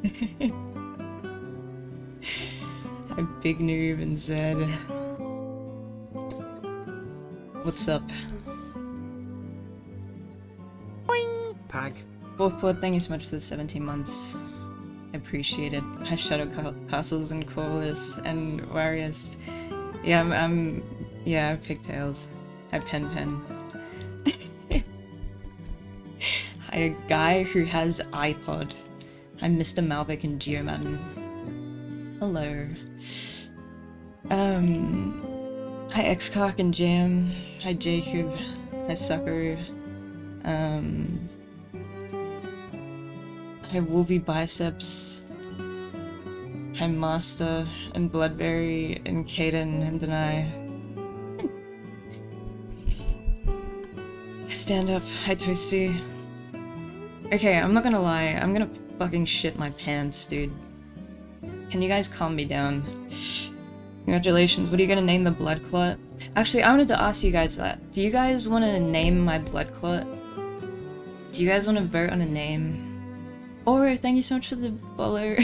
Hi, Big Noob and Zed. What's up? Pag. Fourth Port, thank you so much for the 17 months. I appreciate it. Hi, Shadow Castles and Corvus and Warriors. Yeah, yeah, Pigtails. Hi, Pen. Hi, a guy who has iPod. I'm Mr. Malvic and Geomadden. Hello. Hi, Xcark and Jam. Hi, Jacob. Hi, Sucker. Hi, Wolvie Biceps. Hi, Master and Bloodberry and Caden and Denai. Stand up. Hi, Toasty. Okay, I'm not gonna lie. I'm gonna fucking shit my pants, dude. Can you guys calm me down? Congratulations. What are you gonna name the blood clot? Actually, I wanted to ask you guys that. Do you guys want to name my blood clot? Do you guys want to vote on a name? Or thank you so much for the follow.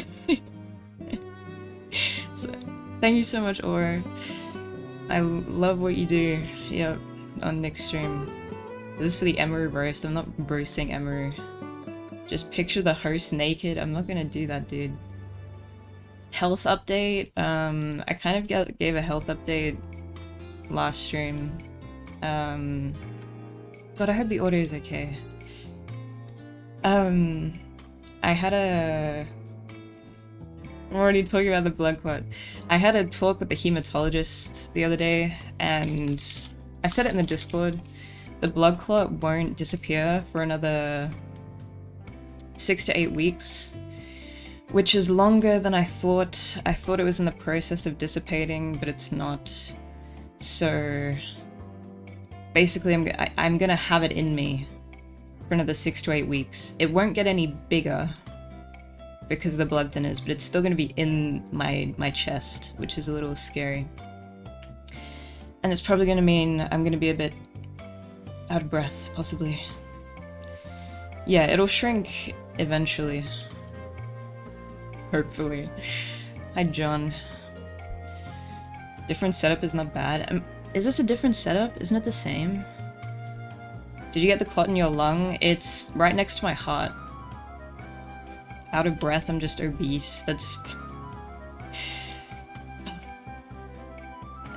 So, thank you so much, Or. I love what you do. Yep, on Nick's stream. This is for the Emery roast. I'm not roasting Emery. Just picture the host naked. I'm not gonna do that, dude. Health update. I kind of gave a health update last stream. But I hope the audio is okay. I had a... I'm already talking about the blood clot. I had a talk with the hematologist the other day, and I said it in the Discord. The blood clot won't disappear for another 6 to 8 weeks, which is longer than I thought. I thought it was in the process of dissipating, but it's not. So basically, I'm gonna have it in me for another 6 to 8 weeks. It won't get any bigger because of the blood thinners, but it's still gonna be in my chest, which is a little scary. And it's probably gonna mean I'm gonna be a bit out of breath, possibly. Yeah, it'll shrink eventually. Hopefully. Hi, John. Different setup is not bad. Is this a different setup? Isn't it the same? Did you get the clot in your lung? It's right next to my heart. Out of breath, I'm just obese. That's...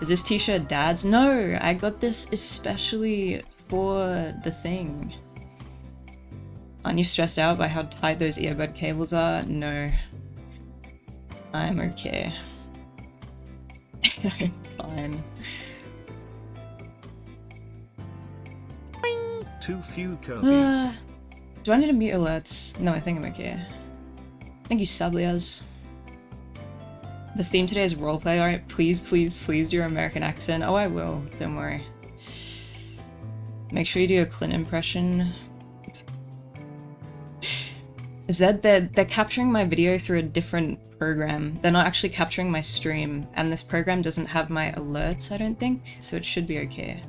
Is this t-shirt Dad's? No! I got this especially for the thing. Aren't you stressed out by how tight those earbud cables are? No. I'm okay. I'm fine. Too few Kirby's. Do I need to mute alerts? No, I think I'm okay. Thank you, Sablias. The theme today is roleplay. Alright, please do your American accent. Oh, I will. Don't worry. Make sure you do a Clint impression. Zed, they're capturing my video through a different program. They're not actually capturing my stream, and this program doesn't have my alerts, I don't think, so it should be okay.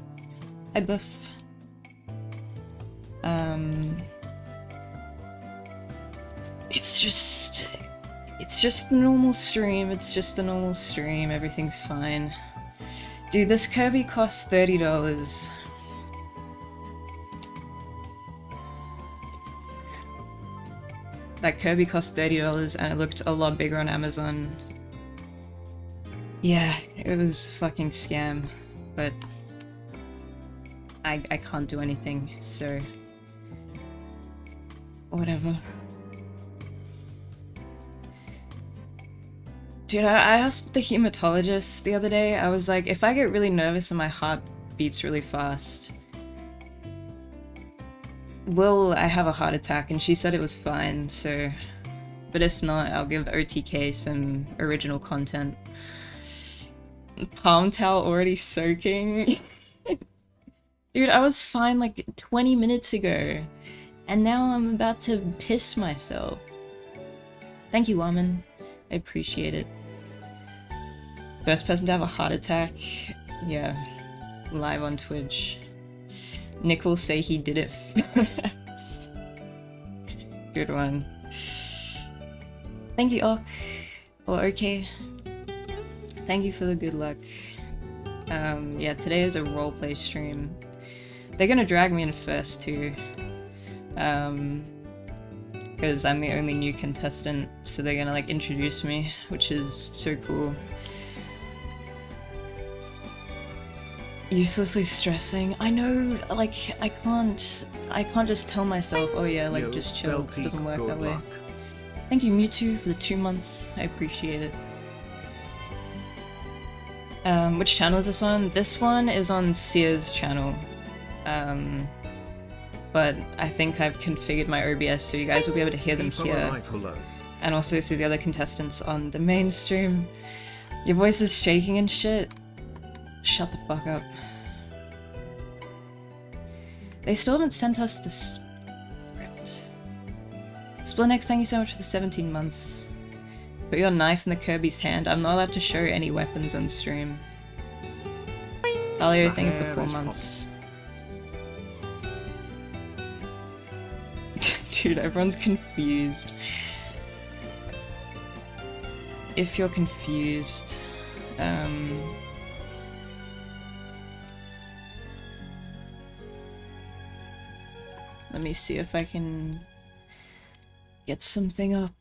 Hi, Buff. It's just a normal stream. It's just a normal stream. Everything's fine. Dude, this Kirby costs $30. That Kirby cost $30 and it looked a lot bigger on Amazon. Yeah, it was a fucking scam, but I can't do anything, so whatever. Dude, I asked the hematologist the other day, I was like, if I get really nervous and my heart beats really fast, will I have a heart attack? And she said it was fine, so... But if not, I'll give OTK some original content. Palm towel already soaking? Dude, I was fine like 20 minutes ago, and now I'm about to piss myself. Thank you, Waman. I appreciate it. First person to have a heart attack? Yeah. Live on Twitch. Nick will say he did it first. Good one. Thank you, Ok. Or okay. Thank you for the good luck. Yeah, today is a roleplay stream. They're gonna drag me in first too. Because I'm the only new contestant, so they're gonna like introduce me, which is so cool. Uselessly stressing. I know, like, I can't just tell myself, oh yeah, like, Yo, just chill. It doesn't work good that way. luck. Thank you, Mewtwo, for the 2 months. I appreciate it. Which channel is this on? This one is on Sia's channel. But I think I've configured my OBS so you guys will be able to hear them People here. alive, hello. And also see the other contestants on the main stream. Your voice is shaking and shit. Shut the fuck up. They still haven't sent us the script. Splinex, thank you so much for the 17 months. Put your knife in the Kirby's hand. I'm not allowed to show any weapons on stream. Valio, thank you for the 4 months. Dude, everyone's confused. If you're confused, let me see if I can get something up.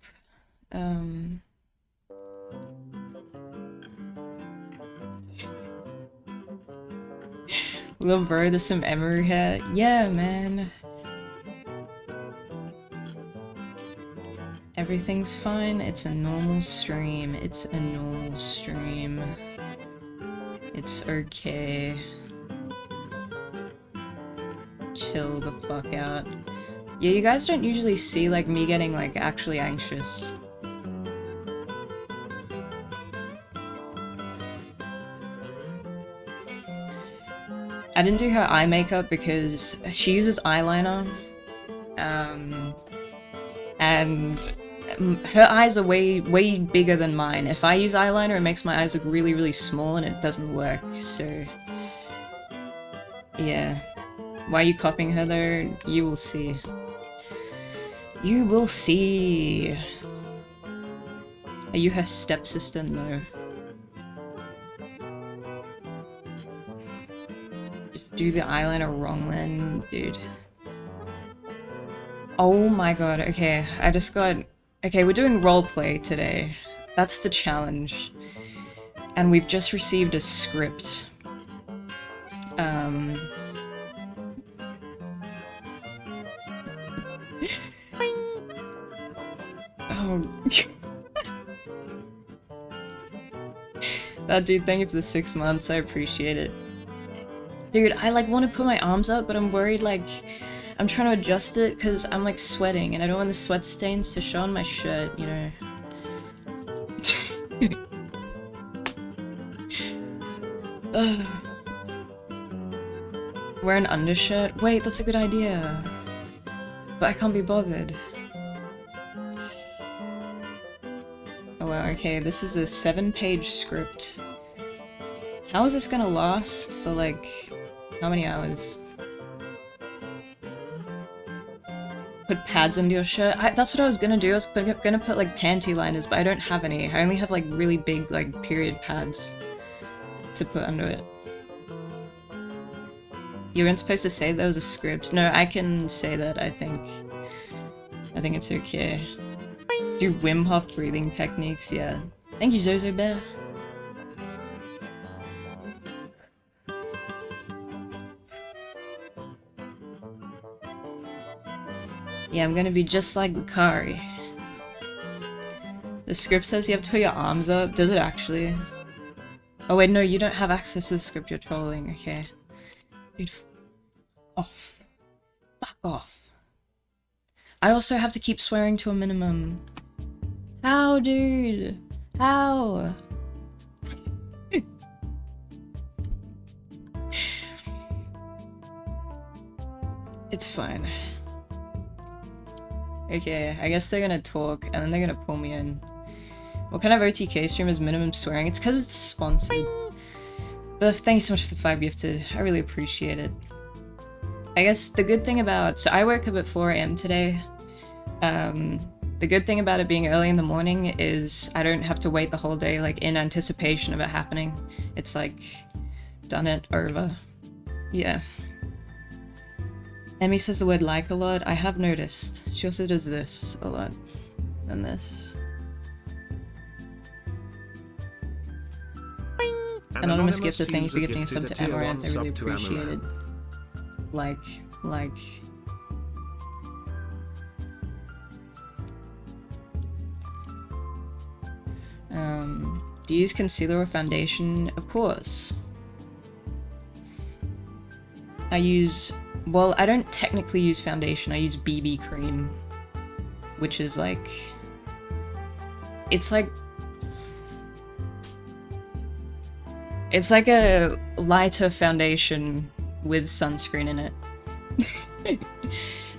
Lil bro, there's some Emery here. Yeah, man. Everything's fine. It's a normal stream. It's a normal stream. It's okay. Chill the fuck out. Yeah, you guys don't usually see, like, me getting, like, actually anxious. I didn't do her eye makeup because she uses eyeliner. And her eyes are way bigger than mine. If I use eyeliner, it makes my eyes look really, really small and it doesn't work, so... yeah. Why are you copying her though? You will see. You will see! Are you her stepsister? No. Just do the eyeliner wrong then, dude. Oh my god, okay, I just got... okay, we're doing roleplay today. That's the challenge. And we've just received a script. Oh... that dude, thank you for the 6 months, I appreciate it. Dude, I like want to put my arms up, but I'm worried like... I'm trying to adjust it because I'm like sweating and I don't want the sweat stains to show on my shirt, you know. Wear an undershirt? Wait, that's a good idea. But I can't be bothered. Oh wow, okay, this is a 7-page script. How is this gonna last for like... how many hours? Put pads under your shirt? That's what I was gonna do. I was gonna put like panty liners, but I don't have any. I only have like really big like period pads to put under it. You weren't supposed to say there was a script. No, I can say that, I think. I think it's okay. Do Wim Hof breathing techniques, yeah. Thank you, Zozo Bear. Yeah, I'm gonna be just like Lucari. The script says you have to put your arms up. Does it actually? Oh wait, no, you don't have access to the script, you're trolling. Okay. Dude, off. Fuck off. I also have to keep swearing to a minimum. How, dude? How? It's fine. Okay, I guess they're gonna talk, and then they're gonna pull me in. What kind of OTK stream is minimum swearing? It's because it's sponsored. But thank you so much for the 5 gifted. I really appreciate it. I guess the good thing about... so I woke up at 4 AM today. The good thing about it being early in the morning is I don't have to wait the whole day, like, in anticipation of it happening. It's like, done it, over. Yeah. Emmy says the word like a lot. I have noticed. She also does this a lot. And this. Anonymous gifted, thank you for gifting a sub to Amaranth. I really appreciate it. Like. Do you use concealer or foundation? Of course. I use... Well, I don't technically use foundation, I use BB cream. Which is like... It's like a lighter foundation with sunscreen in it.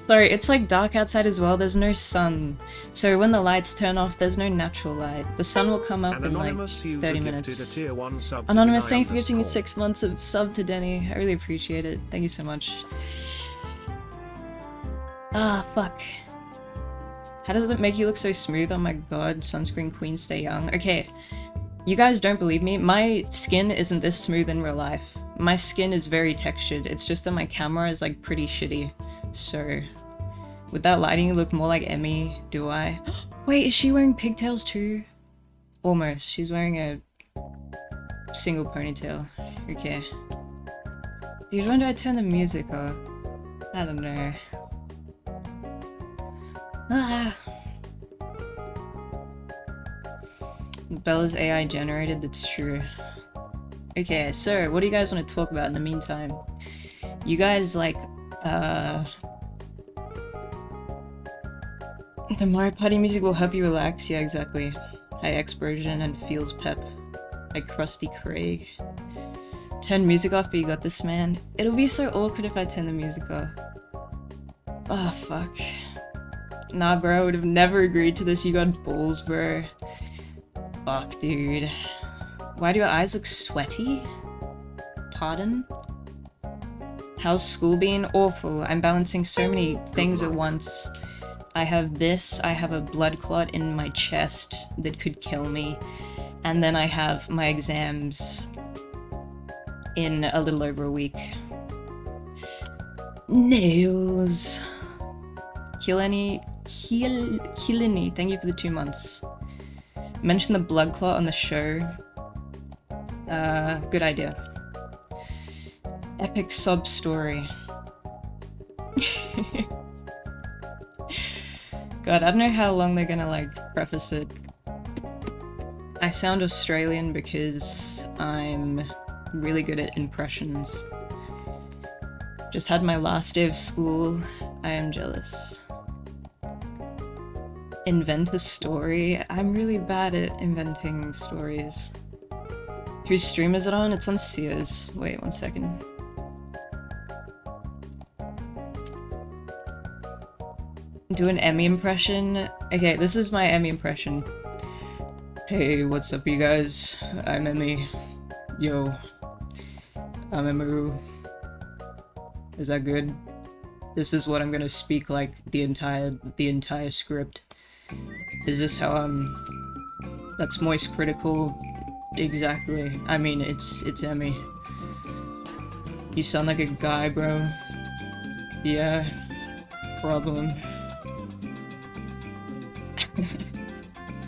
Sorry, it's like dark outside as well, there's no sun. So when the lights turn off, there's no natural light. The sun will come up in like 30 minutes. Anonymous, thank you for gifting me 6 months of sub to Denny. I really appreciate it. Thank you so much. Ah, fuck. How does it make you look so smooth? Oh my god, sunscreen queen, stay young. Okay, you guys don't believe me. My skin isn't this smooth in real life. My skin is very textured. It's just that my camera is like pretty shitty. So, with that lighting, you look more like Emmy, do I? Wait, is she wearing pigtails too? Almost. She's wearing a single ponytail. Okay. Dude, when do I turn the music off? I don't know. Ah. Bella's AI generated, that's true. Okay, so what do you guys want to talk about in the meantime? You guys like, the Mario Party music will help you relax, yeah, exactly. Hi Explosion and Feels Pep. Hi Krusty Craig. Turn music off, but you got this, man. It'll be so awkward if I turn the music off. Oh, fuck. Nah, bro, I would have never agreed to this. You got balls, bro. Fuck, dude. Why do your eyes look sweaty? Pardon? How's school been? Awful. I'm balancing so many things at once. I have this, I have a blood clot in my chest that could kill me, and then I have my exams in a little over a week. Nails. Killenny, thank you for the 2 months. Mention the blood clot on the show. Good idea. Epic sub story. God, I don't know how long they're gonna, like, preface it. I sound Australian because I'm really good at impressions. Just had my last day of school. I am jealous. Invent a story? I'm really bad at inventing stories. Whose stream is it on? It's on Sears. Wait, 1 second. Do an Emmy impression? Okay, this is my Emmy impression. Hey, what's up you guys? I'm Emmy. Yo. I'm Emaru. Is that good? This is what I'm gonna speak like the entire script. Is this how that's Moist Critical? Exactly. I mean, it's Emmy. You sound like a guy, bro. Yeah. Problem.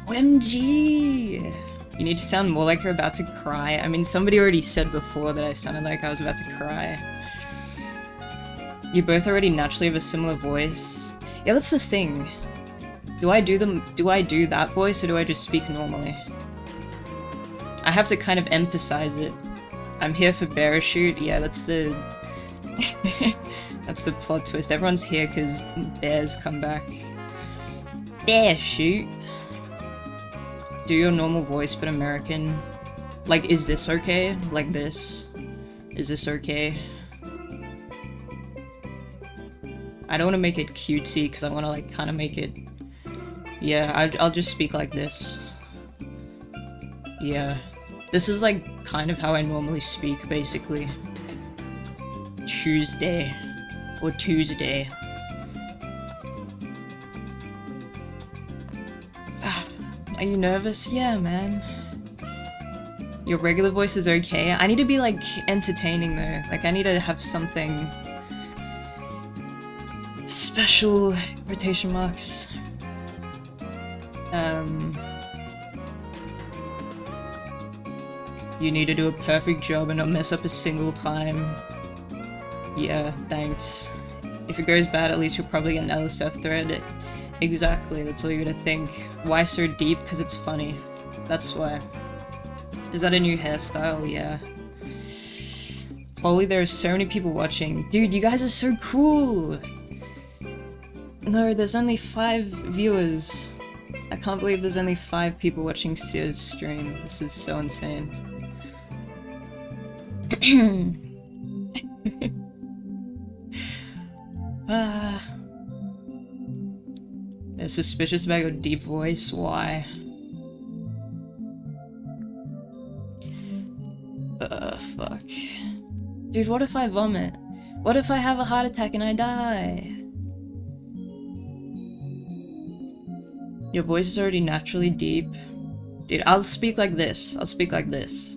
OMG! You need to sound more like you're about to cry. I mean, somebody already said before that I sounded like I was about to cry. You both already naturally have a similar voice. Yeah, that's the thing. Do I do that voice, or do I just speak normally? I have to kind of emphasize it. I'm here for Bearashoot. Yeah, that's the... that's the plot twist. Everyone's here because bears come back. Bearashoot. Do your normal voice, but American. Like, is this okay? Like this? Is this okay? I don't want to make it cutesy, because I want to, like, kind of make it... Yeah, I'll just speak like this. Yeah. This is, like, kind of how I normally speak, basically. Tuesday. Or Tuesday. Are you nervous? Yeah, man. Your regular voice is okay. I need to be like entertaining though. Like I need to have something special, quotation marks. You need to do a perfect job and not mess up a single time. Yeah, thanks. If it goes bad, at least you'll probably get an LSF thread. Exactly, that's all you're gonna think. Why so deep? Because it's funny. That's why. Is that a new hairstyle? Yeah. Holy, there are so many people watching. Dude, you guys are so cool! No, there's only 5 viewers. I can't believe there's only 5 people watching Sears stream. This is so insane. They're suspicious about your deep voice. Why? Fuck. Dude, what if I vomit? What if I have a heart attack and I die? Your voice is already naturally deep. Dude, I'll speak like this. I'll speak like this.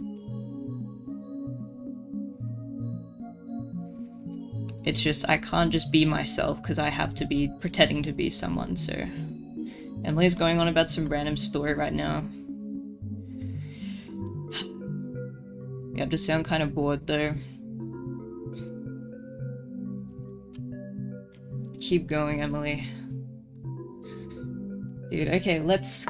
It's just, I can't just be myself because I have to be pretending to be someone, so... Emily's going on about some random story right now. You have to sound kind of bored though. Keep going, Emily. Dude, okay, let's...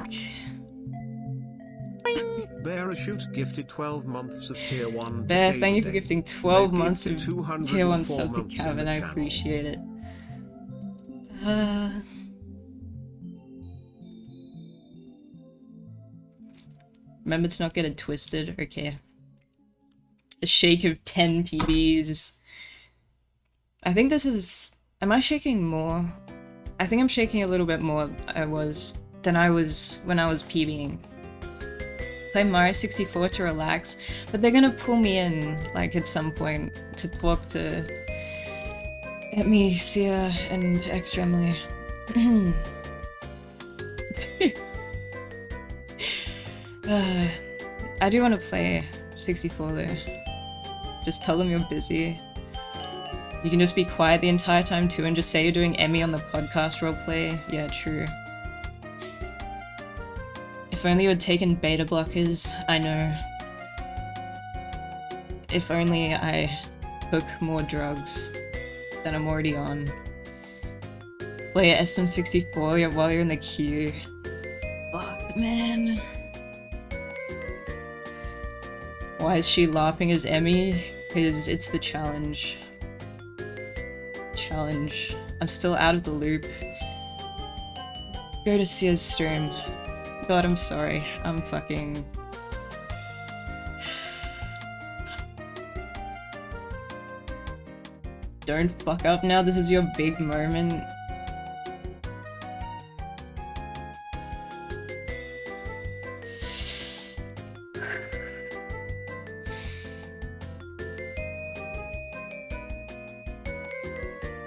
Bearashoot gifted 12 months of tier 1 to Bear, Kate thank you for today. gifting 12 They've months of gifted tier 1 204 sub to months in Kevin, the I channel. appreciate it. Remember to not get it twisted, okay. A shake of 10 PBs. I think this is... Am I shaking more? I think I'm shaking a little bit more than I was when I was PBing. Play Mario 64 to relax, but they're gonna pull me in, like, at some point to talk to me, Sia, and Extra Emily. I do want to play 64 though. Just tell them you're busy. You can just be quiet the entire time too and just say you're doing Emmy on the podcast roleplay. Yeah, true. If only you had taken beta blockers, I know. If only I took more drugs than I'm already on. Play SM64 while you're in the queue. Fuck, man. Why is she laughing as Emmy? Because it's the challenge. I'm still out of the loop. Go to Sia's stream. God, I'm sorry. I'm fucking... Don't fuck up now, this is your big moment.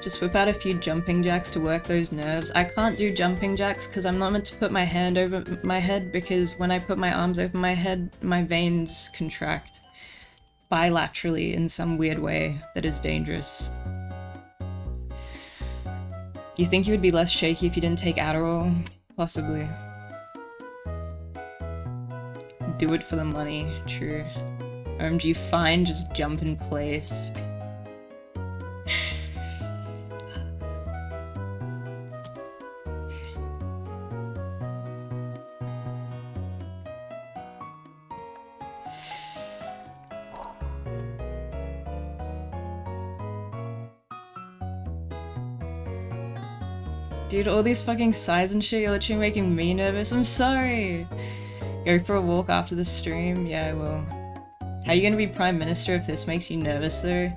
Just whip out a few jumping jacks to work those nerves. I can't do jumping jacks because I'm not meant to put my hand over my head, because when I put my arms over my head, my veins contract bilaterally in some weird way that is dangerous. You think you would be less shaky if you didn't take Adderall? Possibly. Do it for the money, true. OMG, fine, just jump in place. Dude, all these fucking sighs and shit, you're literally making me nervous. I'm sorry! Go for a walk after the stream? Yeah, I will. How are you gonna be Prime Minister if this makes you nervous, though?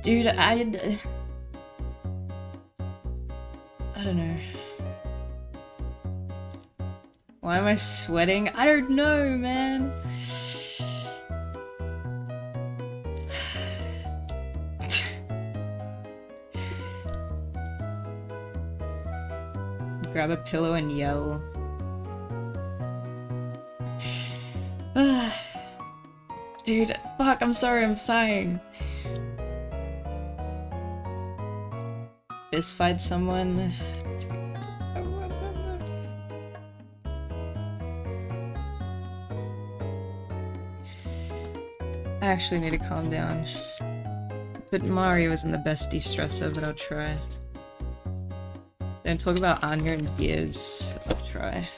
Dude, I don't know. Why am I sweating? I don't know, man! Grab a pillow and yell. Dude, fuck, I'm sorry, I'm sighing. Fist fight someone. I actually need to calm down. But Mario isn't the best de-stressor, but I'll try. Don't talk about Anya and Gears. I'll try.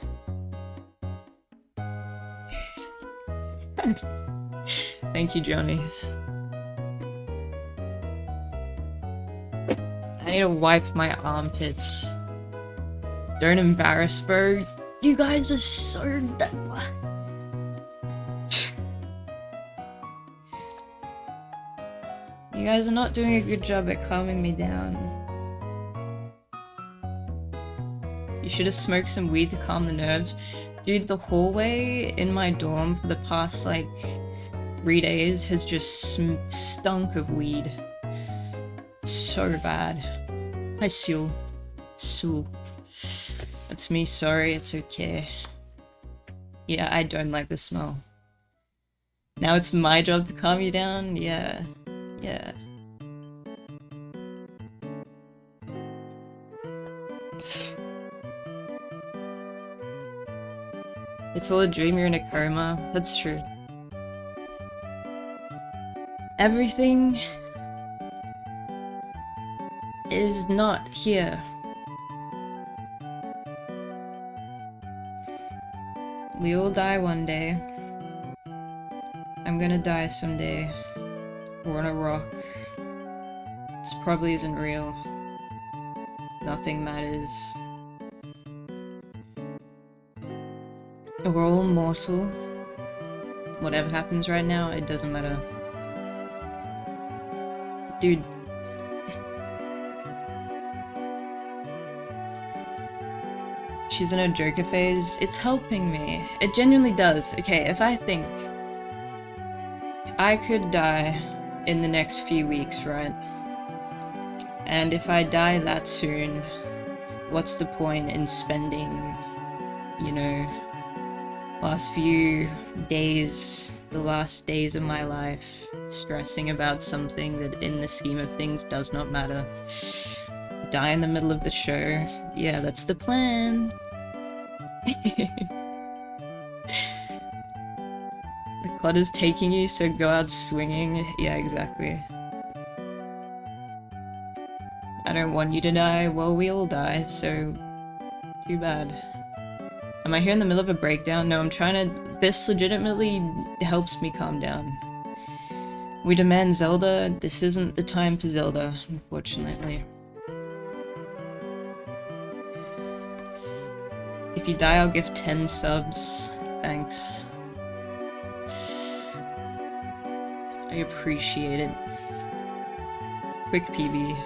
Thank you, Johnny. I need to wipe my armpits. Don't embarrass, bro. You guys are so dumb. You guys are not doing a good job at calming me down. You should have smoked some weed to calm the nerves. Dude, the hallway in my dorm for the past, like, 3 days has just stunk of weed. So bad. Hi, Sul. Sul. That's me, sorry, it's okay. Yeah, I don't like the smell. Now it's my job to calm you down? Yeah. Yeah. It's all a dream, you're in a coma. That's true. Everything is not here. We all die one day. I'm gonna die someday. We're on a rock. This probably isn't real. Nothing matters. We're all mortal. Whatever happens right now, it doesn't matter. Dude. She's in a Joker phase. It's helping me. It genuinely does. Okay, if I think I could die in the next few weeks, right? And if I die that soon, what's the point in spending, you know, last few days, the last days of my life, stressing about something that in the scheme of things does not matter? Die in the middle of the show. Yeah, that's the plan. The clutter's taking you, so go out swinging. Yeah, exactly. I don't want you to die. Well, we all die, so too bad. Am I here in the middle of a breakdown? No, I'm trying to... This legitimately helps me calm down. We demand Zelda. This isn't the time for Zelda, unfortunately. If you die, I'll give 10 subs. Thanks. I appreciate it. Quick PB.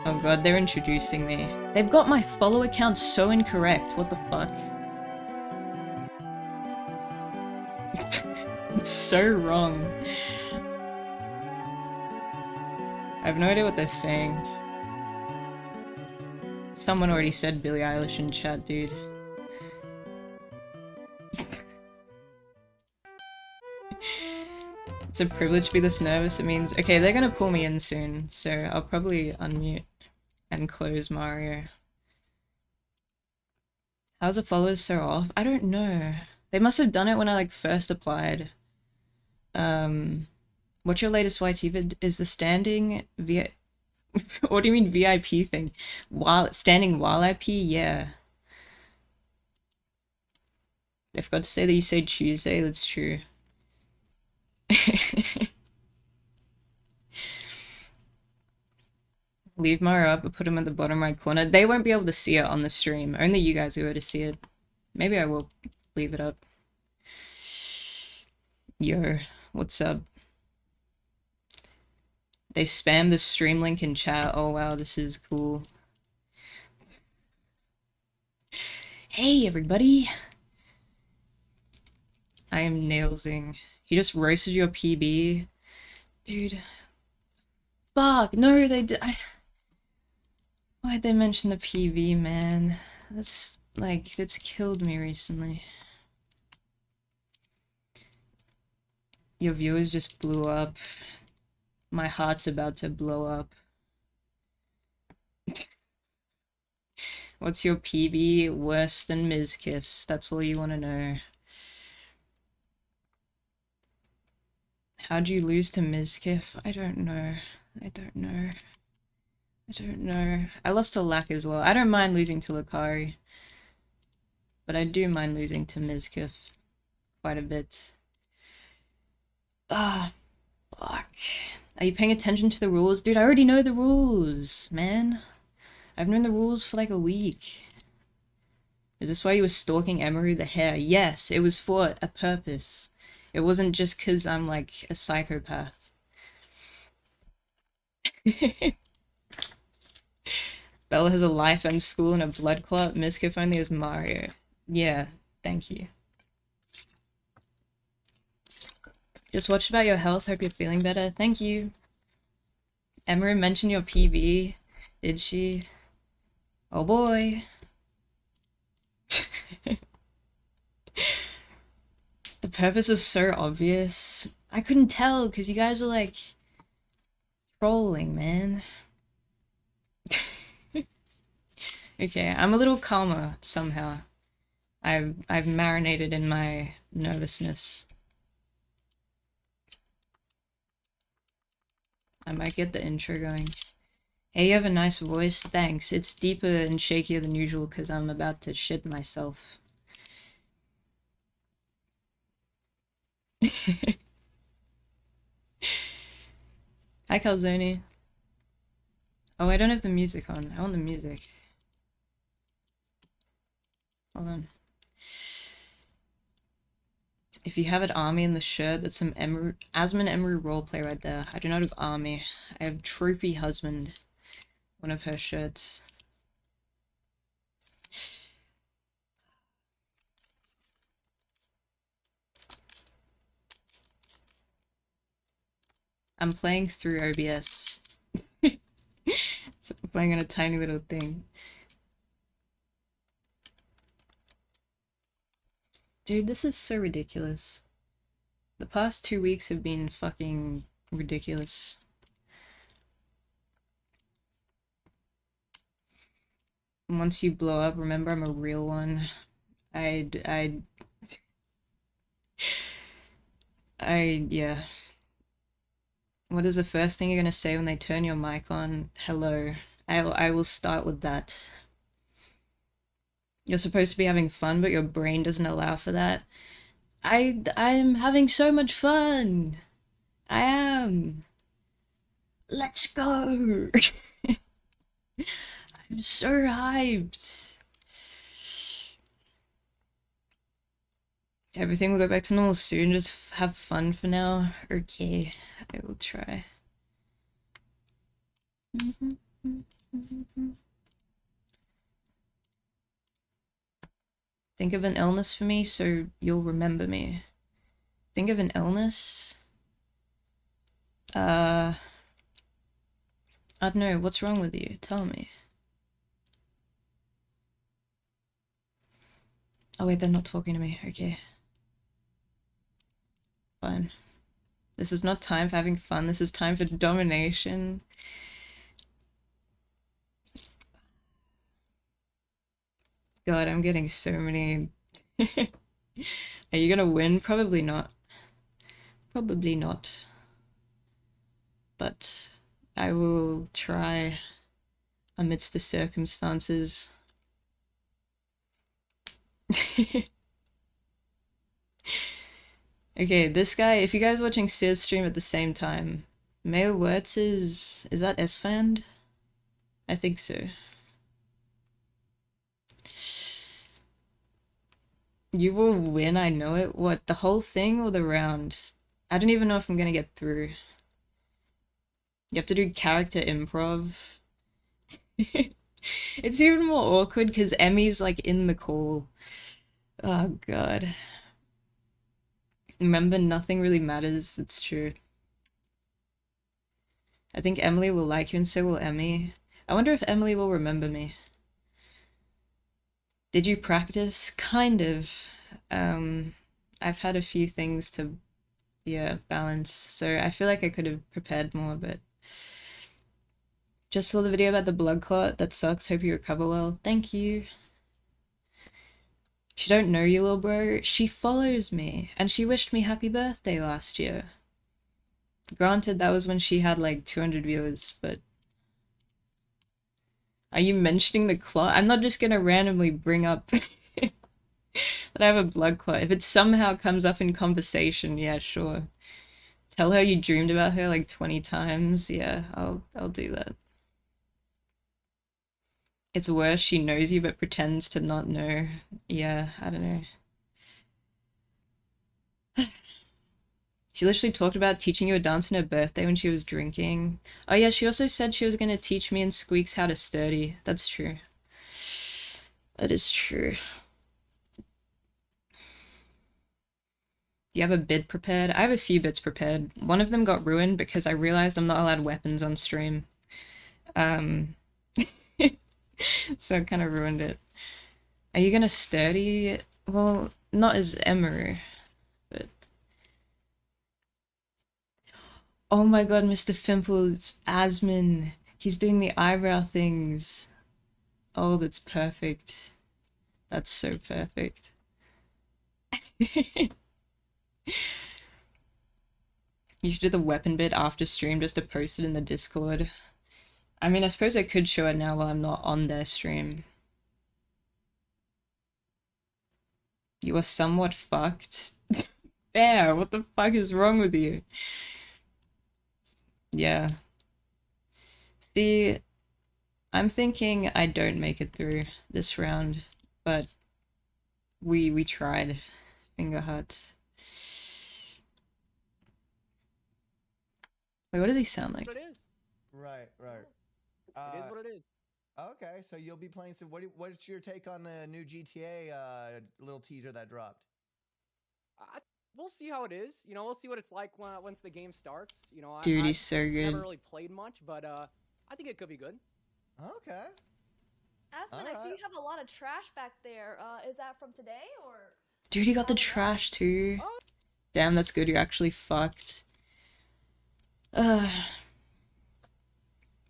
Oh god, they're introducing me. They've got my follow account so incorrect. What the fuck? It's so wrong. I have no idea what they're saying. Someone already said Billie Eilish in chat, dude. It's a privilege to be this nervous. It means... Okay, they're gonna pull me in soon, so I'll probably unmute and close Mario. How's the followers so off? I don't know. They must have done it when I, like, first applied. What's your latest YT vid? Is the standing via... What do you mean VIP thing? Standing while IP? Yeah. I forgot to say that you say Tuesday, that's true. Leave Mara up and put him in the bottom right corner. They won't be able to see it on the stream. Only you guys will be able to see it. Maybe I will leave it up. Yo, what's up? They spam the stream link in chat. Oh wow, this is cool. Hey everybody! I am nailsing. He just roasted your PB. Dude. Fuck, no, they did. Why'd they mention the PB, man? That's, like, that's killed me recently. Your viewers just blew up. My heart's about to blow up. What's your PB worse than Mizkif's? That's all you want to know. How'd you lose to Mizkif? I don't know. I don't know. I don't know. I lost to Lack as well. I don't mind losing to Lakari. But I do mind losing to Mizkif quite a bit. Ah, fuck. Are you paying attention to the rules? Dude, I already know the rules, man. I've known the rules for like a week. Is this why you were stalking Emery the Hare? Yes, it was for a purpose. It wasn't just because I'm like a psychopath. Bella has a life and school and a blood clot. Mizkif only has Mario. Yeah, thank you. Just watched about your health. Hope you're feeling better. Thank you. Emery mentioned your PB. Did she? Oh boy. The purpose was so obvious. I couldn't tell because you guys were like trolling, man. Okay, I'm a little calmer somehow. I've marinated in my nervousness. I might get the intro going. Hey, you have a nice voice. Thanks. It's deeper and shakier than usual because I'm about to shit myself. Hi, Calzone. Oh, I don't have the music on. I want the music. Hold on. If you have an army in the shirt, that's some Asmon Emery roleplay right there. I do not have army. I have Trophy Husband. One of her shirts. I'm playing through OBS. So I'm playing on a tiny little thing. Dude, this is so ridiculous. The past 2 weeks have been fucking ridiculous. Once you blow up, remember I'm a real one. Yeah. What is the first thing you're gonna say when they turn your mic on? Hello. I will start with that. You're supposed to be having fun, but your brain doesn't allow for that. I'm having so much fun. I am. Let's go. I'm so hyped. Everything will go back to normal soon. Just have fun for now. Okay, I will try. Think of an illness for me so you'll remember me. Think of an illness. I don't know. What's wrong with you? Tell me. Oh wait, they're not talking to me. Okay. Fine. This is not time for having fun. This is time for domination. God, I'm getting so many. Are you gonna win? Probably not. Probably not. But I will try amidst the circumstances. Okay, this guy, if you guys are watching Sears stream at the same time, Mayo Wirtz is that Esfand? I think so. You will win, I know it. What, the whole thing or the round? I don't even know if I'm gonna get through. You have to do character improv. It's even more awkward because Emmy's like in the call. Oh god. Remember, nothing really matters. That's true. I think Emily will like you and so will Emmy. I wonder if Emily will remember me. Did you practice? Kind of. I've had a few things to yeah, balance. So I feel like I could have prepared more, but just saw the video about the blood clot. That sucks. Hope you recover well. Thank you. She don't know you, little bro. She follows me, and she wished me happy birthday last year. Granted, that was when she had like 200 viewers, but are you mentioning the clot? I'm not just gonna randomly bring up that I have a blood clot. If it somehow comes up in conversation, yeah, sure. Tell her you dreamed about her like 20 times. Yeah, I'll do that. It's worse, she knows you but pretends to not know. Yeah, I don't know. She literally talked about teaching you a dance on her birthday when she was drinking. Oh yeah, she also said she was gonna teach me and Squeaks how to sturdy. That's true. That is true. Do you have a bid prepared? I have a few bits prepared. One of them got ruined because I realized I'm not allowed weapons on stream. So it kind of ruined it. Are you gonna sturdy? Well, not as Emery, but... Oh my god, Mr. Fimple, it's Asmin. He's doing the eyebrow things. Oh, that's perfect. That's so perfect. You should do the weapon bit after stream just to post it in the Discord. I mean, I suppose I could show it now while I'm not on their stream. You are somewhat fucked. Bear, what the fuck is wrong with you? Yeah. See, I'm thinking I don't make it through this round, but we tried. Finger hut. Wait, what does he sound like? What it is. Right. It is what it is. Okay, so you'll be playing some. What's your take on the new GTA little teaser that dropped? We'll see how it is. You know, we'll see what it's like once the game starts. You know, Dude, he's so good. Never really played much, but I think it could be good. Okay. Aspen, I see you have a lot of trash back there. Is that from today or? Dude, he got the trash too. Oh. Damn, that's good. You're actually fucked.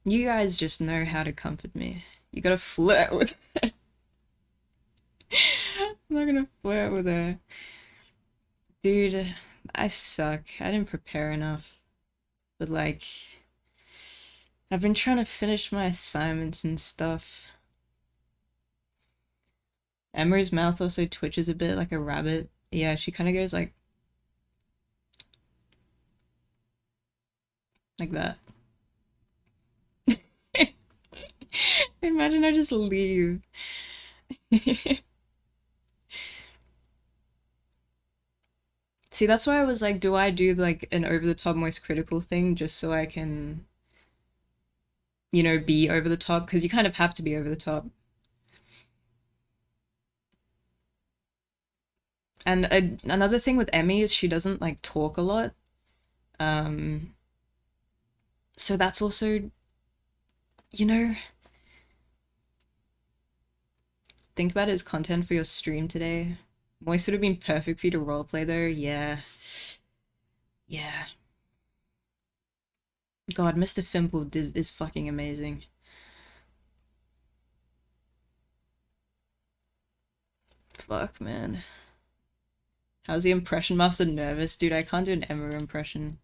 You guys just know how to comfort me. You gotta flirt with her. I'm not gonna flirt with her. Dude, I suck. I didn't prepare enough. But like, I've been trying to finish my assignments and stuff. Emery's mouth also twitches a bit like a rabbit. Yeah, she kind of goes like that. Imagine I just leave. See, that's why I was like, do I do like an over-the-top most critical thing just so I can, you know, be over the top? Because you kind of have to be over the top. And another thing with Emmy is she doesn't like talk a lot. So that's also, you know, think about it as content for your stream today. Moist would have been perfect for you to roleplay though. Yeah. Yeah. God, Mr. Fimple is fucking amazing. Fuck, man. How's the impression master nervous? Dude, I can't do an Emma impression.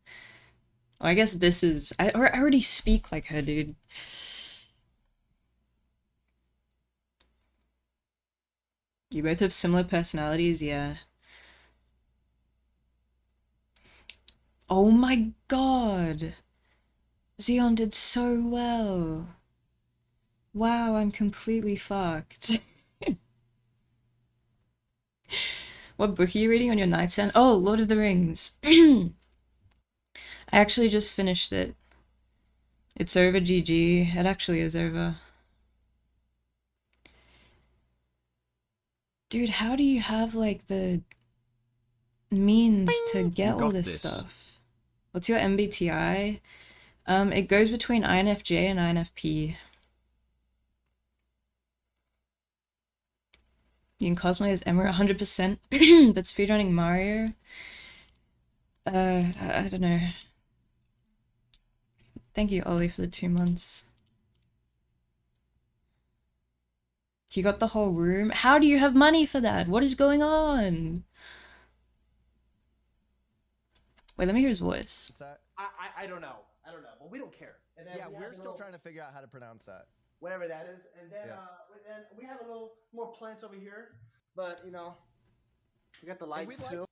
Oh, I guess this is... I already speak like her, dude. You both have similar personalities, yeah. Oh my god! Xeon did so well. Wow, I'm completely fucked. What book are you reading on your nightstand? Oh, Lord of the Rings. I actually just finished it. It's over, GG. It actually is over. Dude, how do you have, like, the means to get all this stuff? What's your MBTI? It goes between INFJ and INFP. You can cosplay as Emma 100%, but speedrunning Mario? I don't know. Thank you, Ollie, for the 2 months. You got the whole room? How do you have money for that? What is going on? Wait, let me hear his voice. What's that? I don't know. I don't know, but we don't care. And then Yeah, we have we're a still little- trying to figure out how to pronounce that. whatever that is, and then Yeah. then we have a little more plants over here, but you know, we got the lights we'd like- too.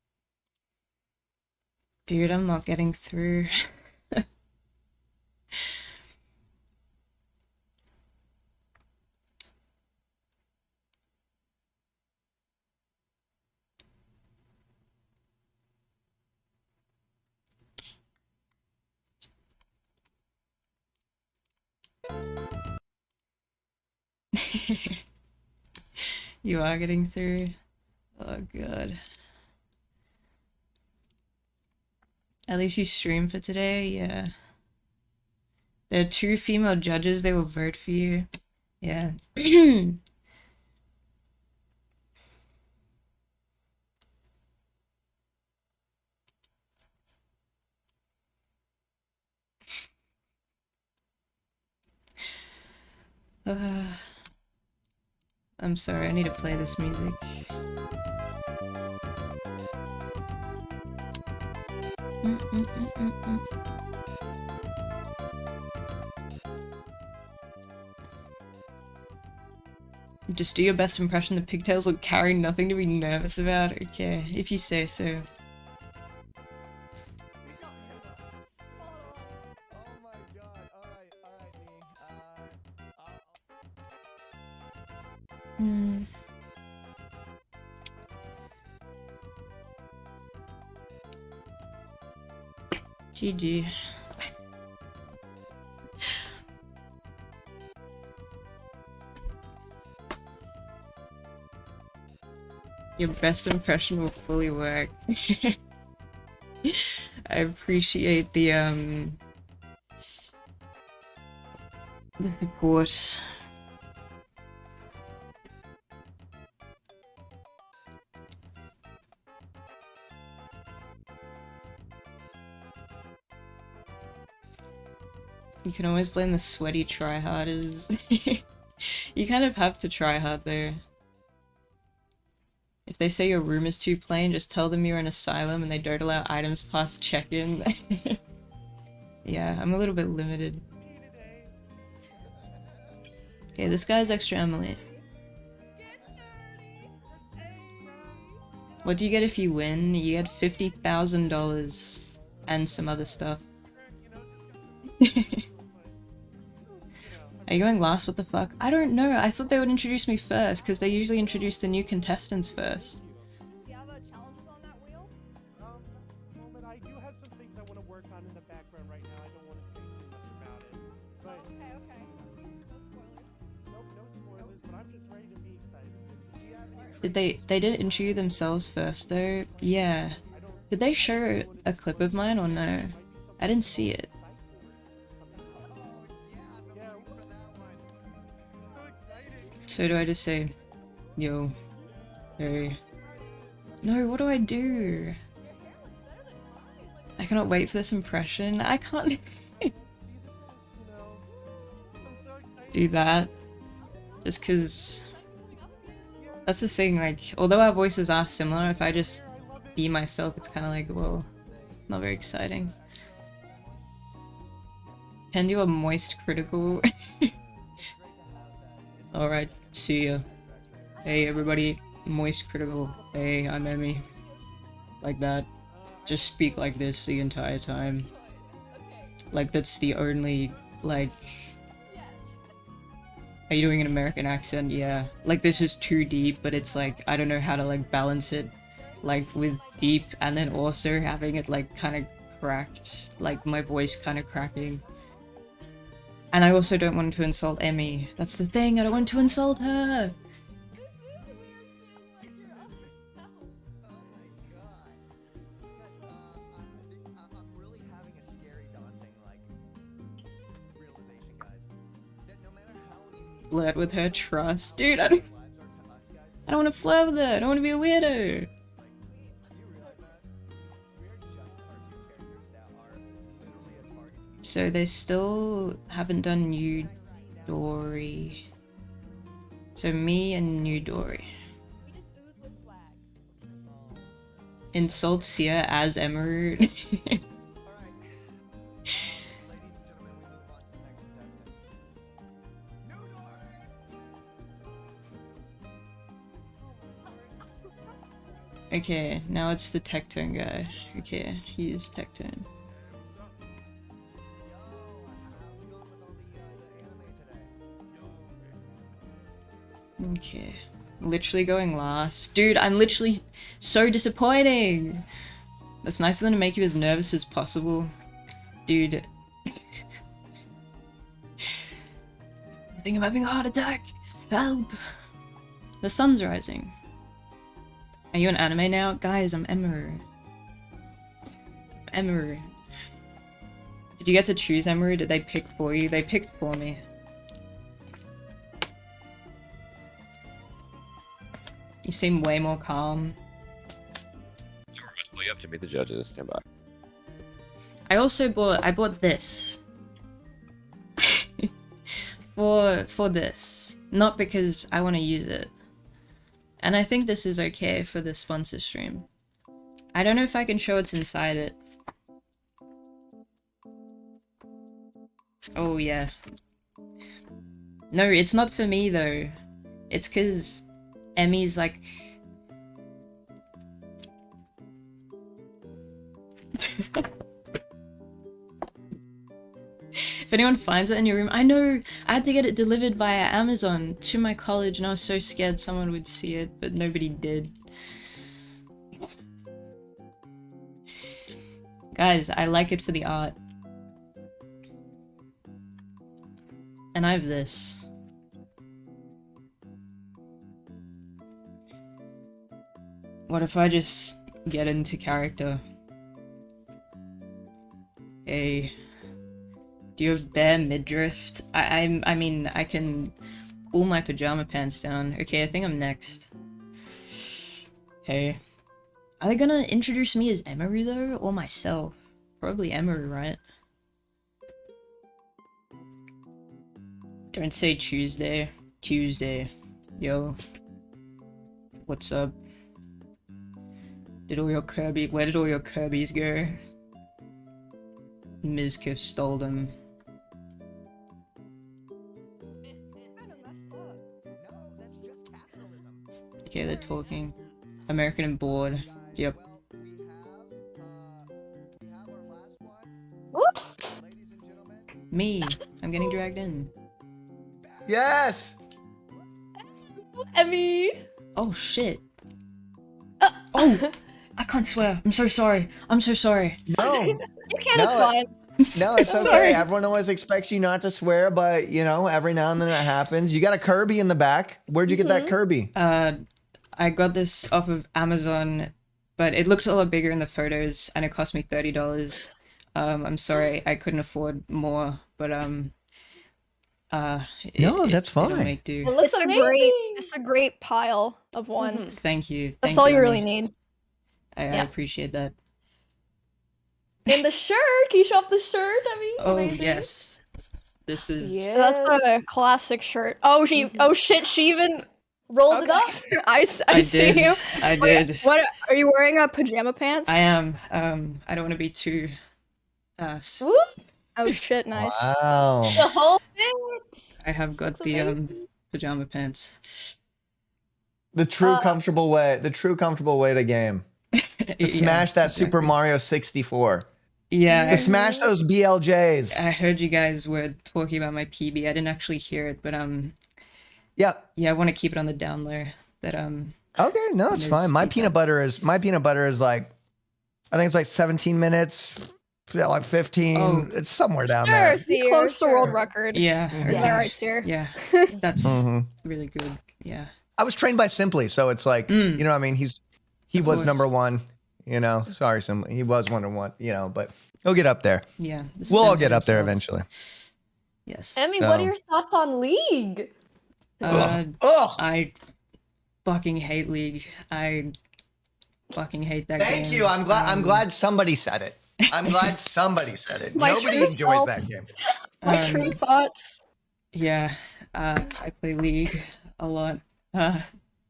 Dude, I'm not getting through. You are getting through. Oh god. At least you stream for today, yeah. There are 2 female judges, they will vote for you. Yeah. I'm sorry, I need to play this music. Just do your best impression. The pigtails will carry nothing to be nervous about. Okay, if you say so. Oh my god. Alright, me. GG. Your best impression will fully work. I appreciate the support. You can always blame the sweaty tryharders. You kind of have to try hard though. If they say your room is too plain, just tell them you're an asylum and they don't allow items past check-in. Yeah, I'm a little bit limited. Okay, this guy's extra Emily. What do you get if you win? You get $50,000 and some other stuff. Are you going last? What the fuck? I don't know. I thought they would introduce me first, because they usually introduce the new contestants first. Do you have challenges on that wheel? Moment, I do have some things I want to work on in the background right now. I don't want to say too much about it. But Okay. No spoilers. nope, no spoilers, but I'm just ready to be excited. Did they did introduce themselves first though? Yeah. Did they show a clip of mine or no? I didn't see it. So do I just say, yo, hey. No, what do I do? I cannot wait for this impression. I can't do that. Just cause that's the thing, like, although our voices are similar, if I just be myself, it's kinda like, well, not very exciting. Can do a moist critical. Alright, see ya. Hey everybody, moist critical. Hey, I'm Emmy. Like that. Just speak like this the entire time. Like that's the only, like... Are you doing an American accent? Yeah. Like this is too deep, but it's like, I don't know how to like balance it. Like with deep and then also having it like kind of cracked. Like my voice kind of cracking. And I also don't want to insult Emmy. That's the thing, I don't want to insult her! I'm really having a scary, daunting, like, realization, guys. That no matter how unique Flirt with her trust. Dude, our lives are to us, guys, I don't want to flirt with her, I don't want to be a weirdo! like, do you realize that? We're just cartoons. So they still haven't done New Dory. So me and New Dory. We just ooze with swag. Insult Sia as Emerald. Alright. Ladies and gentlemen, we move on to the next contestant. New Dory! Okay, now it's the Tectone guy. Okay, he is Tectone. Yo, how's it going with all the anime today? Okay. Literally going last. Dude, I'm literally so disappointing! That's nice of them to make you as nervous as possible. Dude. I think I'm having a heart attack! Help! The sun's rising. Are you an anime now? Guys, I'm Emeru. Emeru. Did you get to choose Emeru? Did they pick for you? They picked for me. You seem way more calm. Well, you have to meet the judges. Stand by. I also bought this. for this. Not because I want to use it. And I think this is okay for the sponsor stream. I don't know if I can show what's inside it. Oh yeah. No, it's not for me though. It's cause Emmy's like... If anyone finds it in your room, I know I had to get it delivered via Amazon to my college and I was so scared someone would see it, but nobody did. Guys, I like it for the art. And I have this. What if I just get into character? Hey. Do you have bare midriff? I mean, I can pull my pajama pants down. Okay, I think I'm next. Hey. Are they gonna introduce me as Emery though, or myself? Probably Emery, right? Don't say Tuesday. Tuesday. Yo. What's up? Where did all your Kirby's go? Mizkif stole them. Kinda messed up. No, that's just capitalism. Okay, they're talking. American and bored. Yep. Well, we have our last one. Whoop! Ladies and gentlemen. Me. I'm getting dragged in. Yes! Emmy! Oh shit. Oh! I can't swear. I'm so sorry. I'm so sorry. No, You can, No, it's fine. no, it's okay. Sorry. Everyone always expects you not to swear, but you know, every now and then that happens. You got a Kirby in the back. Where'd you get that Kirby? I got this off of Amazon, but it looked a lot bigger in the photos, and it cost me $30. I'm sorry, I couldn't afford more, but No, that's it'll fine. make do. It looks amazing. It's a great pile of one. Thank you. That's Thank all you, you really Emmy. need. I Yeah. appreciate that. And the shirt! Can you show off the shirt, Emmy? Oh Amazing. yes, this is. Yeah. So that's a classic shirt. Oh, oh shit, she even Rolled it okay. up. I see did. you. I Wait, did. What are you wearing? Pajama pants? I am. I don't want to be too. Whoop! Oh shit, nice. Wow. The whole thing. I have got That's the amazing. pajama pants. The true comfortable way. The true comfortable way to game. To smash that Super Mario 64. Yeah. To smash those BLJs. I heard you guys were talking about my PB. I didn't actually hear it, but Yeah. yeah, I want to keep it on the down low. That Okay, no, it's There's fine. My feedback. peanut butter is like, I think it's like 17 minutes, like 15. Oh. It's somewhere down Sure, there. He's Seer, close to world sure. record. yeah, Mhm. okay. Is that right, Seer? Yeah, that's Mhm. really good. Yeah. I was trained by Simply, so it's like, Mm. you know what I mean? He Of was course. number one, you know. Sorry, Simply. He was #1, you know, but he'll get up there. Yeah. the We'll all standard get up there himself. eventually. Yes. Emmy, what are So- your thoughts on League? Ugh. I fucking hate League. I fucking hate that game. Thank you. I'm glad somebody said it. I'm glad somebody said it. My Nobody true enjoys self. that game. My true thoughts. Yeah, I play League a lot.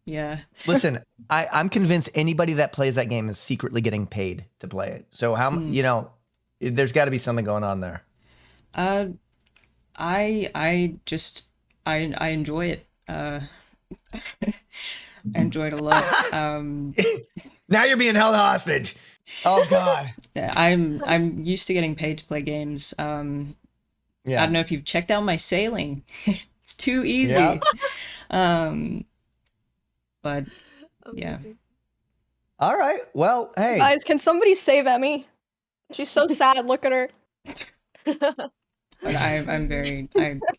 Yeah. Listen, I'm convinced anybody that plays that game is secretly getting paid to play it. So you know, there's got to be something going on there. I just I enjoy it. I enjoy it a lot. Now you're being held hostage. Oh God. Yeah, I'm used to getting paid to play games. I don't know if you've checked out my sailing. It's too easy. Yeah. But yeah. All right. Well, hey. Guys, can somebody save Emmy? She's so sad. Look at her. But I'm very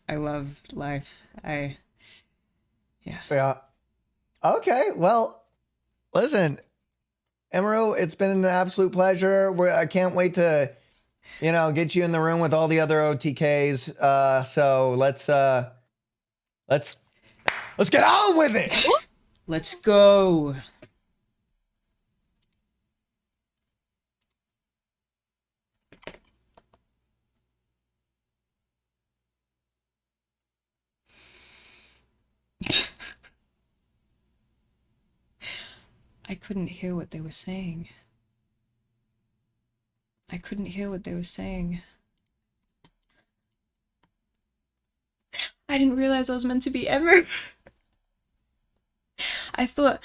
I love life. Yeah. Yeah. Okay. Well, listen, Emerald, it's been an absolute pleasure. I can't wait to, you know, get you in the room with all the other OTKs. So let's get on with it. Let's go. I couldn't hear what they were saying. I couldn't hear what they were saying. I didn't realize I was meant to be Emma. I thought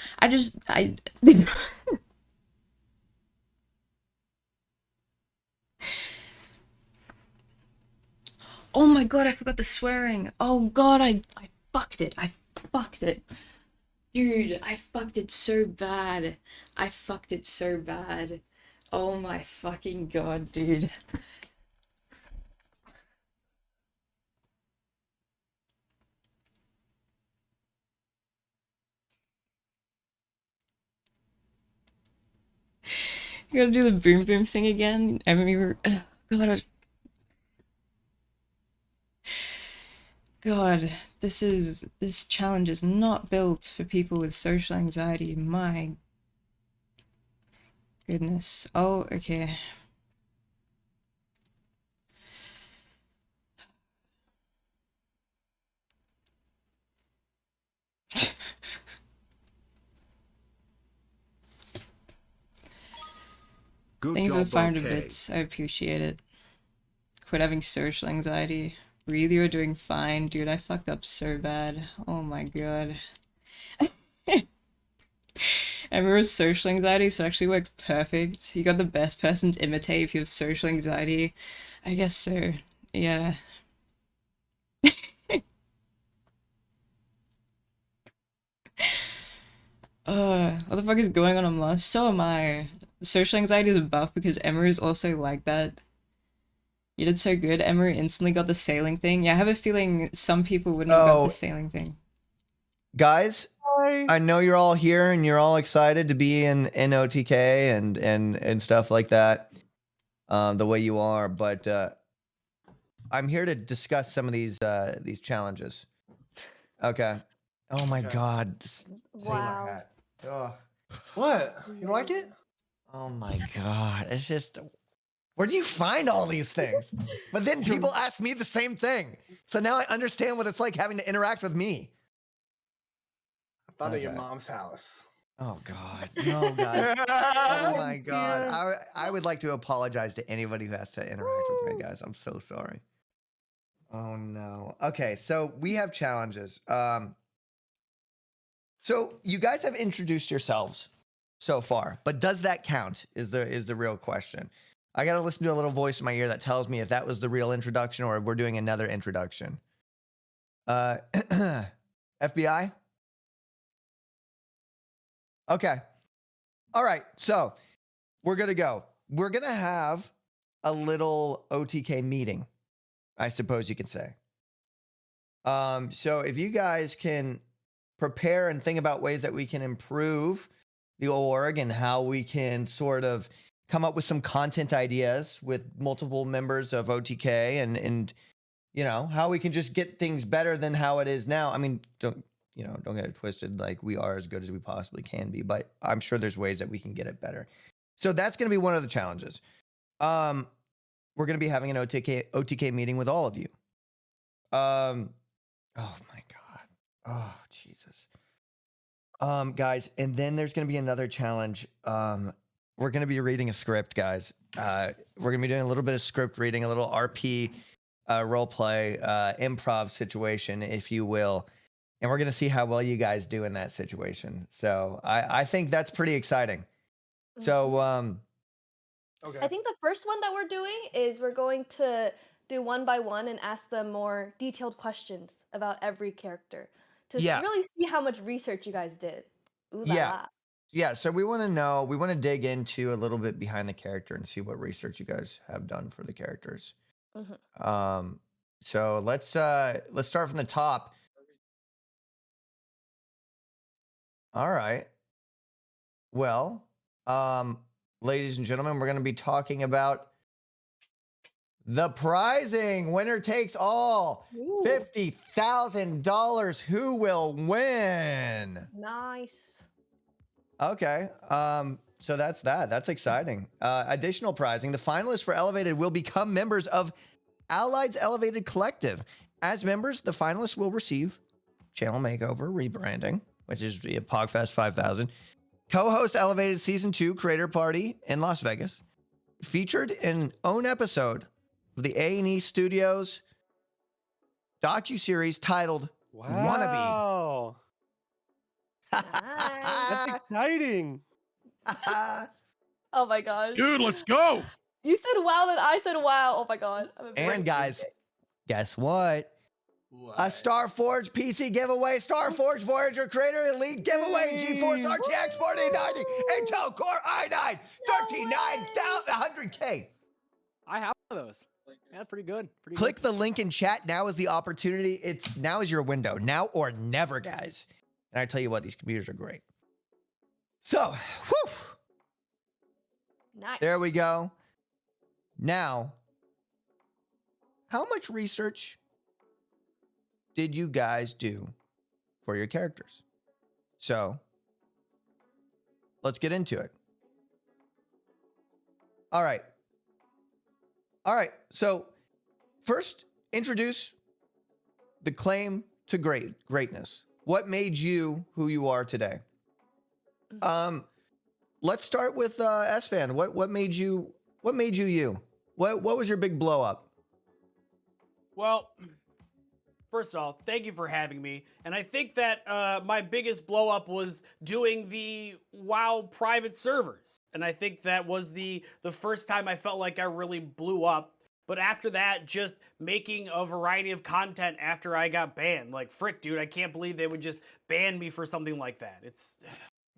Oh my god, I forgot the swearing. Oh god, I fucked it. I fucked it. Dude, I fucked it so bad. I fucked it so bad. Oh my fucking god, dude. You gotta do the boom boom thing again. I remember. God. God, this challenge is not built for people with social anxiety. My goodness. Oh, okay. Good Thank you for the job, 500 okay. bits. I appreciate it. Quit having social anxiety. Breathe, you're doing fine. Dude, I fucked up so bad. Oh my god. Everyone's social anxiety, so it actually works perfect. You got the best person to imitate if you have social anxiety. I guess so. Yeah. What the fuck is going on? I'm lost. So am I. Social anxiety is a buff because Emery is also like that. You did so good. Emery instantly got the sailing thing. Yeah, I have a feeling some people wouldn't have got the sailing thing. Guys, I know you're all here and you're all excited to be in OTK and stuff like that, the way you are. But I'm here to discuss some of these challenges. Okay. Oh my God. This Wow. hat. Oh. What? You don't like it? Oh my God. It's just, where do you find all these things? But then people ask me the same thing. So now I understand what it's like having to interact with me. I found it at your mom's house. Oh God. No, guys. Oh my God. I would like to apologize to anybody who has to interact with me, guys. I'm so sorry. Oh no. Okay, so we have challenges. So you guys have introduced yourselves so far, but does that count is the real question. I got to listen to a little voice in my ear that tells me if that was the real introduction or if we're doing another introduction. FBI? Okay. All right. So we're going to go. We're going to have a little OTK meeting, I suppose you could say. So if you guys can prepare and think about ways that we can improve the org and how we can sort of come up with some content ideas with multiple members of OTK and you know, how we can just get things better than how it is now. I mean, don't get it twisted. Like, we are as good as we possibly can be, but I'm sure there's ways that we can get it better. So that's going to be one of the challenges. we're going to be having an OTK meeting with all of you. Oh my God. Oh, Jesus. Guys, and then there's going to be another challenge. We're going to be reading a script, guys. We're going to be doing a little bit of script reading, a little RP role play, improv situation, if you will. And we're going to see how well you guys do in that situation. So I think that's pretty exciting. So, Okay. I think the first one that we're doing is we're going to do one by one and ask them more detailed questions about every character to really see how much research you guys did. Ooh la la. Yeah, so we want to know, we want to dig into a little bit behind the character and see what research you guys have done for the characters. So let's start from the top. All right. Well, ladies and gentlemen, we're going to be talking about the prizing. Winner takes all. Ooh. $50,000. Who will win? Nice. Okay. So that's that. That's exciting. Additional prizing. The finalists for Elevated will become members of Allied's Elevated Collective. As members, the finalists will receive channel makeover, rebranding, which is via PogFest 5000. Co-host Elevated Season 2 Creator Party in Las Vegas. Featured in an own episode of the A&E Studios docuseries titled Wannabe. That's exciting. Oh my gosh. Dude, let's go. You said wow, then I said wow. Oh my god. And guys, guess what? A Starforge PC giveaway, Starforge Voyager Creator Elite giveaway, GeForce RTX 4090, Intel Core i9, 39,100K. I have those. Yeah, pretty good. Click the link in chat. Now is the opportunity. Now is your window. Now or never, guys. And I tell you what, these computers are great. So, whew. Nice. There we go. Now, how much research did you guys do for your characters? So, let's get into it. All right. So, first, introduce the claim to greatness. What made you who you are today? Let's start with S-Fan. What made you you? What was your big blow up? Well, first of all, thank you for having me. And I think that my biggest blow up was doing the WoW private servers. And I think that was the first time I felt like I really blew up. But after that, just making a variety of content after I got banned. Like, frick, dude, I can't believe they would just ban me for something like that. It's...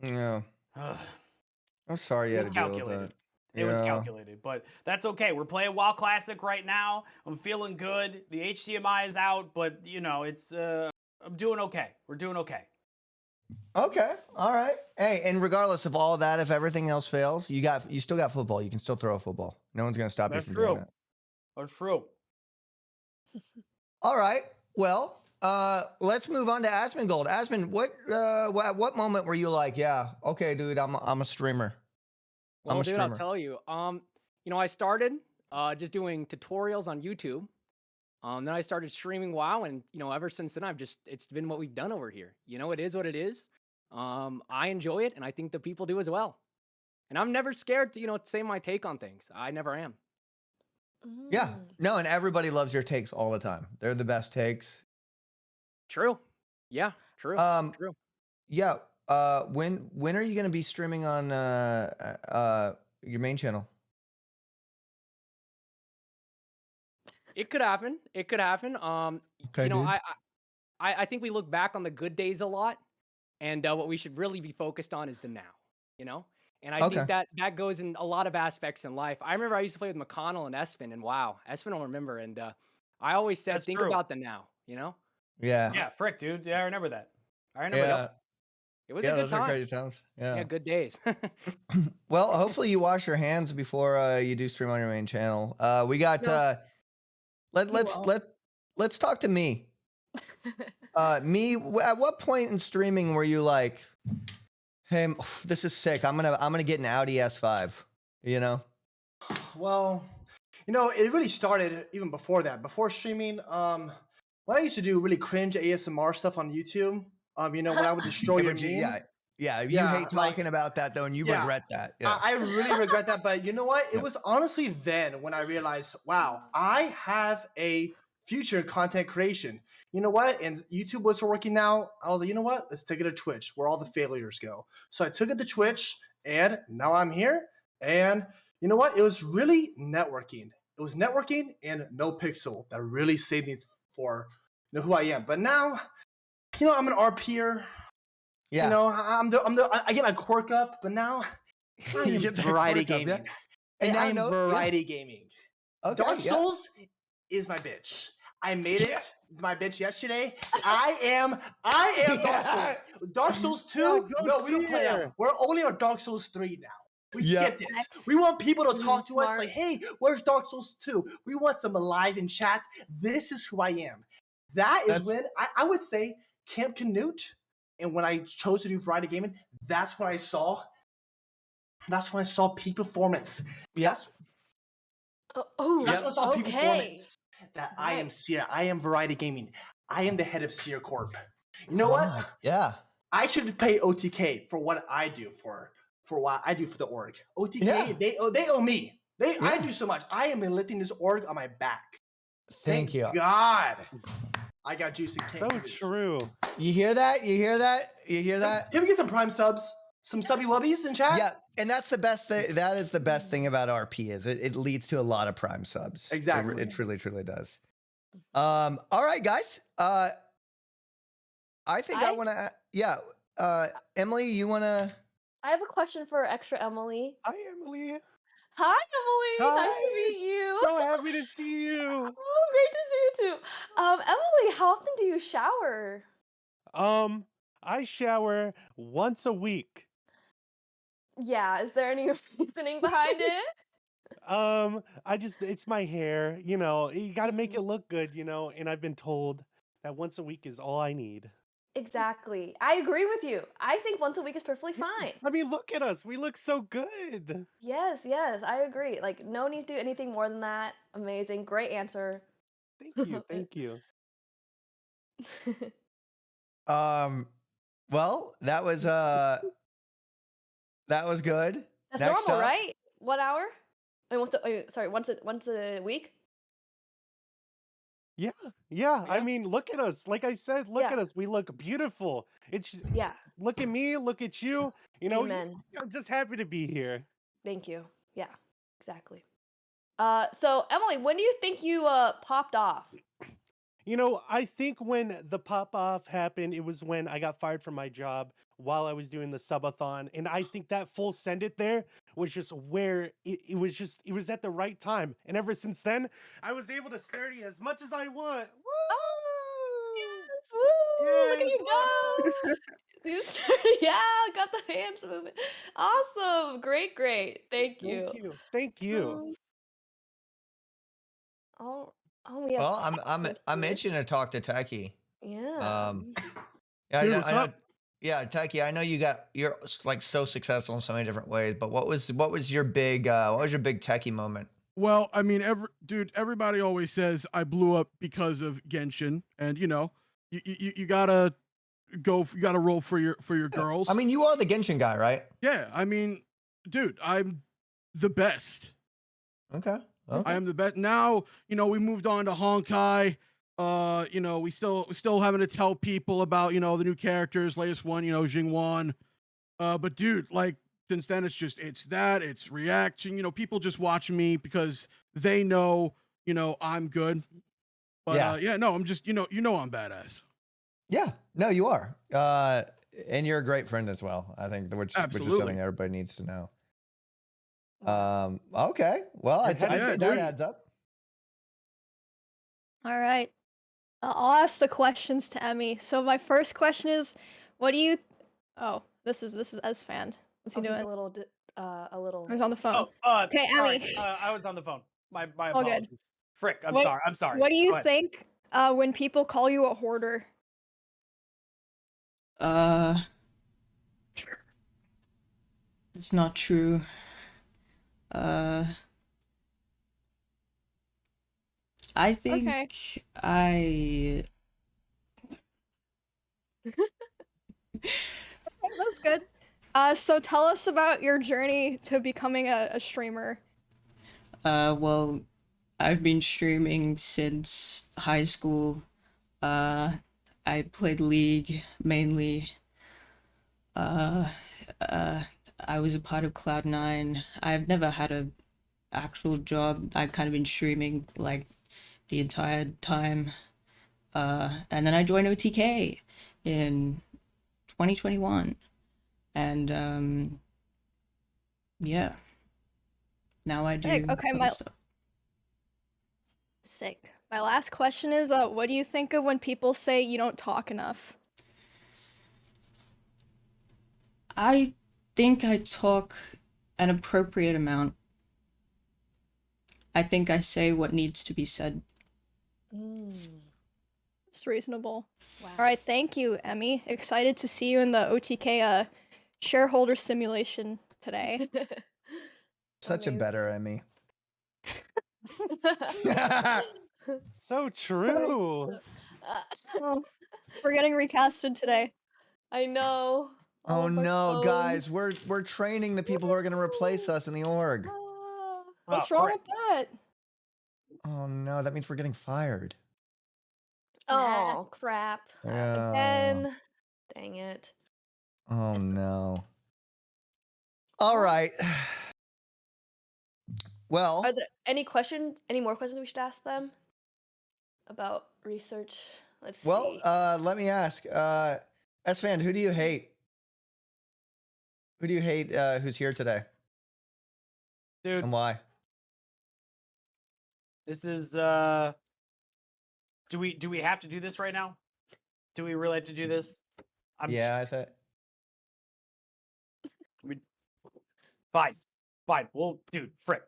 Yeah. I'm sorry you had to deal with that. It was calculated, but that's okay. We're playing WoW Classic right now. I'm feeling good. The HDMI is out, but, you know, it's... I'm doing okay. We're doing okay. Okay. All right. Hey, and regardless of all of that, if everything else fails, you still got football. You can still throw a football. No one's going to stop you from doing that. That's true. All right. Well, let's move on to Asmongold. Asmon, at what moment were you like, yeah, okay, dude, I'm a streamer. Well, dude, I'll tell you. You know, I started just doing tutorials on YouTube. Then I started streaming WoW, and you know, ever since then, it's been what we've done over here. You know, it is what it is. I enjoy it, and I think the people do as well. And I'm never scared to, you know, say my take on things. I never am. Yeah. No, and everybody loves your takes all the time. They're the best takes. True. Yeah. True. True. Yeah. When are you going to be streaming on your main channel? It could happen. It could happen. Okay, you know, dude. I think we look back on the good days a lot, and what we should really be focused on is the now. You know, and I think that goes in a lot of aspects in life. I remember I used to play with McConnell and Espen, and wow, Espen will remember. And I always said, think about the now. You know. Yeah. Yeah, frick, dude. Yeah, I remember that. I remember that. It was a good those time. Are crazy times. Yeah. Yeah, good days. Well, hopefully you wash your hands before you do stream on your main channel. We got let's talk to me. Me, at what point in streaming were you like, hey, this is sick. I'm gonna get an Audi S5, you know? Well, it really started even before that. Before streaming, when I used to do really cringe ASMR stuff on YouTube, when I would destroy your meme. Yeah, you Yeah, hate talking about that though, and you yeah, regret that. Yeah. I really regret that. But you know what? It Yep. was honestly then when I realized, wow, I have a future in content creation. You know what? And YouTube wasn't working now. I was like, you know what? Let's take it to Twitch, where all the failures go. So I took it to Twitch, and now I'm here. And you know what? It was really networking. It was networking and NoPixel that really saved me for who I am. But now, I'm an RPer. Yeah. I get my quirk up, but now I You am get that variety quirk up, yeah. gaming. And And now I am no- yeah. variety gaming. Okay, Dark yeah. Souls is my bitch. I made it Yeah. my bitch yesterday. I am Dark Souls. Dark Souls 2? Yeah, go No, we don't see play her. that. We're only on Dark Souls 3 now. We Yeah. skipped it. Nice. We want people to talk to us Smart. like, hey, where's Dark Souls 2? We want some alive in chat. This is who I am. That is That's- when I would say Camp Canute. And when I chose to do variety gaming, that's when I saw peak performance. Yeah. That's when I saw peak okay. performance. That I am Nice. Seer. I am variety gaming. I am the head of Seer Corp. You know Oh what? my- Yeah. I should pay OTK for what I do for what I do for the org. OTK, Yeah. they owe me. I Yeah. do so much. I am lifting this org on my back. Thank you. God. I got juice and So can't. true. You hear that? You hear that? You hear that? Can we get some prime subs? Some subby wubbies in chat? Yeah, and that's the best thing. That is the best thing about RP is it leads to a lot of prime subs. Exactly. It truly, truly does. All right, guys. I think I want to. Yeah. Emily, you want to? I have a question for extra Emily. Hi, Emily. Hi, Emily. Nice to Hi. meet you. So happy to see you. Oh, great to see you too. Emily, how often do you shower? I shower once a week. Yeah, is there any reasoning behind it? It's my hair, you got to make it look good, and I've been told that once a week is all I need. Exactly. I agree with you. I think once a week is perfectly fine. I mean, look at us. We look so good. Yes, I agree. Like, no need to do anything more than that. Amazing. Great answer. Thank you. Thank you. Well, that was good. That's Next normal, up- right? What hour? I mean, once a week? Yeah. I mean, look at us. Like I said, look Yeah. at us. We look beautiful. Yeah. Look at me. Look at you. Amen. I'm just happy to be here. Thank you. Yeah, exactly. So Emily, when do you think you popped off? I think when the pop off happened, it was when I got fired from my job while I was doing the subathon. And I think that full send it there was just where it was at the right time. And ever since then, I was able to study as much as I want. Woo! Yes, woo! Look at you go! You started, yeah, got the hands moving. Awesome, great. Thank you. Thank you. Oh, we have. Well, I'm itching to talk to Techie. Yeah. Yeah, Dude, I what's know, up? yeah, Techie. I know you're like so successful in so many different ways. But what was your big Techie moment? Well, I mean, everybody always says I blew up because of Genshin, and you gotta roll for your girls. I mean, you are the Genshin guy, right? Yeah, I mean, dude, I'm the best. Okay. I am the best. Now, we moved on to Honkai. We still having to tell people about, the new characters, latest one, Jingwan. But dude, like since then it's reaction, people just watch me because they know, I'm good. But I'm just, I'm badass. Yeah, no, you are. And you're a great friend as well. I think which is Absolutely. something everybody needs to know. Okay. Well, I'd say that adds up. All right. I'll ask the questions to Emmy. So my first question is, what do you? Oh, this is Esfand. What's he He's doing? a little. He's on the phone. Okay, Emmy. I was on the phone. My All good. apologies. Frick, I'm What- sorry. I'm sorry. What do Go you ahead. think when people call you a hoarder? It's not true. I think Okay. That's good. So tell us about your journey to becoming a streamer. Well, I've been streaming since high school. I played League mainly. I was a part of Cloud9. I've never had a actual job. I've kind of been streaming like the entire time. And then I joined OTK in 2021. And yeah. Now I do Sick. Okay, other stuff. Sick. My last question is, what do you think of when people say you don't talk enough? I think I talk an appropriate amount. I think I say what needs to be said. It's reasonable. Wow. All right, thank you, Emmy. Excited to see you in the OTK shareholder simulation today. Such a Amazing. better Emmy. So true. Oh, we're getting recasted today. I know. All Oh of our no, clones. guys, we're training the people who are gonna replace us in the org. Ah. What's Oh, wrong great. with that? Oh no, that means we're getting fired. Oh crap. Yeah. Again. Dang it. Oh no. All right. Well, Are there any questions? Any more questions we should ask them about research? Let's see. let me ask. S-Fan, who do you hate? Who do you hate who's here today? Dude, And why? this is do we have to do this right now? Do we really have to do this? Yeah, I thought. Fine. Fine. Well, dude, frick.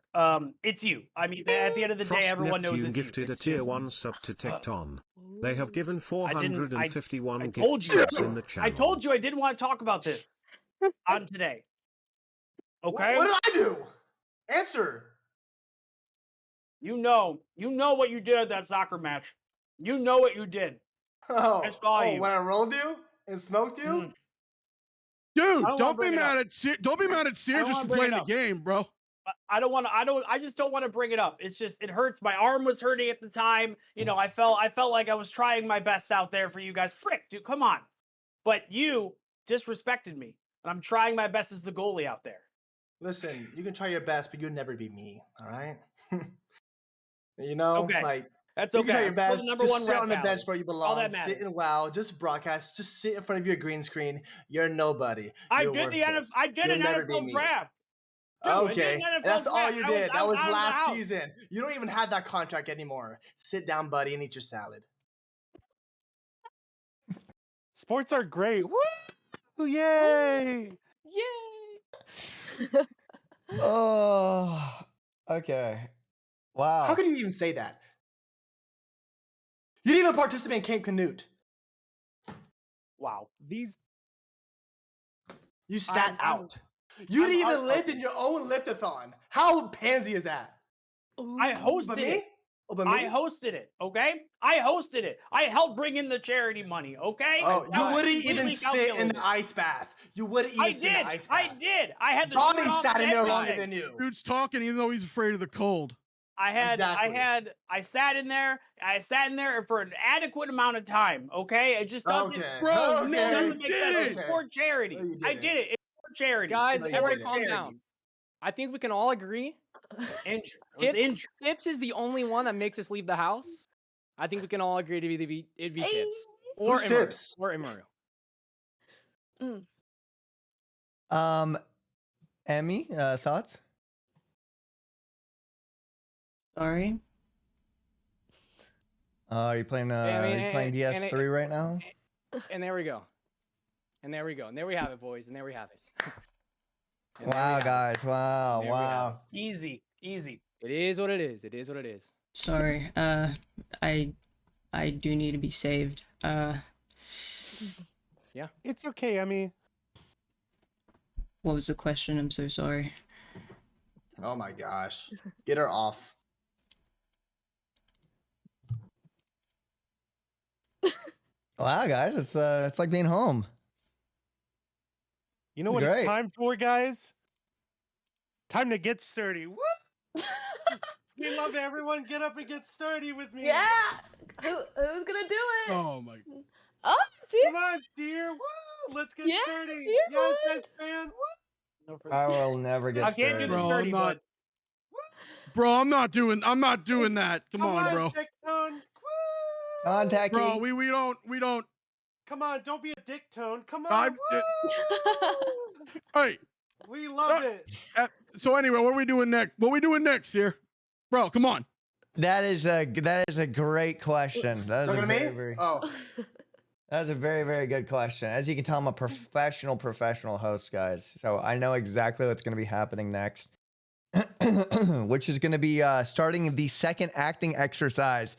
It's you. I mean, at the end of the day, Frost everyone knows Neptune it's you. gifted It's a tier just- 1 sub to Tecton. They have given 451 I gift told you. subs in the channel. I told you I didn't want to talk about this on today. Okay? What did I do? Answer. You know what you did at that soccer match. You know what you did. Oh, I saw you. when I rolled you and smoked you? Mm. Dude, wanna don't be bring it mad up. at don't be mad at Sear don't just wanna for bring it playing the up. game, bro. I just don't want to bring it up. It's just it hurts. My arm was hurting at the time. You know, I felt like I was trying my best out there for you guys. Frick, dude, come on. But you disrespected me. And I'm trying my best as the goalie out there. Listen, you can try your best, but you'll never be me, all right? You know, Okay. like That's you okay. can try your I'm still the best. number Just one sit Red on the Valley. bench where you All belong. that Sit matters. in WoW. Just broadcast. Just sit in front of your green screen. You're nobody. I You're did worthless. I did You'll an never be NFL me. draft. Dude, I did Okay, an NFL that's all draft. you I did. That was out of the last house. season. You don't even have that contract anymore. Sit down, buddy, and eat your salad. Sports are great. Woo! Yay! Yay! Oh, okay. Wow. How could you even say that? You didn't even participate in Camp Canute. Wow. These You sat I'm- out. You I'm didn't even heartbroken. live in your own liftathon. How pansy is that? I hosted But it. me? Oh, but me? I hosted it, okay? I hosted it. I helped bring in the charity money, okay? Oh, That you was wouldn't even completely sit in calculated. the ice bath. You wouldn't even I sit in the did. ice I bath. did. I had the Donnie shirt off sat and in there longer everything. than you. Dude's talking even though he's afraid of the cold. Exactly. I sat in there. I sat in there for an adequate amount of time, okay? It just doesn't Okay. Bro, okay. no, it doesn't you make sense. did It's Okay. for charity. No, you I didn't. did it. It's for charity. Guys, No, you everybody didn't. calm charity. down. I think we can all agree. Injured. I was injured. Tips is the only one that makes us leave the house. I think we can all agree to be Tips. Or Who's Immanuel. Tips? Or Immanuel. Emmy, thoughts? Sorry. Are you playing and DS3 right now? And there we go. And there we go. And there we have it, boys. And there we have it. And there we Wow, have it. guys. Wow, There we have wow. Easy. Easy. It is what it is. It is what it is. Sorry. I do need to be saved. it's okay, Emmy. What was the question? I'm so sorry. Oh my gosh. Get her off. Wow, guys, it's like being home. You know what Great. it's time for, guys? Time to get sturdy. Woo! We love everyone. Get up and get sturdy with me. Yeah. Who's gonna do it? Oh my. Oh, see? Come on, dear. Woo! Let's get Yeah, sturdy. see your Yes, bud. best fan. Woo! No, for- I will never get I can't do the Bro, started. sturdy, I'm not- bud. Bro, I'm not doing that. Come on, bro. Dick tone. Woo! Contact Bro, key. we don't. Come on, don't be a dick tone. Come I- on. Woo! Hey, We love it. so anyway, what are we doing next? What are we doing next here? Bro, come on. That is a great question. That is Talking a to me? very, very Oh, That's a very, very good question. As you can tell, I'm a professional host, guys. So I know exactly what's going to be happening next, which is going to be starting the second acting exercise.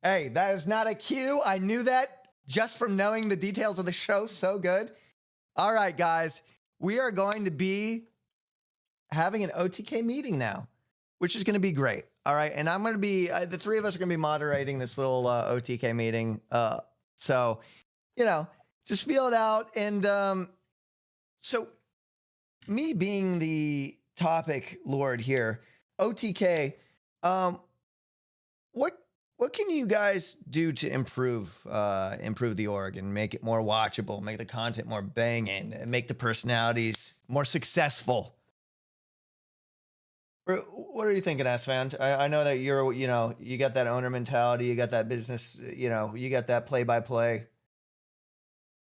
Hey, that is not a cue. I knew that just from knowing the details of the show so good. All right, guys, we are going to be having an OTK meeting now, which is going to be great. All right, and I'm going to be, the three of us are going to be moderating this little OTK meeting. So, just feel it out. And so, me being the topic lord here, OTK, what can you guys do to improve the org and make it more watchable, make the content more banging, and make the personalities more successful? What are you thinking, Asfand? I know that you're, you got that owner mentality, you got that business, you got that play-by-play.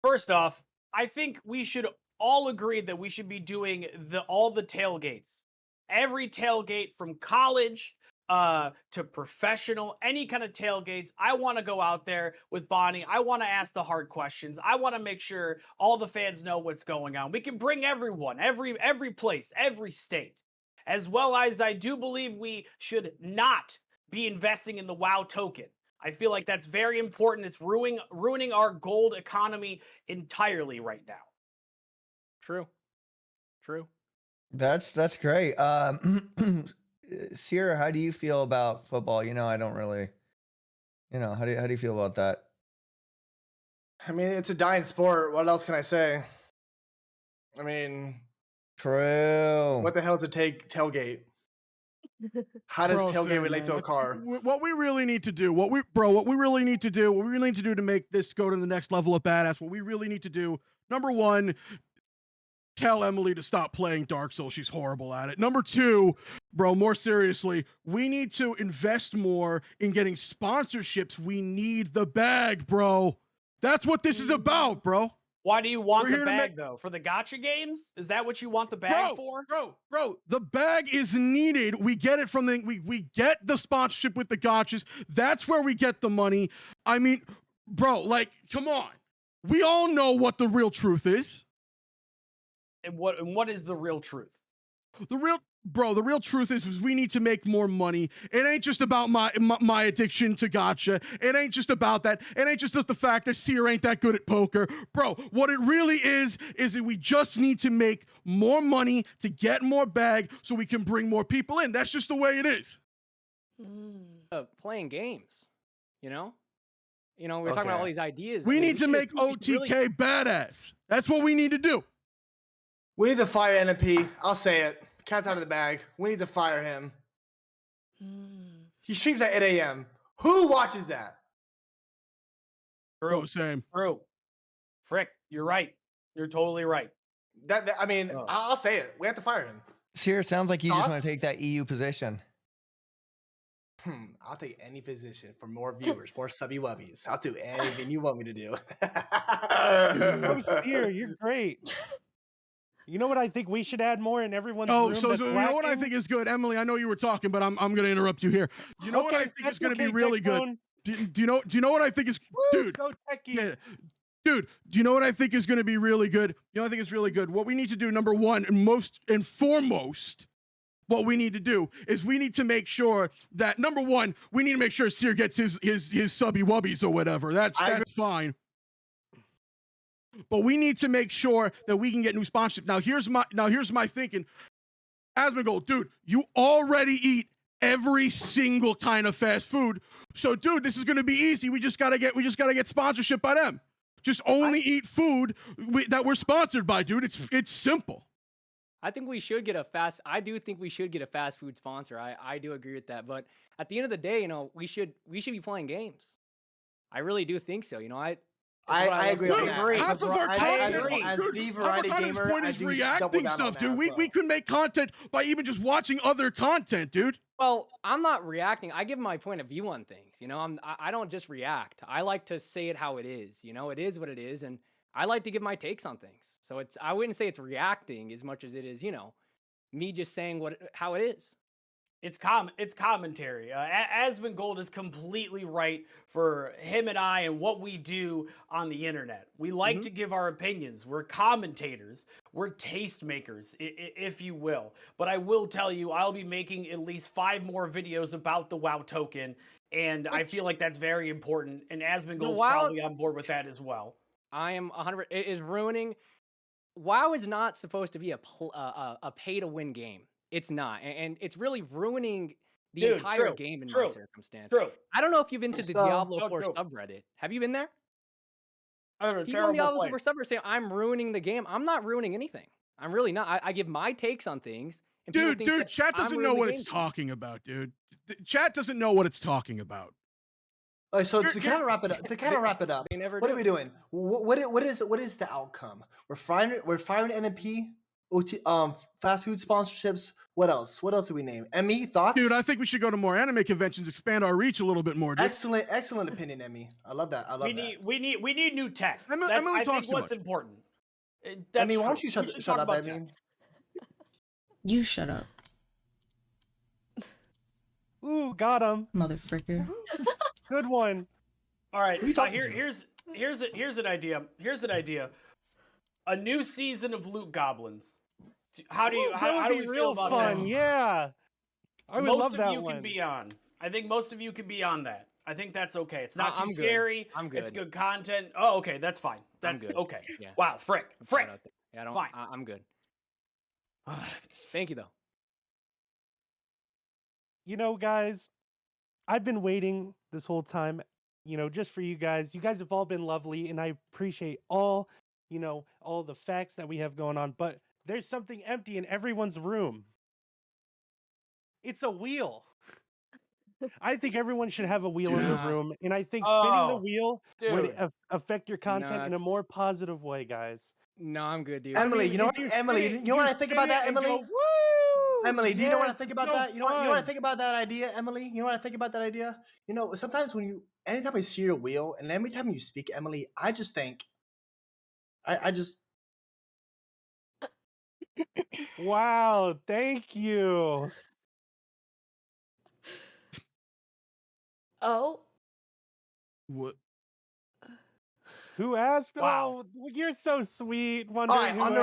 First off, I think we should all agree that we should be doing all the tailgates. Every tailgate from college to professional, any kind of tailgates. I want to go out there with Bonnie. I want to ask the hard questions. I want to make sure all the fans know what's going on. We can bring everyone, every place, every state. As well as I do believe we should not be investing in the WoW token. I feel like that's very important. It's ruining our gold economy entirely right now. True. That's great. Sierra, how do you feel about football? I don't really, how do you feel about that? I mean, it's a dying sport. What else can I say? I mean, True. what the hell is a tailgate? How does Bro, tailgate Sam, relate man, to a that's- car? What we really need to do, what we really need to do to make this go to the next level of badass, what we really need to do, number one, tell Emily to stop playing Dark Souls. She's horrible at it. Number two, bro, more seriously, we need to invest more in getting sponsorships. We need the bag, bro. That's what this is about, bro. Why do you want We're the here to bag, though? For the gacha games? Is that what you want the bag for? Bro, the bag is needed. We get it from we get the sponsorship with the gotchas. That's where we get the money. I mean, bro, like, come on. We all know what the real truth is. And what is the real truth? The real truth is we need to make more money. It ain't just about my addiction to gacha. It ain't just about that. It ain't just the fact that Seer ain't that good at poker. Bro, what it really is that we just need to make more money to get more bag so we can bring more people in. That's just the way it is. Playing games, we're talking about all these ideas. We I mean, need to make OTK badass. That's what we need to do. We need to fire NMP. I'll say it. Cat's out of the bag. We need to fire him. He streams at 8 a.m. Who watches that? Bro, same. True. Frick, you're right. You're totally right. I'll say it. We have to fire him. Sierra, sounds like you just want Thoughts? to take that EU position. I'll take any position for more viewers, more subby wubbies. I'll do anything you want me to do. Oh, Seer, you're great. You know what I think we should add more in everyone's room? So that's you know what I lacking? think is good, Emily. I know you were talking, but I'm going to interrupt you here. You know what I Okay, think is going to be okay, really good. Techbone. Do you know what I think is, dude? Go Techie. Yeah, dude. Do you know what I think is going to be really good? You know, I think it's really good. What we need to do, number one, and most and foremost, what we need to do is we need to make sure that number one, we need to make sure Seer gets his subby wubbies or whatever. That's fine. But we need to make sure that we can get new sponsorship. Now here's my thinking. Asmongold, dude, you already eat every single kind of fast food. So, dude, this is going to be easy. We just gotta get sponsorship by them. Just only eat food that we're sponsored by, dude. It's simple. I think we should get a fast. I do think we should get a fast food sponsor. I do agree with that. But at the end of the day, we should be playing games. I really do think so. I agree Dude, on that. half of our content, as dude, the half variety our gamer, point I is do double reacting down on stuff, that dude. as We well. can make content by even just watching other content, dude. Well, I'm not reacting. I give my point of view on things. I don't just react. I like to say it how it is. It is what it is, and I like to give my takes on things. So I wouldn't say it's reacting as much as it is, me just saying how it is. It's commentary. Asmongold is completely right for him and I and what we do on the internet. We like to give our opinions. We're commentators. We're tastemakers, if you will. But I will tell you, I'll be making at least 5 more videos about the WoW token, and I feel like that's very important. And Asmongold's probably on board with that as well. I am 100. It is ruining. WoW is not supposed to be a pay-to-win game. It's not, and it's really ruining the entire game in my circumstance. True. I don't know if you've been to the Diablo 4 subreddit. Have you been there? People on Diablo 4 subreddit say I'm ruining the game. I'm not ruining anything. I'm really not. I give my takes on things. And Dude, chat doesn't know what it's talking about, dude. Chat doesn't know what it's talking about. All right, so to kind of wrap it up, what are we doing? What is the outcome? We're firing NMP. Fast food sponsorships. What else? What else do we name? Emmy, thoughts? Dude, I think we should go to more anime conventions, expand our reach a little bit more. Dude. Excellent opinion, Emmy. I love that. We need new tech. Emily I talks think what's important. Emmy, why don't you shut up, Emmy? You shut up. Ooh, got him, motherfucker. Good one. All right, here's an idea. Here's an idea. A new season of Loot Goblins. How do we feel about fun? that? Yeah, I would love that one. Most of you can be on. I think most of you can be on that. I think that's okay. It's not too I'm scary. Good. I'm good. It's good content. Oh, okay, that's fine. That's okay. Yeah. Wow, frick. Yeah, fine. I'm good. Thank you though. Guys, I've been waiting this whole time, just for you guys. You guys have all been lovely, and I appreciate all the facts that we have going on, but there's something empty in everyone's room. It's a wheel. I think everyone should have a wheel in the room, and I think spinning the wheel would affect your content in a more positive way, guys. No, I'm good, dude. Emily, you know what I think about that, Emily? Emily, do you know what I think about that? You know what I think about that idea, Emily? You know what I think about that idea? Sometimes anytime I see your wheel, and every time you speak, Emily, I just think, I just. Wow, thank you. Oh. What? Who asked? Wow. Oh, you're so sweet. All right, on the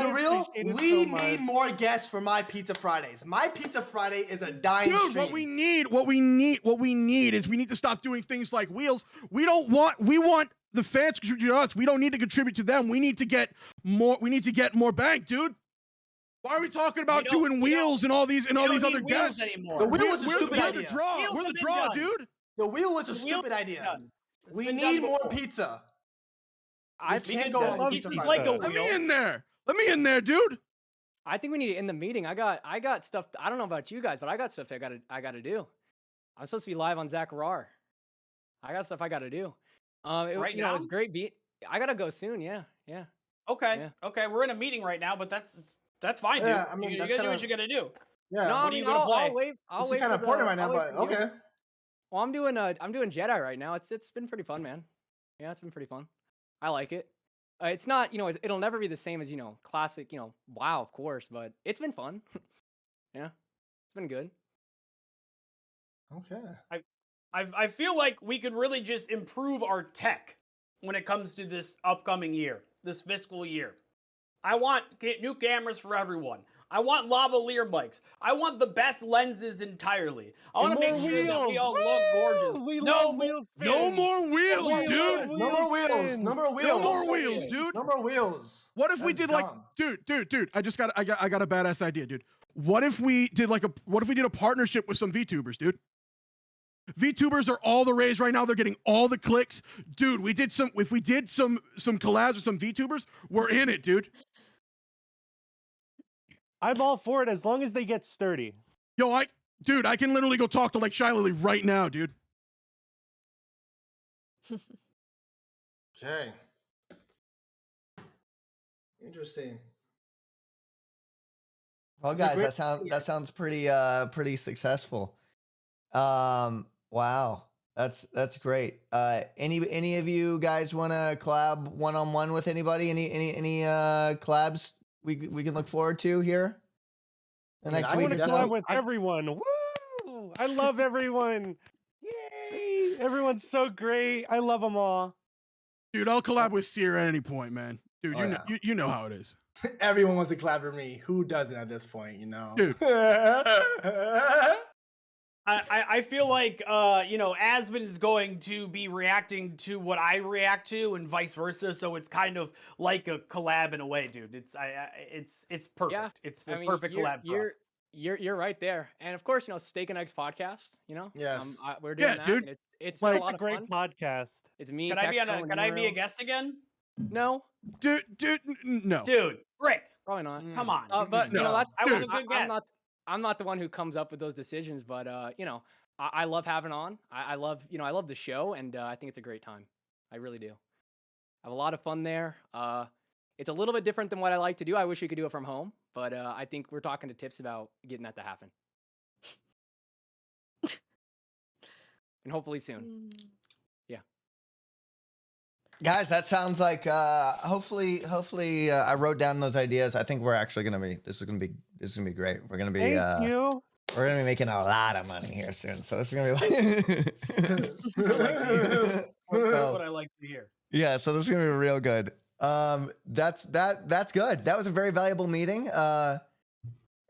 real, we so need more guests for My Pizza Fridays. My Pizza Friday is a dying Dude, stream. what we need is we need to stop doing things like wheels. We want the fans to contribute to us. We don't need to contribute to them. We need to get more bank, dude. Why are we talking about doing wheels and all these other guests? Anymore. The wheel was a stupid we're idea. the draw. We're the draw, dude. The wheel was a stupid idea. We need more pizza. I can't go Pizza's like a wheel. Let me in there, dude. I think we need to end the meeting. I got stuff. I don't know about you guys, but I got stuff that I gotta do. I'm supposed to be live on Zach Rar. I got stuff I gotta do. Now? It's great. I gotta go soon. Yeah. Okay. We're in a meeting right now, but that's fine, dude. Yeah, I mean, you that's gotta do kinda- what you gotta do. Yeah. No, What are you gonna play? I'll This wait. is kind of important right now, but okay. Well, I'm doing Jedi right now. It's been pretty fun, man. Yeah, it's been pretty fun. I like it. It's not, it'll never be the same as, classic, WoW, of course, but it's been fun. Yeah, it's been good. Okay. I feel like we could really just improve our tech when it comes to this upcoming year, this fiscal year. I want new cameras for everyone. I want lavalier mics. I want the best lenses entirely. I want to make sure that we all look gorgeous. We love wheels. No more wheels, dude. No more wheels. No more wheels. No more wheels, dude. No more wheels. What if we That's did like, dumb. dude? I got a badass idea, dude. what if we did a partnership with some VTubers, dude? VTubers are all the rage right now. They're getting all the clicks. Dude, if we did some collabs with some VTubers, we're in it, dude. I'm all for it as long as they get sturdy. Yo, I can literally go talk to like Shy Lily right now, dude. Okay. Interesting. Well, guys, that sounds pretty successful. Wow, that's great. Any of you guys want to collab one-on-one with anybody? Any collabs we can look forward to here? The next I week want or to so? collab with everyone. Woo! I love everyone. Yay! Everyone's so great. I love them all. Dude, I'll collab with Seer at any point, man. Dude, Oh, you know how it is. Everyone wants to collab with me. Who doesn't at this point, you know? Dude. I feel like Asmon is going to be reacting to what I react to, and vice versa. So it's kind of like a collab in a way, dude. It's perfect. Yeah, It's a perfect collab for us. You're right there, and of course, Steak and Eggs podcast. Yes. We're doing that. dude. And it's been a It's lot a of great fun. podcast. It's me. Can I be a guest again? No, Dude, no. Dude, Rick, probably not. come on. But No. that's I was a good I'm guest. I'm not the one who comes up with those decisions, but I love having on. I love the show, and I think it's a great time. I really do. I have a lot of fun there. It's a little bit different than what I like to do. I wish we could do it from home, but I think we're talking to Tips about getting that to happen, and hopefully soon. Yeah. Guys, that sounds like hopefully I wrote down those ideas. I think we're actually gonna be this is gonna be great. We're gonna be Thank you. we're gonna be making a lot of money here soon. So this is gonna be That's So, what I like to hear. yeah, so this is gonna be real good. That's good. That was a very valuable meeting.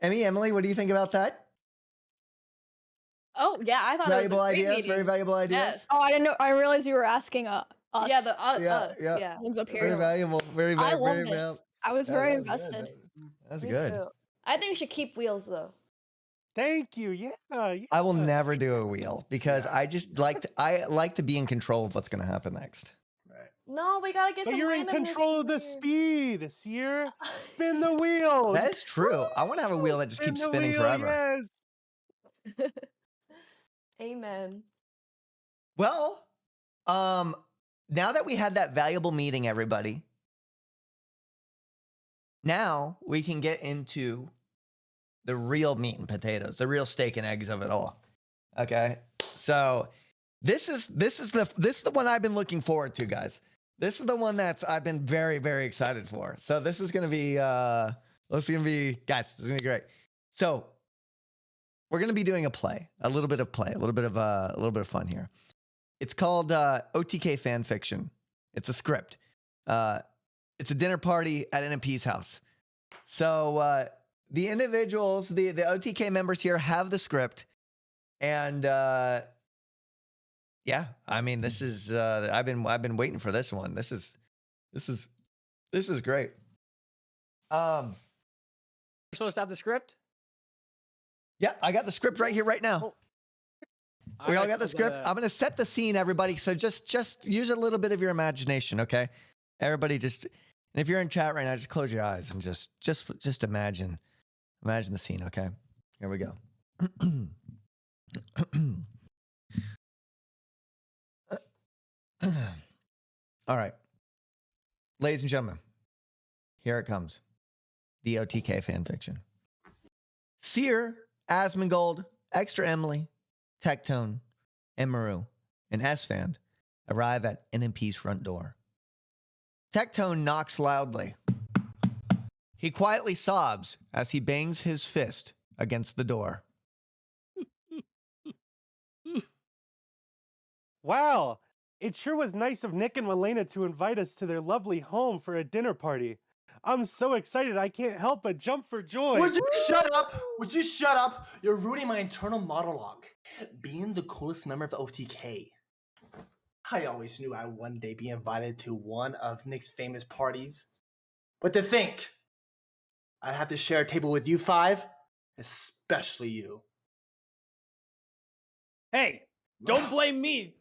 Emily, what do you think about that? Oh yeah, I thought Valuable it was a great ideas, meeting. very valuable ideas. Yes. Oh, I didn't know. I realized you were asking us. Yeah, the Yeah, us. yeah. Yeah. One's up Very here. valuable. Very I very loved it. valuable. I was Yeah, very that was good. invested. That's Me good. too. I think we should keep wheels though. Thank you. Yeah. I will never do a wheel because I just I like to be in control of what's going to happen next. Right. No, we gotta get But some. you're in randomness control of the here. speed, Seer. Spin the wheel. That is true. I want to have a wheel that just Spin keeps the spinning wheel, forever. Yes. Amen. Well, now that we had that valuable meeting, everybody, now we can get into the real meat and potatoes, the real steak and eggs of it all. Okay, so this is the one I've been looking forward to, guys. This is the one I've been very, very excited for. So this is gonna be guys, this is gonna be great. So we're gonna be doing a little bit of fun here. It's called OTK fan fiction. It's a script. It's a dinner party at NMP's house. So the individuals, the OTK members here have the script, and yeah, I mean, this is I've been waiting for this one. This is great. We're supposed to have the script. Yeah, I got the script right here, right now. We all got the script. I'm gonna set the scene, everybody. So just use a little bit of your imagination, okay? Everybody, and if you're in chat right now, just close your eyes and just imagine the scene, okay? Here we go. All right, ladies and gentlemen, here it comes. The OTK fanfiction. Seer, Asmongold, Extra Emily, Tectone, and Maru, and S-Fan arrive at NMP's front door. Tectone knocks loudly. He quietly sobs as he bangs his fist against the door. Wow. It sure was nice of Nick and Milena to invite us to their lovely home for a dinner party. I'm so excited I can't help but jump for joy. Would you shut up? Would you shut up? You're ruining my internal monologue. Being the coolest member of OTK. I always knew I'd one day be invited to one of Nick's famous parties. But to think, I'd have to share a table with you five especially you. Hey, don't blame me.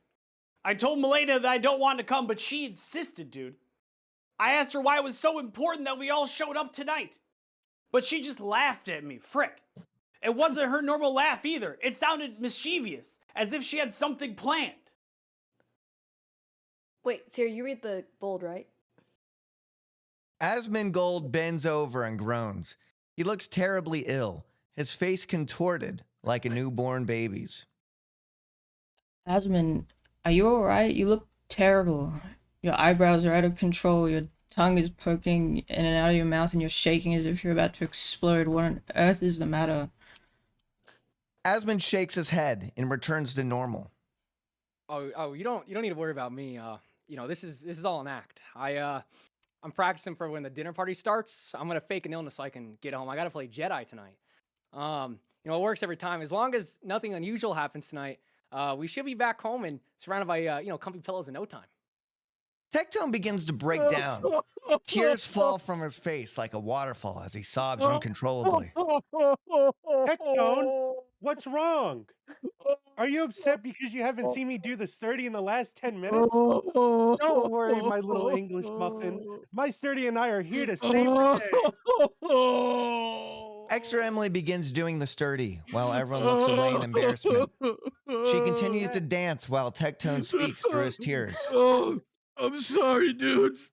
I told Milena that I don't want to come, but she insisted, dude. I asked her why it was so important that we all showed up tonight. But she just laughed at me, frick. It wasn't her normal laugh either. It sounded mischievous, as if she had something planned. Wait, Sierra, you read the bold, right? Asmongold bends over and groans. He looks terribly ill, his face contorted like a newborn baby's. Asmon, are you alright? You look terrible. Your eyebrows are out of control, your tongue is poking in and out of your mouth, and you're shaking as if you're about to explode. What on earth is the matter? Asmon shakes his head and returns to normal. Oh, you don't need to worry about me. This is all an act. I'm practicing for when the dinner party starts. I'm gonna fake an illness so I can get home. I gotta play Jedi tonight. It works every time. As long as nothing unusual happens tonight, we should be back home and surrounded by comfy pillows in no time. Tectone begins to break down. Tears fall from his face like a waterfall as he sobs uncontrollably. Tectone, what's wrong? Are you upset because you haven't seen me do the sturdy in the last 10 minutes? Don't worry, my little English muffin. My sturdy and I are here to save the day. Extra Emily begins doing the sturdy while everyone looks away in embarrassment. She continues to dance while Tectone speaks through his tears. I'm sorry, dudes,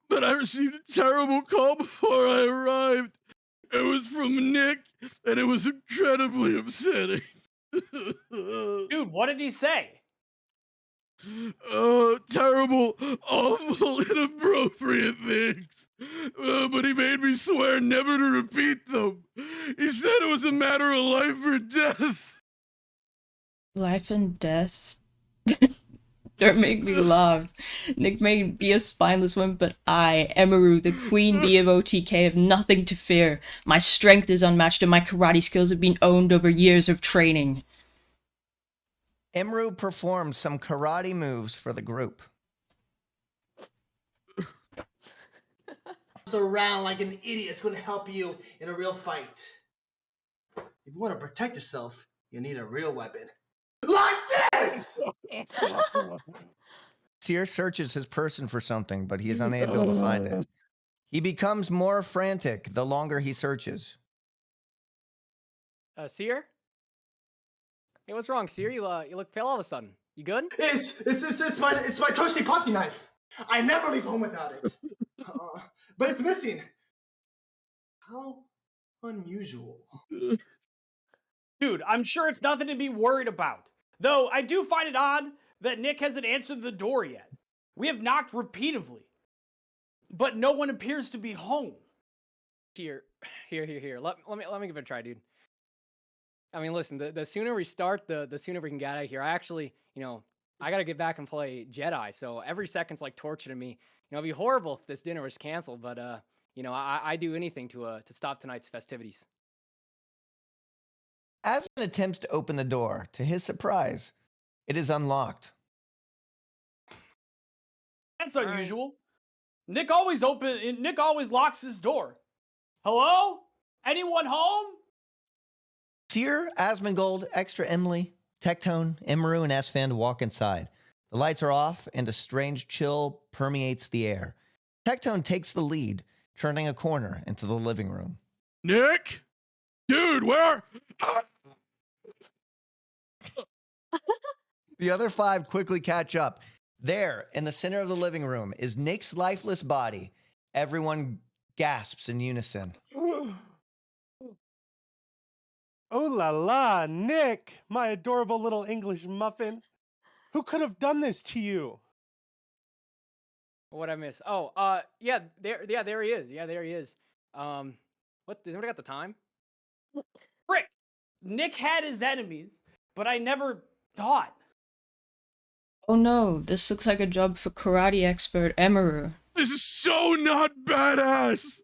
but I received a terrible call before I arrived. It was from Nick, and it was incredibly upsetting. Dude, what did he say? Terrible, awful, inappropriate things. But he made me swear never to repeat them. He said it was a matter of life or death. Life and death? Don't make me laugh. Nick may be a spineless one, but I, Emeru, the queen bee of OTK, have nothing to fear. My strength is unmatched and my karate skills have been honed over years of training. Emeru performs some karate moves for the group. Around like an idiot is going to help you in a real fight. If you want to protect yourself, you need a real weapon. Like this! Seer searches his person for something, but he is unable to find it. He becomes more frantic the longer he searches. Seer? Hey, what's wrong, Seer? You look pale all of a sudden. You good? It's my trusty pocket knife. I never leave home without it. But it's missing. How unusual. Dude, I'm sure it's nothing to be worried about. Though I do find it odd that Nick hasn't answered the door yet. We have knocked repeatedly, but no one appears to be home. Here. Let me give it a try, dude. I mean, listen, the sooner we start, the sooner we can get out of here. I actually, I gotta get back and play Jedi, so every second's like torture to me. It'd be horrible if this dinner was canceled, but I do anything to stop tonight's festivities. Asmon attempts to open the door. To his surprise, it is unlocked. That's unusual. Nick always locks his door. Hello? Anyone home? Seer, Asmongold, Extra Emily, Tectone, Emeru, and Esfand walk inside. The lights are off, and a strange chill permeates the air. Tectone takes the lead, turning a corner into the living room. Nick? Dude, where? The other five quickly catch up. There, in the center of the living room, is Nick's lifeless body. Everyone gasps in unison. Oh la la, Nick, my adorable little English muffin. Who could have done this to you? What'd I miss? Oh, there he is. Yeah, there he is. What? Does anybody got the time? Frick! Nick had his enemies, but I never thought. Oh no, this looks like a job for karate expert Emeru. This is so not badass!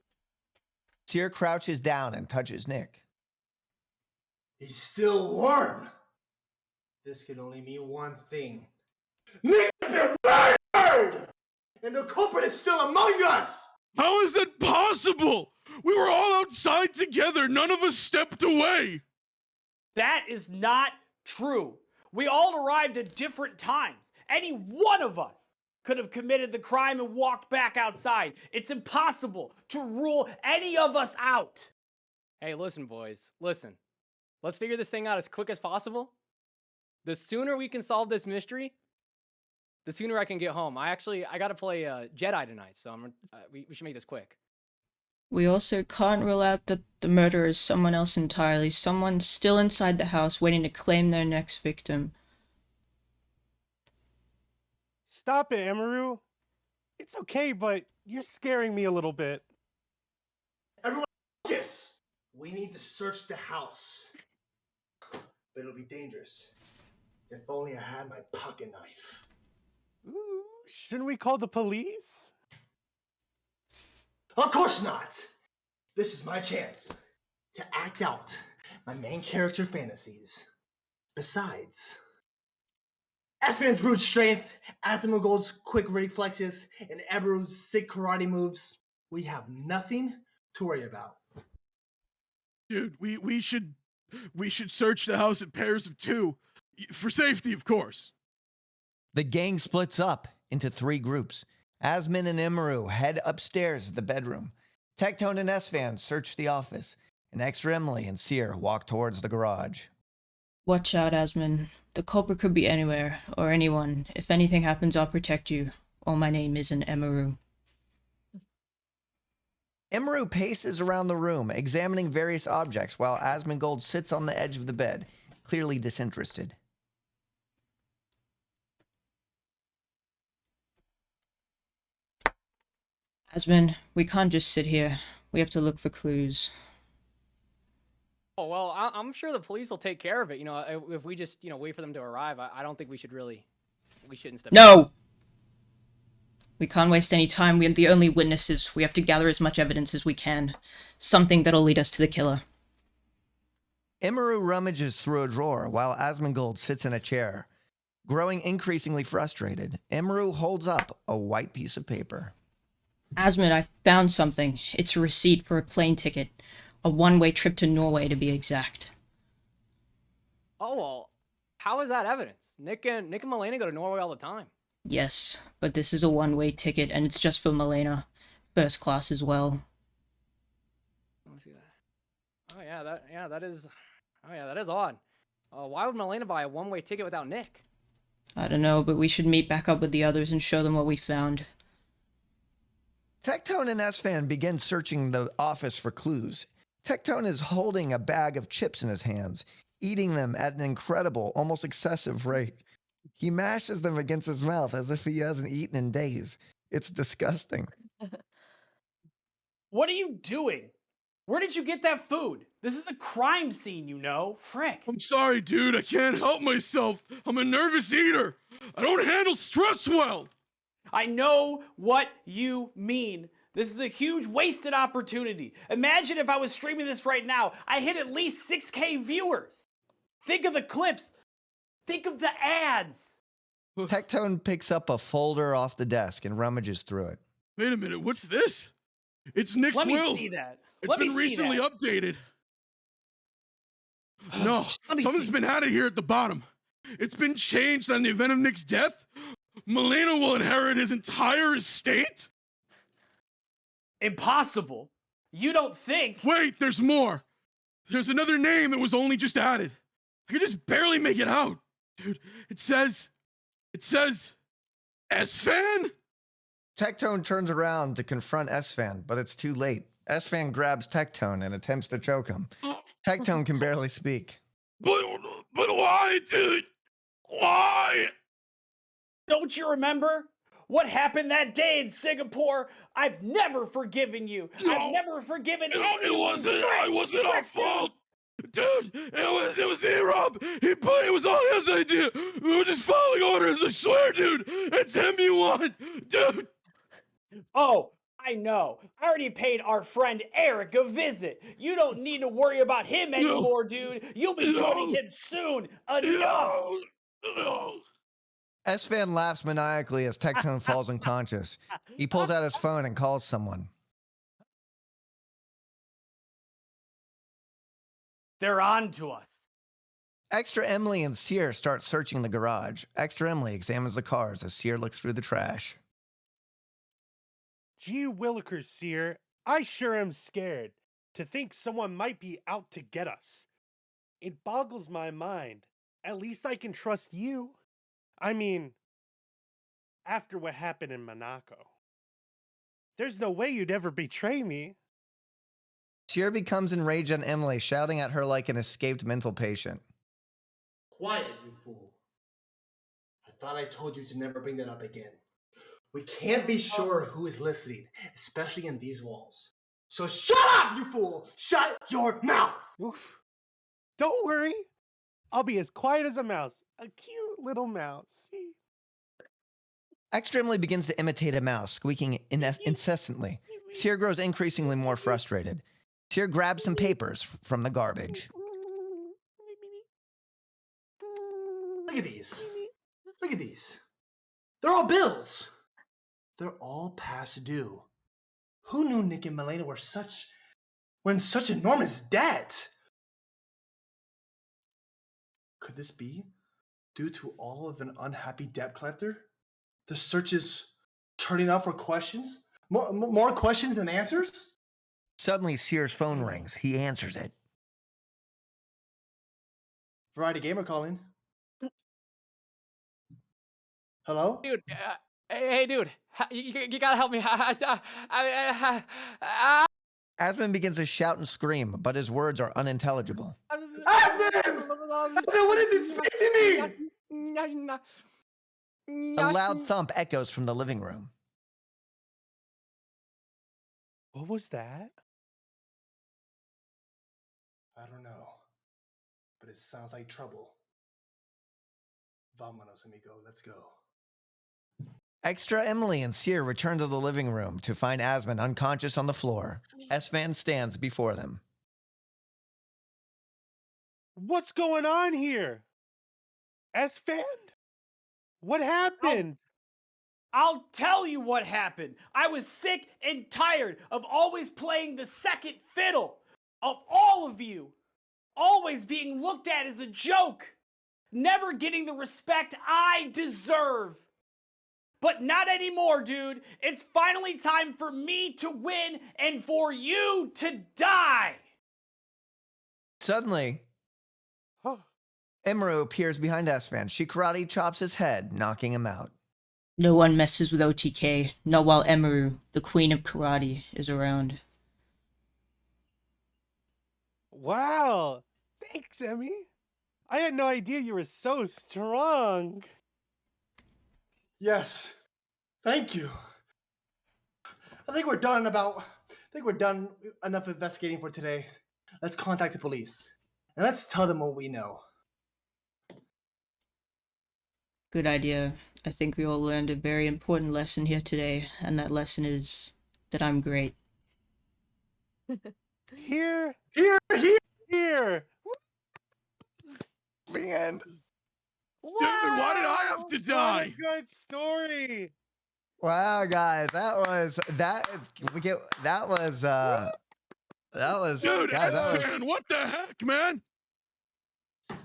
Seer crouches down and touches Nick. He's still warm. This can only mean one thing. Nick's been murdered! And the culprit is still among us! How is that possible? We were all outside together. None of us stepped away. That is not true. We all arrived at different times. Any one of us could have committed the crime and walked back outside. It's impossible to rule any of us out. Hey, listen, boys. Listen. Let's figure this thing out as quick as possible. The sooner we can solve this mystery, the sooner I can get home. I got to play Jedi tonight, so we should make this quick. We also can't rule out that the murderer is someone else entirely. Someone still inside the house waiting to claim their next victim. Stop it, Amaru. It's okay, but you're scaring me a little bit. Everyone, focus. We need to search the house. But it'll be dangerous. If only I had my pocket knife. Ooh, shouldn't we call the police? Of course not! This is my chance to act out my main character fantasies. Besides, Esfand's brute strength, Asmongold's quick reflexes, and Eberud's sick karate moves, we have nothing to worry about. Dude, we should search the house in pairs of 2. For safety, of course. The gang splits up into 3 groups. Asmin and Imru head upstairs to the bedroom. Tectone and Esfand search the office, and Extra Emily and Seer walk towards the garage. Watch out, Asmin. The culprit could be anywhere, or anyone. If anything happens, I'll protect you. Or my name isn't Emaru. Imru paces around the room, examining various objects, while Asmongold sits on the edge of the bed, clearly disinterested. Asmin, we can't just sit here. We have to look for clues. Oh, well, I'm sure the police will take care of it. You know, if we just, wait for them to arrive, I don't think we shouldn't step in. No! We can't waste any time. We are the only witnesses. We have to gather as much evidence as we can. Something that'll lead us to the killer. Imru rummages through a drawer while Asmongold sits in a chair. Growing increasingly frustrated, Imru holds up a white piece of paper. Asmin, I found something. It's a receipt for a plane ticket. A one-way trip to Norway, to be exact. Oh, well, how is that evidence? Nick and Malena go to Norway all the time. Yes, but this is a one-way ticket, and it's just for Malena. First class as well. Let me see that. Oh, yeah, that is odd. Why would Malena buy a one-way ticket without Nick? I don't know, but we should meet back up with the others and show them what we found. Tectone and Esfand begin searching the office for clues. Tectone is holding a bag of chips in his hands, eating them at an incredible, almost excessive rate. He mashes them against his mouth as if he hasn't eaten in days. It's disgusting. What are you doing? Where did you get that food? This is a crime scene, you know. Frick. I'm sorry, dude. I can't help myself. I'm a nervous eater. I don't handle stress well. I know what you mean. This is a huge wasted opportunity. Imagine if I was streaming this right now. I hit at least 6K viewers. Think of the clips. Think of the ads. Tectone picks up a folder off the desk and rummages through it. Wait a minute. What's this? It's Nick's will. Let me see that. It's been recently updated. No, something's been added here at the bottom. It's been changed on the event of Nick's death. Malena will inherit his entire estate? Impossible. You don't think... Wait, there's more. There's another name that was only just added. I could just barely make it out. Dude, it says... Esfand? Tectone turns around to confront Esfand, but it's too late. Esfand grabs Tectone and attempts to choke him. Tectone can barely speak. But why, dude? Why? Don't you remember what happened that day in Singapore? I've never forgiven you. No, I've never forgiven anyone. It wasn't our fault. Dude, it was E-Rob. It was all his idea. We were just following orders, I swear, dude. It's him you want, dude. Oh, I know. I already paid our friend Eric a visit. You don't need to worry about him anymore, dude. You'll be joining him soon. Enough. Esfand laughs maniacally as Tectone falls unconscious. He pulls out his phone and calls someone. They're on to us. Extra Emily and Seer start searching the garage. Extra Emily examines the cars as Seer looks through the trash. Gee willikers, Seer. I sure am scared to think someone might be out to get us. It boggles my mind. At least I can trust you. I mean, after what happened in Monaco. There's no way you'd ever betray me. Seer becomes enraged on Emily, shouting at her like an escaped mental patient. Quiet, you fool. I thought I told you to never bring that up again. We can't be sure who is listening, especially in these walls. So shut up, you fool! Shut your mouth! Oof. Don't worry. I'll be as quiet as a mouse. A cute little mouse. Extra Emily begins to imitate a mouse, squeaking incessantly. Seer grows increasingly more frustrated. Seer grabs some papers from the garbage. Look at these. Look at these. They're all bills. They're all past due. Who knew Nick and Milena were in such enormous debt? Could this be due to all of an unhappy debt collector? The search is turning out for questions? More questions than answers? Suddenly, Seer's phone rings. He answers it. Variety Gamer calling. Hello? Dude, hey, dude, you gotta help me. Asmund begins to shout and scream, but his words are unintelligible. Asmund! What is this? Speak to me! A loud thump echoes from the living room. What was that? I don't know, but it sounds like trouble. Vámonos, amigo. Let's go. Extra Emily and Seer return to the living room to find Asmund unconscious on the floor. S-Fan stands before them. What's going on here? S-Fan? What happened? I'll tell you what happened. I was sick and tired of always playing the second fiddle, of all of you, always being looked at as a joke, never getting the respect I deserve. But not anymore, dude. It's finally time for me to win and for you to die. Suddenly, Emeru appears behind S-Fan. She karate chops his head, knocking him out. No one messes with OTK, not while Emeru, the queen of karate, is around. Wow. Thanks, Emmy. I had no idea you were so strong. Yes. Thank you. I think we're done enough investigating for today. Let's contact the police. And let's tell them what we know. Good idea. I think we all learned a very important lesson here today, and that lesson is that I'm great. Here. Here. The end. Dude, why did I have to die? What a good story. Wow, guys, that was Dude, guys, S-Fan, what the heck, man?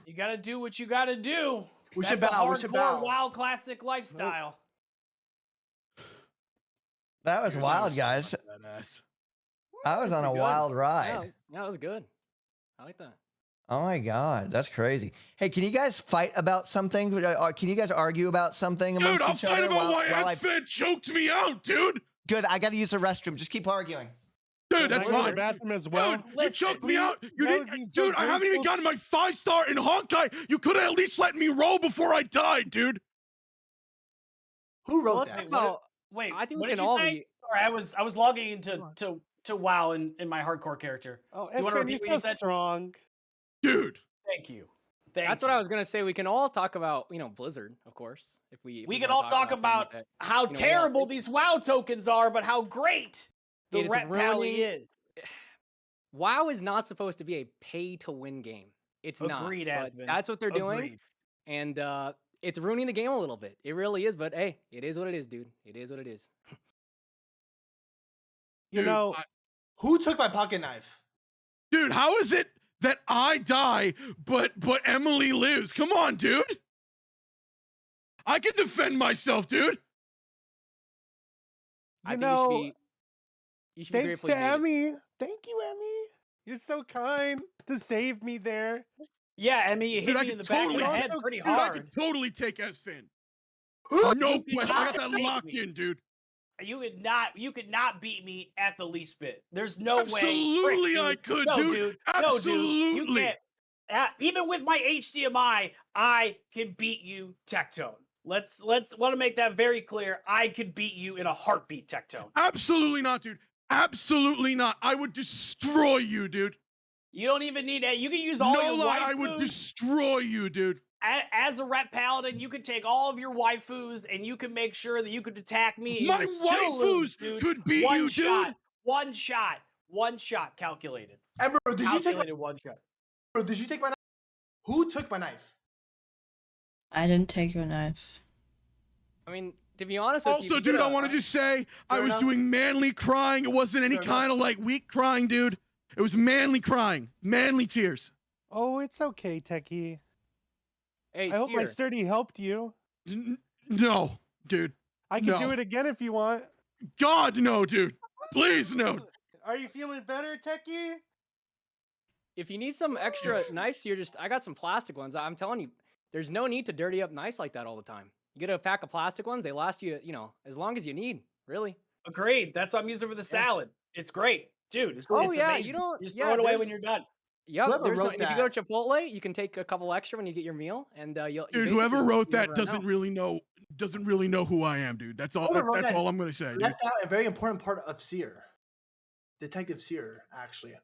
You gotta do what you gotta do. We That's should the bow. We should bow. hardcore WoW classic lifestyle. that was wild, guys. Badass. I was on a Pretty good. wild ride. Yeah, that was good. I like that. Oh my god, that's crazy. Hey, can you guys fight about something? Can you guys argue about something amongst Dude, I'll each fight other? about why while I... S-Fan choked me out, dude. Good, I gotta use the restroom. Just keep arguing. Dude, that's Can I go to fine. the bathroom as well. Dude, you Listen, choked me out. You that would didn't, be so dude. I haven't even grateful. gotten my 5-star in Honkai. You could have at least let me roll before I died, dude. Who wrote Let's that? talk about- Wait, I think what we did can you all say? be. Sorry, I was logging into to WoW in my hardcore character. Oh, You wanna S-Fan, repeat you're what you so said? strong. Dude. Thank you. That's what I was gonna say. We can all talk about, Blizzard, of course. If we We can wanna all talk about things that, how we all terrible think- these WoW tokens are, but how great the Dude, it's Ret Pally ruining- is. WoW is not supposed to be a pay-to-win game. It's Agreed, not. But Asmund. that's what they're doing, Agreed. and it's ruining the game a little bit. It really is. But hey, it is what it is, dude. It is what it is. You Dude, know, Who took my pocket knife? Dude, how is it that I die, but Emily lives. Come on, dude. I can defend myself, dude. I think you should be thanks grateful to you made it. Emmy. Thank you, Emmy. You're so kind to save me there. Yeah, Emmy, you hit Dude, I me in could the back of totally the take- head pretty Dude, I hard. could totally take S-Fin. You No could question. I got not that beat locked me. in, dude. You could not beat me at the least bit. There's no way. Absolutely Frick, I dude. could, no, dude. No, dude. You Absolutely. can't. Even with my HDMI, I can beat you Tectone. Let's want to make that very clear. I could beat you in a heartbeat, Tectone. Absolutely not, dude. Absolutely not. I would destroy you, dude. You don't even need that. You can use all No your lie, waifus. I would destroy you, dude. As a Ret Paladin, you could take all of your waifus and you can make sure that you could attack me. And My you still lose, waifus dude. could beat one you, shot, dude. One shot calculated. Ember, did you take Calculated one shot. Did you take my knife? Who took my knife? I didn't take your knife. I mean, to be honest with you, Also, if you dude, get I a- want to just say I Fair was enough. doing manly crying. It wasn't any Fair kind of like weak crying, dude. It was manly crying, manly tears. Oh, it's okay, Techie. Hey, I hope my Seer, sturdy helped you. No, dude. I can No. do it again if you want. God, no, dude. Please, no. Are you feeling better, Techie? if you need some extra knives, I got some plastic ones. I'm telling you, there's no need to dirty up knives like that all the time. You get a pack of plastic ones, they last you, as long as you need, really. Agreed. That's what I'm using for the salad. It's great, dude. It's, Oh, it's yeah, amazing. you don't- just yeah, throw it away when there's- you're done. Yep. Whoever There's no, wrote and if you go that- to Chipotle, you can take a couple extra when you get your meal, and you Dude, whoever basically- wrote you that never run doesn't out. really know who I am, dude. That's all. Whoever wrote That's that all I'm gonna say, dude. left out a very important part of Seer. Detective Seer, actually.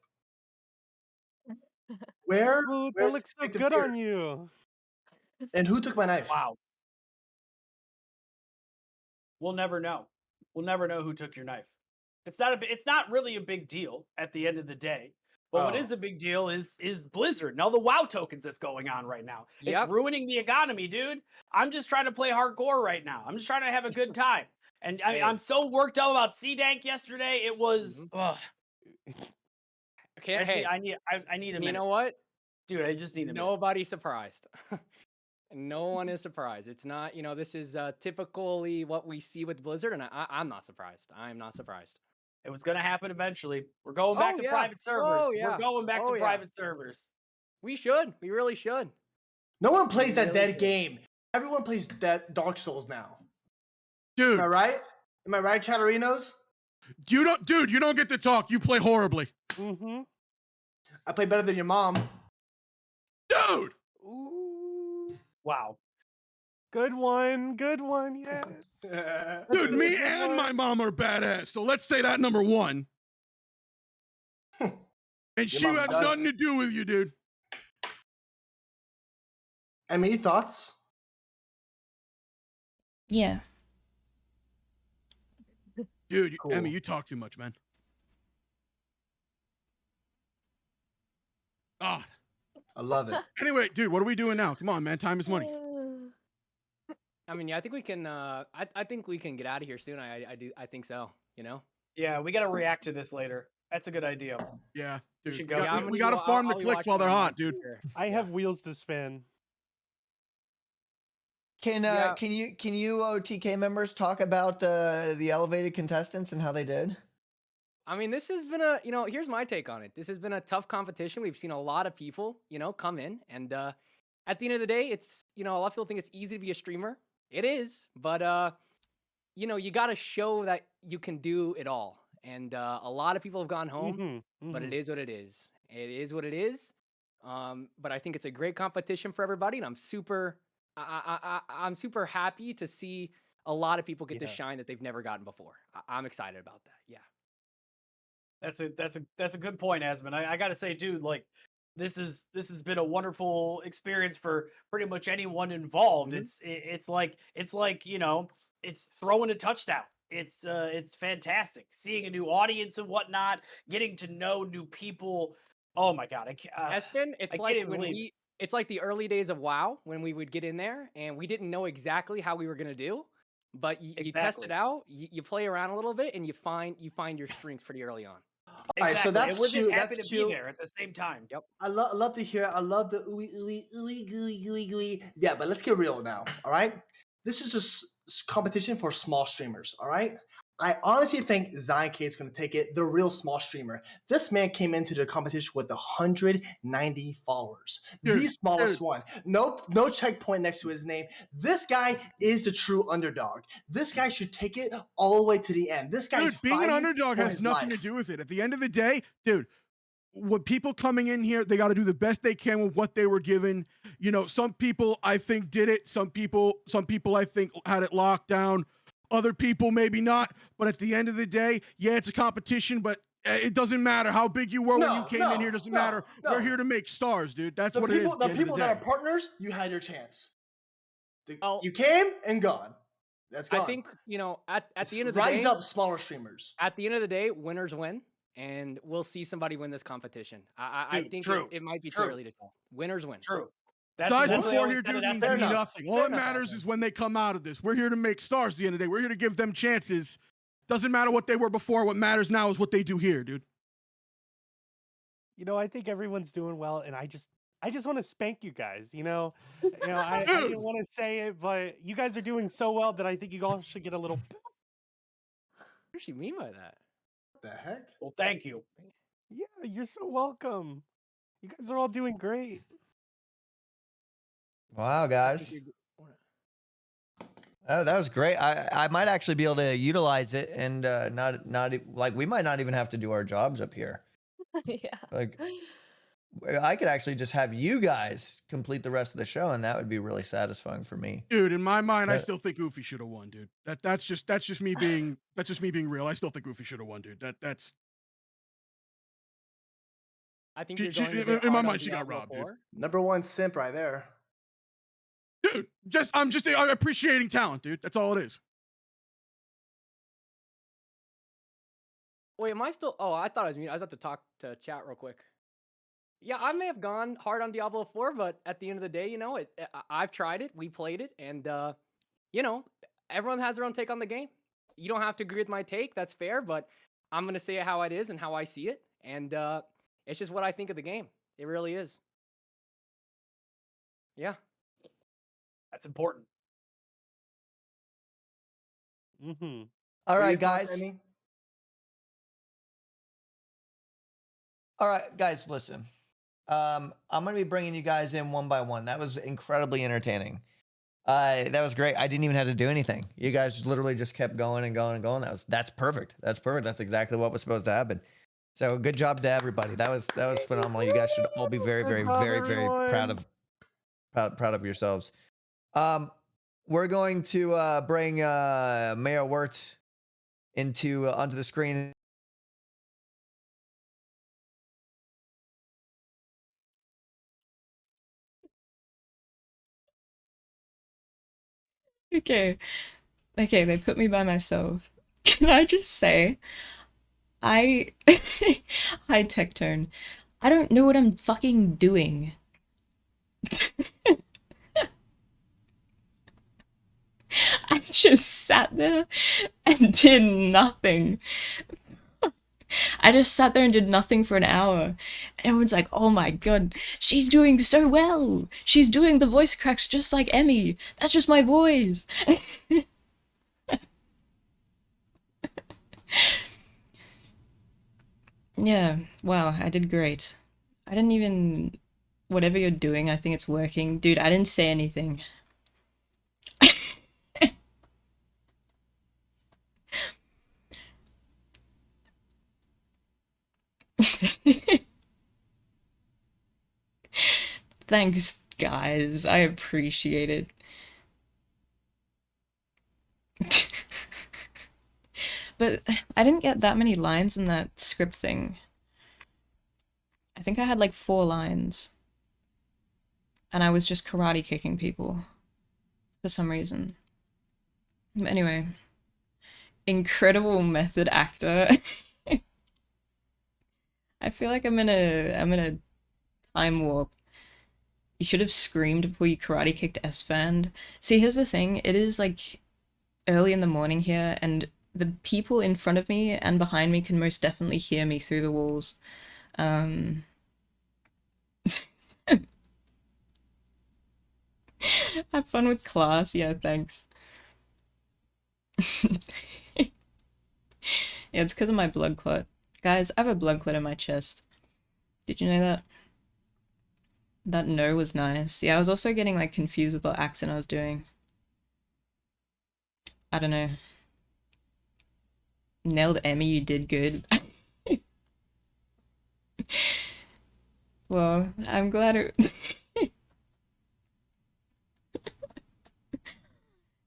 Where? Ooh, that where's looks so Detective good Seer? on you. And who took my knife? Wow. We'll never know. We'll never know who took your knife. It's not really a big deal at the end of the day. But what Oh. is a big deal is Blizzard and all the WoW tokens that's going on right now. Yep. It's ruining the economy, dude. I'm just trying to play hardcore right now. I'm just trying to have a good time. And Hey. I'm so worked up about C-Dank yesterday. It was ugh. Okay, Actually, hey, I need a minute. you know what? Dude, I just need a minute. Nobody's surprised. No one is surprised. It's not, this is typically what we see with Blizzard, and I'm not surprised. I'm not surprised. It was going to happen eventually. We're going back Oh, to yeah. private servers. Oh, yeah. We're going back Oh, to yeah. private servers. We should. We really should. No one plays that Really dead good. game. Everyone plays that Dark Souls now. Dude, Am I right? Am I right, Chatterinos? you don't get to talk. You play horribly, Mm-hmm. I play better than your mom. dude. Ooh. Wow. Good one. Good one. Yes. Dude, me Good and one. my mom are badass. So let's say that number one. And she mom had does. nothing to do with you, dude. Emmy, thoughts? Yeah. Dude, Cool. Emmy, you talk too much, man. Ah. I love it. Anyway, dude, what are we doing now? Come on, man. Time is money. I mean, yeah, I think we can. I think we can get out of here soon. I do. I think so. Yeah, we got to react to this later. That's a good idea. Yeah, We dude. should We go. got- Yeah, I'm we gonna gotta go- farm I'll the be clicks while they're watching hot, dude. here. I have wheels to spin. Can Yeah. can you OTK members talk about the elevated contestants and how they did? I mean, this has been here's my take on it. This has been a tough competition. We've seen a lot of people, come in, and at the end of the day, it's a lot of people think it's easy to be a streamer. It is, but you got to show that you can do it all. And a lot of people have gone home, but it is what it is. It is what it is. But I think it's a great competition for everybody, and I'm super happy to see a lot of people get to Yeah. shine that they've never gotten before. I'm excited about that. Yeah. That's a good point, Asmund. I got to say, dude, like this has been a wonderful experience for pretty much anyone involved. Mhm. It's like it's throwing a touchdown. It's fantastic seeing a new audience and whatnot, getting to know new people. Oh my god, Espen, it's I can't like even when believe it's like the early days of WoW when we would get in there and we didn't know exactly how we were gonna do, but you test Exactly. it out, you play around a little bit, and you find your strengths pretty early on. right, Exactly. so that's and we're just cute. happy That's to cute. be there at the same time. Yep. I love to hear. I love the ooey ooey ooey gooey gooey gooey. Yeah, but let's get real now. All right, this is a competition for small streamers. All right, I honestly think Zion K is going to take it. The real small streamer. This man came into the competition with 190 followers, the smallest one. No checkpoint next to his name. This guy is the true underdog. This guy should take it all the way to the end. This guy's being an fighting underdog for has his nothing life. to do with it. At the end of the day, dude, what people coming in here, they got to do the best they can with what they were given. You know, some people I think did it. Some people I think had it locked down. Other people maybe not. But at the end of the day, yeah, it's a competition, but it doesn't matter how big you were when you came in here. Doesn't matter. We're here to make stars, dude. That's what it is. The people that are partners, you had your chance. You came and gone. That's gone. I think, you know, at the end of the day, rise up smaller streamers. At the end of the day, winners win, and we'll see somebody win this competition. I think it might be too early to tell. Winners win. True. Size before here, dude, means nothing. All that matters is when they come out of this. We're here to make stars at the end of the day. We're here to give them chances. Doesn't matter what they were before. What matters now is what they do here, dude. You know, I think everyone's doing well, and I just want to spank you guys. I didn't want to say it, but you guys are doing so well that I think you all should get a little. What does she mean by that? What the heck? Well, thank you. Yeah, you're so welcome. You guys are all doing great. Wow, guys. Oh, that was great. I might actually be able to utilize it and not like we might not even have to do our jobs up here. Yeah. Like I could actually just have you guys complete the rest of the show, and that would be really satisfying for me. Dude, in my mind, I still think Goofy should have won, dude. That's just me being real. I still think Goofy should have won, dude. That's. I think in my mind, she got robbed, dude. Number one simp right there. Dude, I'm appreciating talent, dude. That's all it is. Wait, am I still? Oh, I thought I was muted. I was about to talk to chat real quick. Yeah, I may have gone hard on Diablo 4, but at the end of the day, I've tried it. We played it, and everyone has their own take on the game. You don't have to agree with my take. That's fair, but I'm gonna say it how it is and how I see it, and it's just what I think of the game. It really is. Yeah. That's important. Mm-hmm. All right, guys. All right, guys, listen. I'm going to be bringing you guys in one by one. That was incredibly entertaining. That was great. I didn't even have to do anything. You guys literally just kept going and going and going. That's perfect. That's perfect. That's exactly what was supposed to happen. So good job to everybody. That was phenomenal. You guys should all be very, very, very, very proud of yourselves. We're going to bring Mayor Wirt onto the screen. Okay, they put me by myself. Can I just say, hi Tectone, I don't know what I'm fucking doing. I just sat there and did nothing. I just sat there and did nothing for an hour. Everyone's like, oh my god, she's doing so well. She's doing the voice cracks just like Emmy. That's just my voice. Yeah, wow, I did great. I didn't even... Whatever you're doing, I think it's working. Dude, I didn't say anything. Thanks, guys. I appreciate it. But I didn't get that many lines in that script thing. I think I had like 4 lines. And I was just karate kicking people. For some reason. But anyway. Incredible method actor. I feel like I'm in a time warp. You should have screamed before you karate kicked S-Fan. See, here's the thing. It is like early in the morning here, and the people in front of me and behind me can most definitely hear me through the walls. Have fun with class. Yeah, thanks. Yeah, it's because of my blood clot. Guys, I have a blood clot in my chest. Did you know that? That no was nice. Yeah, I was also getting like confused with what accent I was doing. I don't know. Nailed Emmy, you did good. Well, I'm glad it...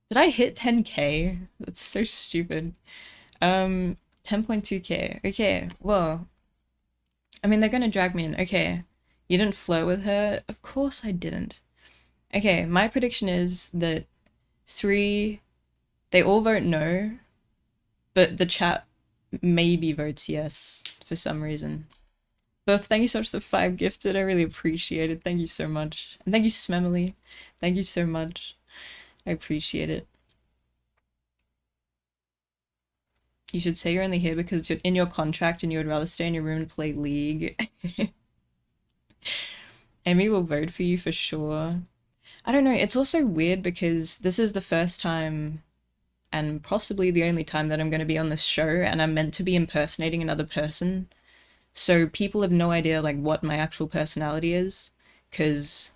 Did I hit 10k? That's so stupid. 10.2k. Okay, well, I mean, they're gonna drag me in. Okay, you didn't flirt with her? Of course I didn't. Okay, my prediction is that 3, they all vote no, but the chat maybe votes yes for some reason. Buff, thank you so much for the 5 gifted. I really appreciate it. Thank you so much. And thank you, Smemily. Thank you so much. I appreciate it. You should say you're only here because you're in your contract and you would rather stay in your room and play League. Emmy will vote for you for sure. I don't know, it's also weird because this is the first time and possibly the only time that I'm going to be on this show and I'm meant to be impersonating another person. So people have no idea like what my actual personality is, because,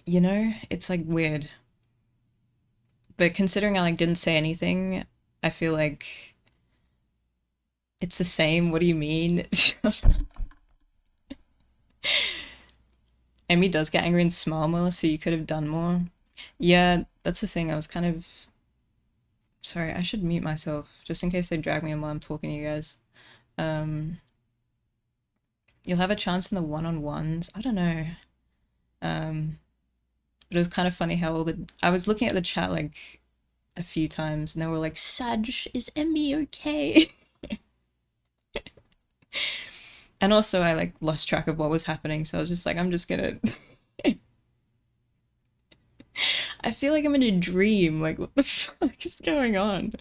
you know, it's like weird. But considering I like didn't say anything, I feel like it's the same. What do you mean? Emmy does get angry and smile more, so you could have done more. Yeah, that's the thing. I was kind of... Sorry, I should mute myself, just in case they drag me in while I'm talking to you guys. You'll have a chance in the one-on-ones. I don't know. But it was kind of funny how all the... I was looking at the chat like a few times and they were like, Sag, is Emmy okay? And also I like lost track of what was happening, so I was just like, I'm just gonna... I feel like I'm in a dream, like what the fuck is going on?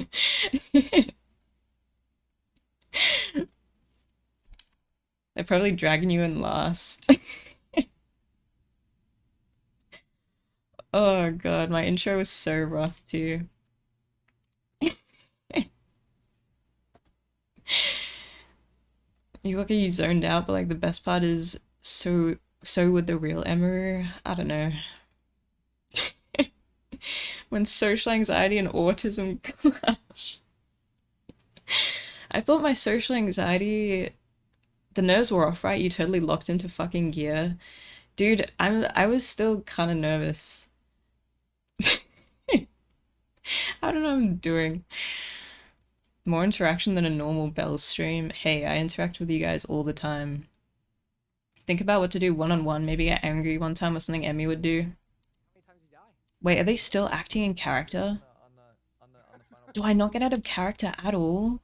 They're probably dragging you in last. Oh god, my intro was so rough too. You look like you zoned out, but like the best part is so would the real Emeru. I don't know. When social anxiety and autism clash. I thought my social anxiety, the nerves were off, right? You totally locked into fucking gear. Dude, I was still kind of nervous. I don't know what I'm doing. More interaction than a normal Bell stream. Hey, I interact with you guys all the time. Think about what to do one-on-one. Maybe get angry one time or something Emmy would do. Wait, are they still acting in character? Do I not get out of character at all?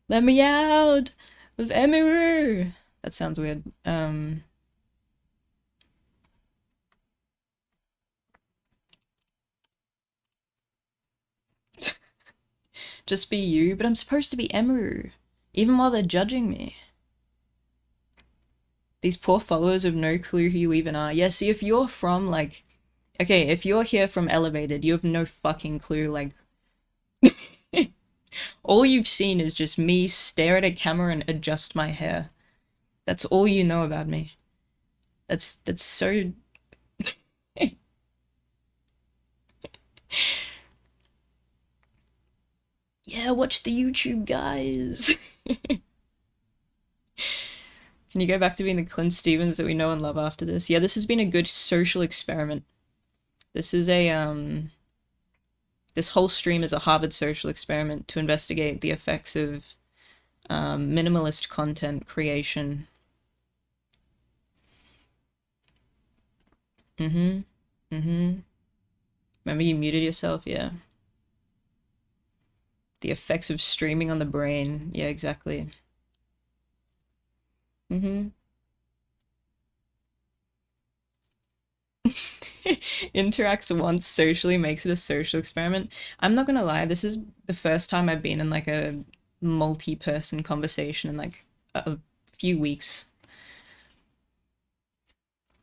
Let me out with Emeru. That sounds weird. Just be you, but I'm supposed to be Emeru, even while they're judging me. These poor followers have no clue who you even are. Yeah, see, if you're from, like... Okay, if you're here from Elevated, you have no fucking clue, like... All you've seen is just me stare at a camera and adjust my hair. That's all you know about me. That's so... Yeah, watch the YouTube, guys. Can you go back to being the Clint Stevens that we know and love after this? Yeah, this has been a good social experiment. This is a, this whole stream is a Harvard social experiment to investigate the effects of minimalist content creation. Remember you muted yourself? Yeah. The effects of streaming on the brain. Yeah, exactly. interacts once socially makes it a social experiment. I'm not gonna lie, this is the first time I've been in like a multi-person conversation in like a few weeks.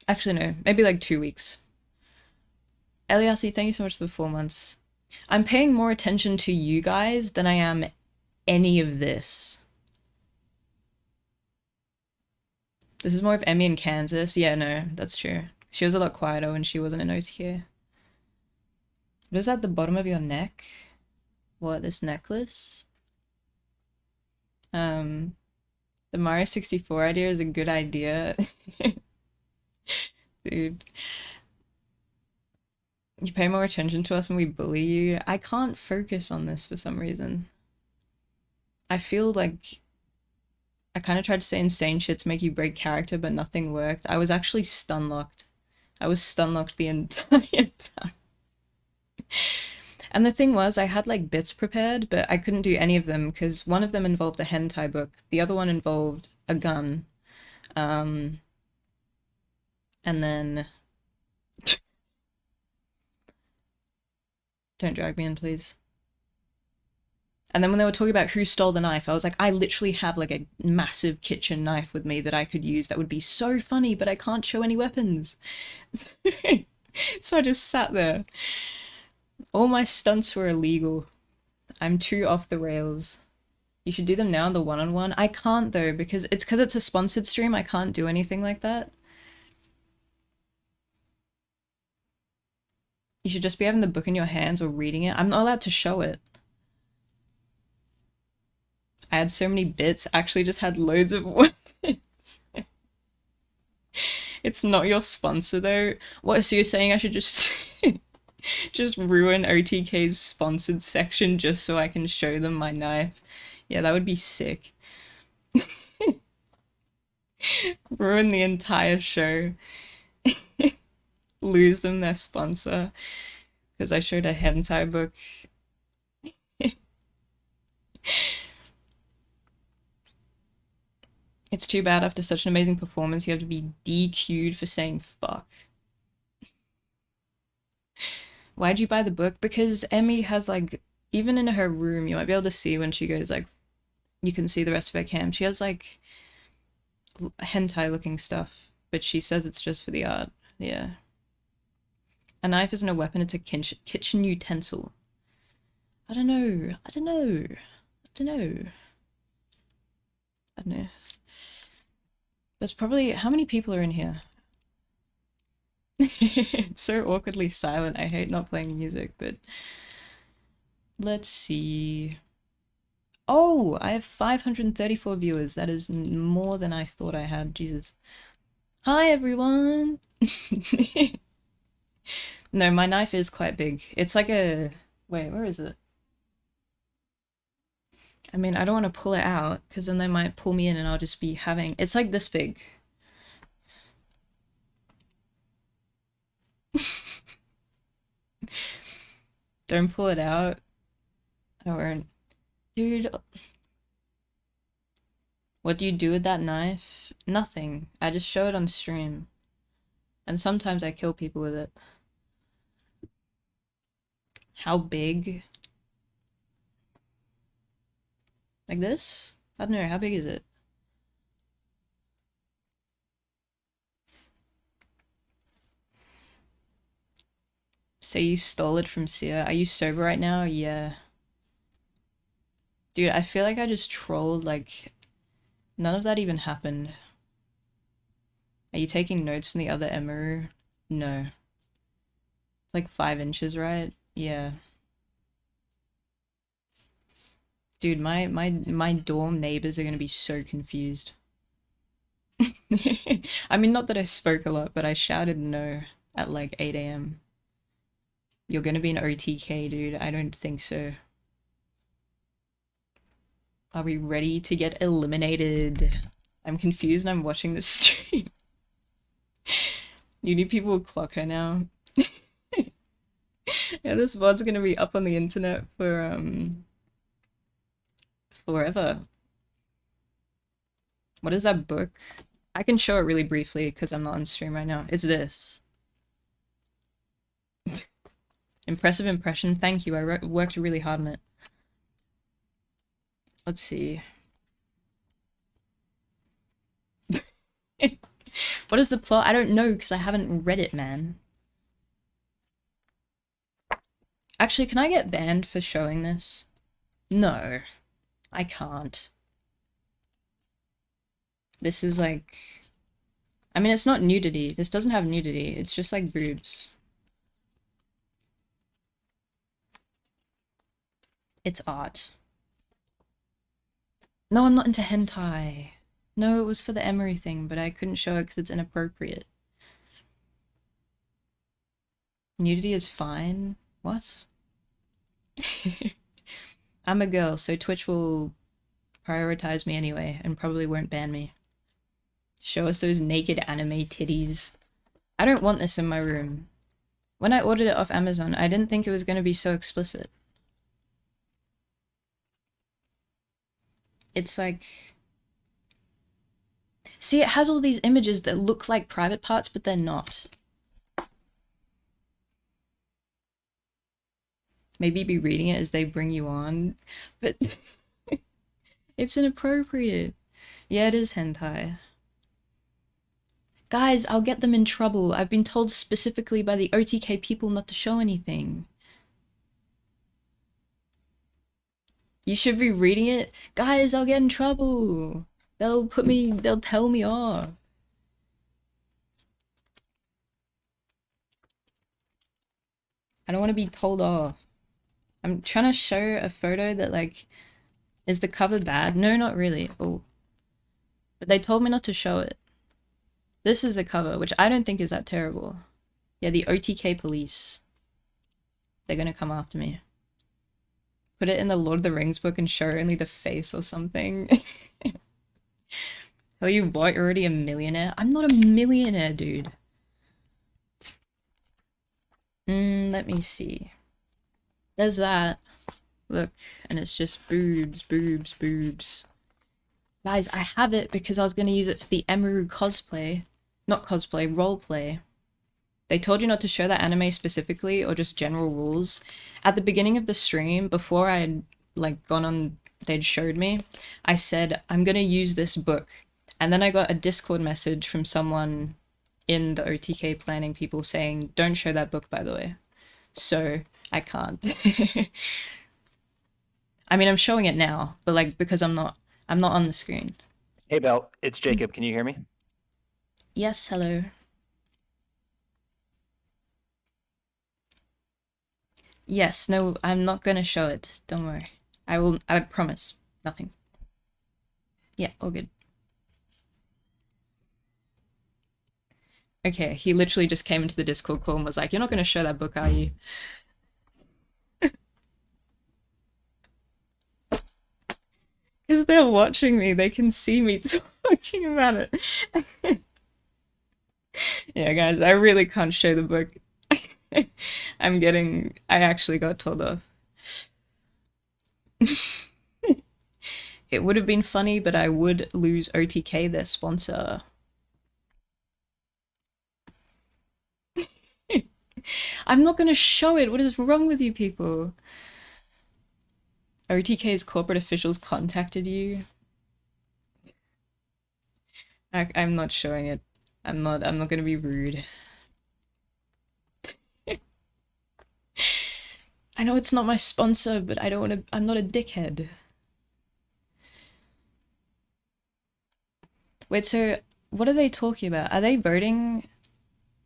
Actually, no, maybe like 2 weeks. Eliasi, thank you so much for the 4 months. I'm paying more attention to you guys than I am any of this. This is more of Emmy in Kansas. Yeah, no, that's true. She was a lot quieter when she wasn't in OTK. What is at the bottom of your neck? What, this necklace? The Mario 64 idea is a good idea. Dude. You pay more attention to us and we bully you. I can't focus on this for some reason. I feel like I kind of tried to say insane shit to make you break character, but nothing worked. I was actually stun locked. I was stun locked the entire time. And the thing was, I had like bits prepared, but I couldn't do any of them because one of them involved a hentai book. The other one involved a gun. And then... Don't drag me in, please. And then when they were talking about who stole the knife, I was like, I literally have like a massive kitchen knife with me that I could use that would be so funny, but I can't show any weapons. So I just sat there. All my stunts were illegal. I'm too off the rails. You should do them now in the one-on-one. I can't though, because it's a sponsored stream. I can't do anything like that. You should just be having the book in your hands or reading it. I'm not allowed to show it. I had so many bits, actually just had loads of weapons. It's not your sponsor though. What, so you're saying I should just just ruin OTK's sponsored section just so I can show them my knife? Yeah, that would be sick. Ruin the entire show. Lose them their sponsor because I showed a hentai book. It's too bad after such an amazing performance you have to be DQ'd for saying fuck. Why'd you buy the book? Because Emmy has like, even in her room, you might be able to see when she goes like, you can see the rest of her cam. She has like hentai looking stuff, but she says it's just for the art. Yeah. A knife isn't a weapon, it's a kitchen utensil. I don't know. I don't know. I don't know. I don't know. There's probably... How many people are in here? It's so awkwardly silent. I hate not playing music, but... Let's see... Oh! I have 534 viewers. That is more than I thought I had. Jesus. Hi, everyone! No, my knife is quite big. It's like a... Wait, where is it? I mean, I don't want to pull it out, because then they might pull me in and I'll just be having... It's like this big. Don't pull it out. I won't. Dude. What do you do with that knife? Nothing. I just show it on stream. And sometimes I kill people with it. How big? Like this? I don't know, how big is it? So you stole it from Sia. Are you sober right now? Yeah. Dude, I feel like I just trolled, like... None of that even happened. Are you taking notes from the other Emeru? No. It's like 5 inches, right? Yeah. Dude, my dorm neighbors are gonna be so confused. I mean, not that I spoke a lot, but I shouted no at like 8 AM. You're gonna be an OTK, dude. I don't think so. Are we ready to get eliminated? I'm confused and I'm watching this stream. Uni people will clock her now. Yeah, this VOD's gonna be up on the internet for, forever. What is that book? I can show it really briefly because I'm not on stream right now. It's this. Impressive impression. Thank you. I worked really hard on it. Let's see. What is the plot? I don't know because I haven't read it, man. Actually, can I get banned for showing this? No, I can't. This is like... I mean, it's not nudity. This doesn't have nudity. It's just like boobs. It's art. No, I'm not into hentai. No, it was for the Emery thing, but I couldn't show it because it's inappropriate. Nudity is fine? What? I'm a girl, so Twitch will prioritize me anyway, and probably won't ban me. Show us those naked anime titties. I don't want this in my room. When I ordered it off Amazon, I didn't think it was going to be so explicit. It's like... See, it has all these images that look like private parts, but they're not. Maybe be reading it as they bring you on, but it's inappropriate. Yeah, it is hentai. Guys, I'll get them in trouble. I've been told specifically by the OTK people not to show anything. You should be reading it. Guys, I'll get in trouble. They'll tell me off. I don't want to be told off. I'm trying to show a photo that, like, is the cover bad? No, not really. Oh. But they told me not to show it. This is the cover, which I don't think is that terrible. Yeah, the OTK police. They're gonna come after me. Put it in the Lord of the Rings book and show only the face or something. Tell you what, you're already a millionaire? I'm not a millionaire, dude. Let me see. There's that. Look, and it's just boobs, boobs, boobs. Guys, I have it because I was going to use it for the Emeru cosplay. Not cosplay, roleplay. They told you not to show that anime specifically, or just general rules. At the beginning of the stream, before I had, like, gone on, they'd showed me, I said, I'm going to use this book. And then I got a Discord message from someone in the OTK planning people saying, don't show that book, by the way. So, I can't. I mean, I'm showing it now, but, like, because I'm not on the screen. Hey, Belle, it's Jacob. Can you hear me? Yes, hello. Yes, no, I'm not gonna show it. Don't worry. I promise. Nothing. Yeah, all good. Okay, he literally just came into the Discord call and was like, you're not gonna show that book, are you? Because they're watching me, they can see me talking about it. Yeah, guys, I really can't show the book. I actually got told off. It would have been funny, but I would lose OTK, their sponsor. I'm not gonna show it. What is wrong with you people? OTK's corporate officials contacted you. I'm not showing it. I'm not gonna be rude. I know it's not my sponsor, but I don't want to. I'm not a dickhead. Wait, so what are they talking about? Are they voting?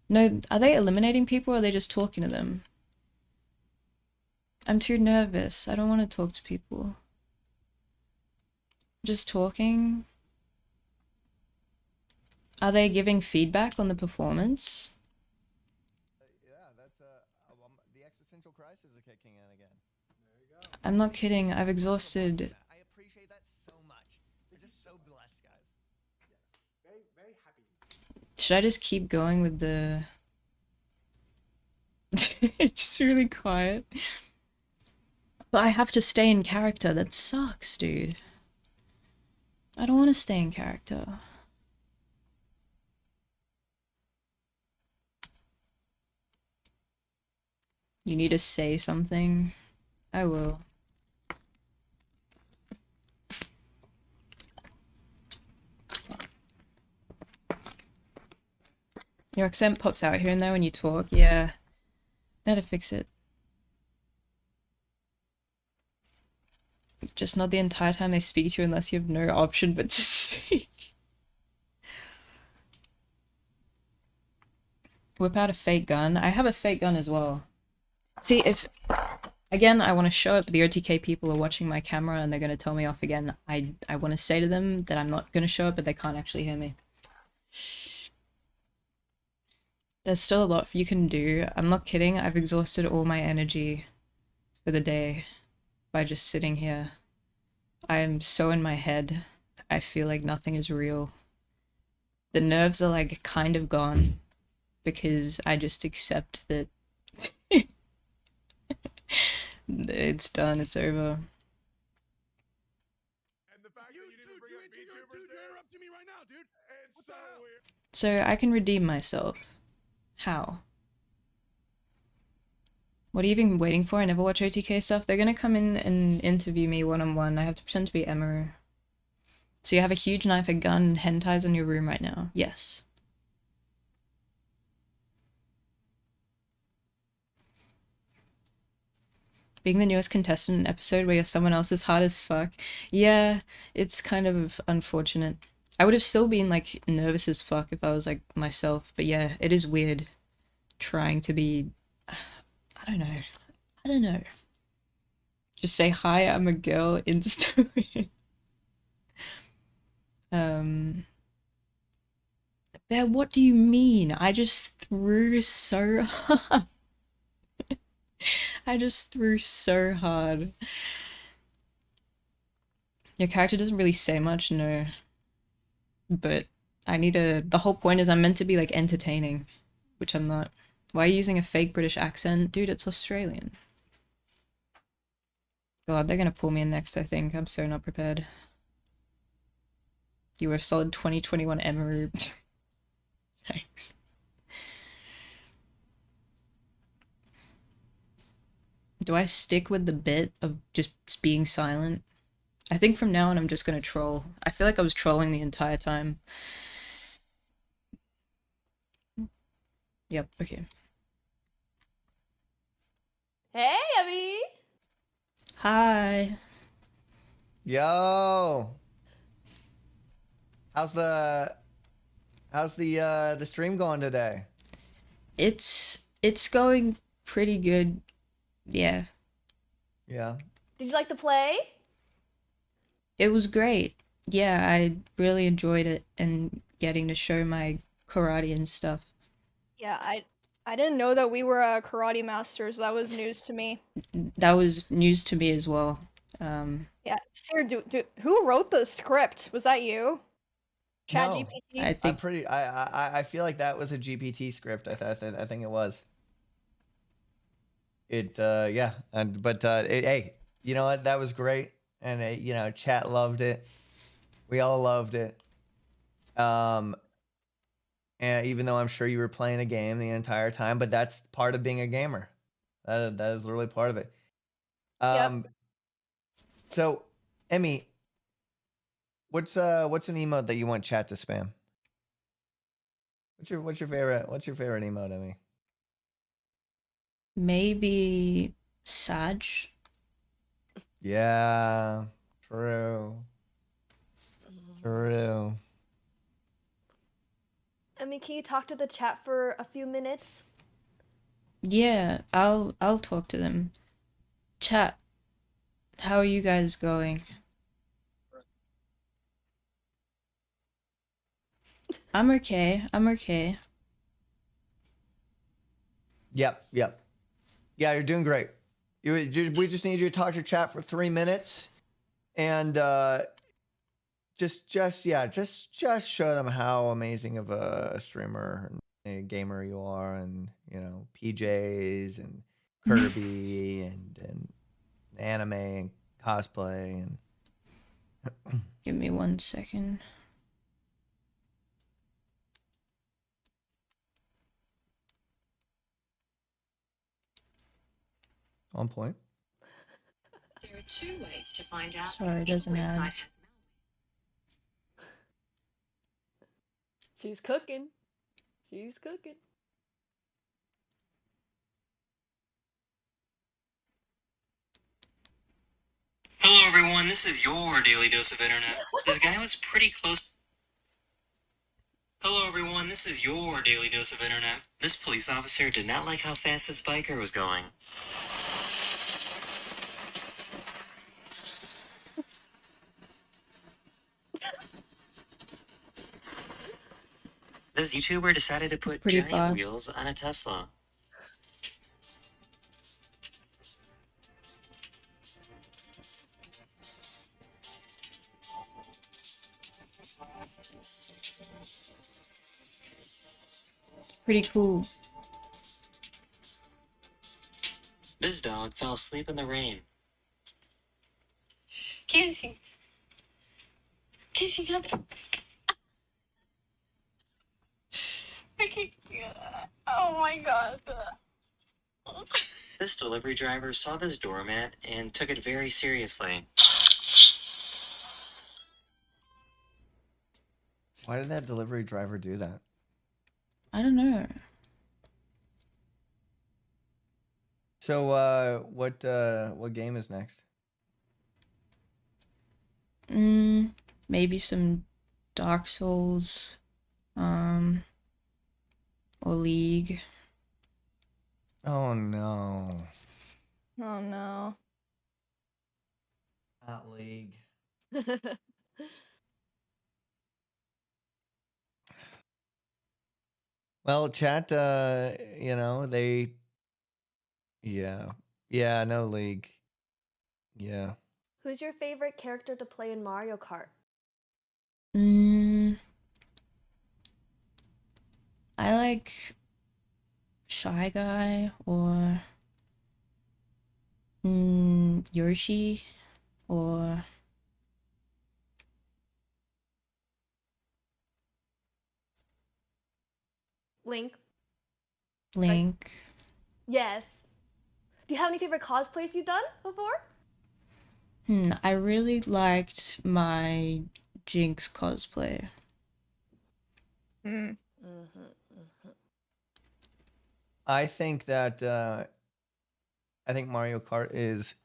No, are they eliminating people or are they just talking to them? I'm too nervous. I don't want to talk to people. Just talking? Are they giving feedback on the performance? Yeah, that's the existential crisis is kicking in again. There you go. I'm not kidding. I've exhausted. I appreciate that so much. You're just so blessed, guys. Yes. Very, very happy. Should I just keep going with the... just really quiet? But I have to stay in character. That sucks, dude. I don't want to stay in character. You need to say something? I will. Your accent pops out here and there when you talk. Yeah. Know to fix it. Just not the entire time they speak to you unless you have no option but to speak. Whip out a fake gun. I have a fake gun as well. See, if... Again, I want to show it, but the OTK people are watching my camera and they're going to tell me off again. I want to say to them that I'm not going to show it, but they can't actually hear me. There's still a lot you can do. I'm not kidding. I've exhausted all my energy for the day by just sitting here. I am so in my head. I feel like nothing is real. The nerves are like kind of gone because I just accept that it's done, it's over. So I can redeem myself. How? What are you even waiting for? I never watch OTK stuff. They're gonna come in and interview me one-on-one. I have to pretend to be Emeru. So you have a huge knife, a gun, hentais in your room right now? Yes. Being the newest contestant in an episode where you're someone else's hard as fuck. Yeah, it's kind of unfortunate. I would have still been like nervous as fuck if I was like myself, but yeah, it is weird trying to be, I don't know. Just say hi, I'm a girl instantly. Bear, what do you mean? I just threw so hard. I just threw so hard. Your character doesn't really say much, no. But I need to... The whole point is I'm meant to be, like, entertaining. Which I'm not. Why are you using a fake British accent? Dude, it's Australian. God, they're gonna pull me in next, I think. I'm so not prepared. You were a solid 2021 Emeru. Thanks. Do I stick with the bit of just being silent? I think from now on I'm just gonna troll. I feel like I was trolling the entire time. Yep, okay. Hey, Abby! Hi. Yo. How's the stream going today? It's going pretty good. Yeah. Yeah. Did you like the play? It was great. Yeah, I really enjoyed it and getting to show my karate and stuff. Yeah, I didn't know that we were karate masters. That was news to me. That was news to me as well. Yeah, Sir, who wrote the script? Was that you? Chat No, GPT? I feel like that was a GPT script. I think it was. Yeah, hey, you know what? That was great, and you know, chat loved it. We all loved it. And even though I'm sure you were playing a game the entire time, but that's part of being a gamer. That is literally part of it. Yep. So, Emmy, what's an emote that you want chat to spam? What's your favorite emote, Emmy? Maybe Saj? Yeah, true. True. I mean, can you talk to the chat for a few minutes? Yeah, I'll talk to them. Chat, how are you guys going? I'm okay. Yep. Yeah, you're doing great. We just need you to talk to chat for 3 minutes, and just show them how amazing of a streamer and a gamer you are, and you know, PJs and Kirby and anime and cosplay and. Give me 1 second. On point. There are 2 ways to find out. Sorry, it doesn't add. She's cooking. She's cooking. Hello everyone, this is your Daily Dose of Internet. This guy was pretty close. Hello everyone, this is your Daily Dose of Internet. This police officer did not like how fast this biker was going. This YouTuber decided to put pretty giant fast. wheels on a Tesla. Pretty cool. This dog fell asleep in the rain. Kissing. Kissing up. Oh my god. This delivery driver saw this doormat and took it very seriously. Why did that delivery driver do that? I don't know. So, what game is next? Maybe some Dark Souls, or League. Oh no. Oh no. Not League. Well, chat, you know, yeah, no League. Yeah. Who's your favorite character to play in Mario Kart? I like Shy Guy or Yoshi or Link. Yes. Do you have any favorite cosplays you've done before? I really liked my Jinx cosplay. I think that I think Mario Kart is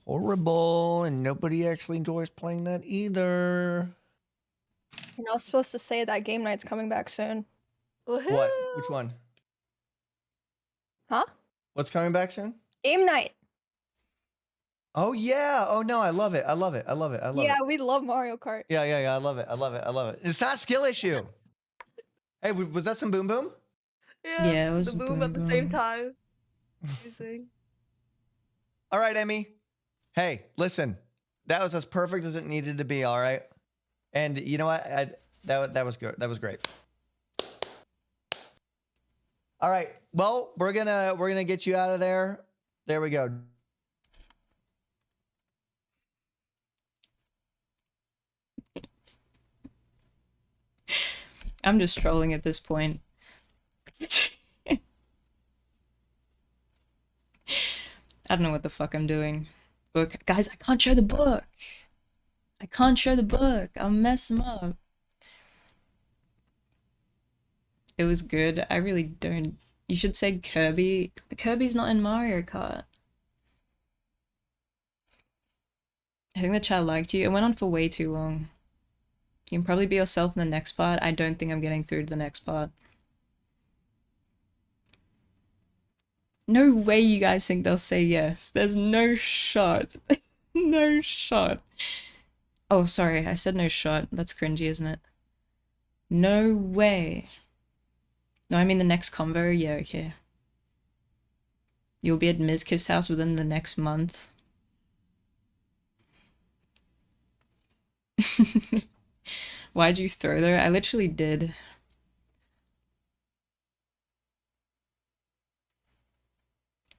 horrible and nobody actually enjoys playing that either. You're not supposed to say that game night's coming back soon. What? Which one? Huh? What's coming back soon? Game night. Oh yeah. Oh no, I love it. I love it. I love it. I love Yeah, it. we love Mario Kart. Yeah. I love it. I love it. I love it. It's not a skill issue. Hey, was that some boom boom? Yeah, it was the a boom at the boom same boom. time. Amazing. All right, Emmy. Hey, listen. That was as perfect as it needed to be, all right? And you know what? That was good. That was great. All right. Well, we're gonna get you out of there. There we go. I'm just trolling at this point. I don't know what the fuck I'm doing. Book. Guys, I can't show the book. I can't show the book. I'll mess them up. It was good. I really don't. You should say Kirby. Kirby's not in Mario Kart. I think the chat liked you. It went on for way too long. You can probably be yourself in the next part. I don't think I'm getting through to the next part. No way you guys think they'll say yes. There's no shot. No shot. Oh, sorry. I said no shot. That's cringy, isn't it? No way. No, I mean the next convo. Yeah, okay. You'll be at Mizkif's house within the next month. Why'd you throw there? I literally did.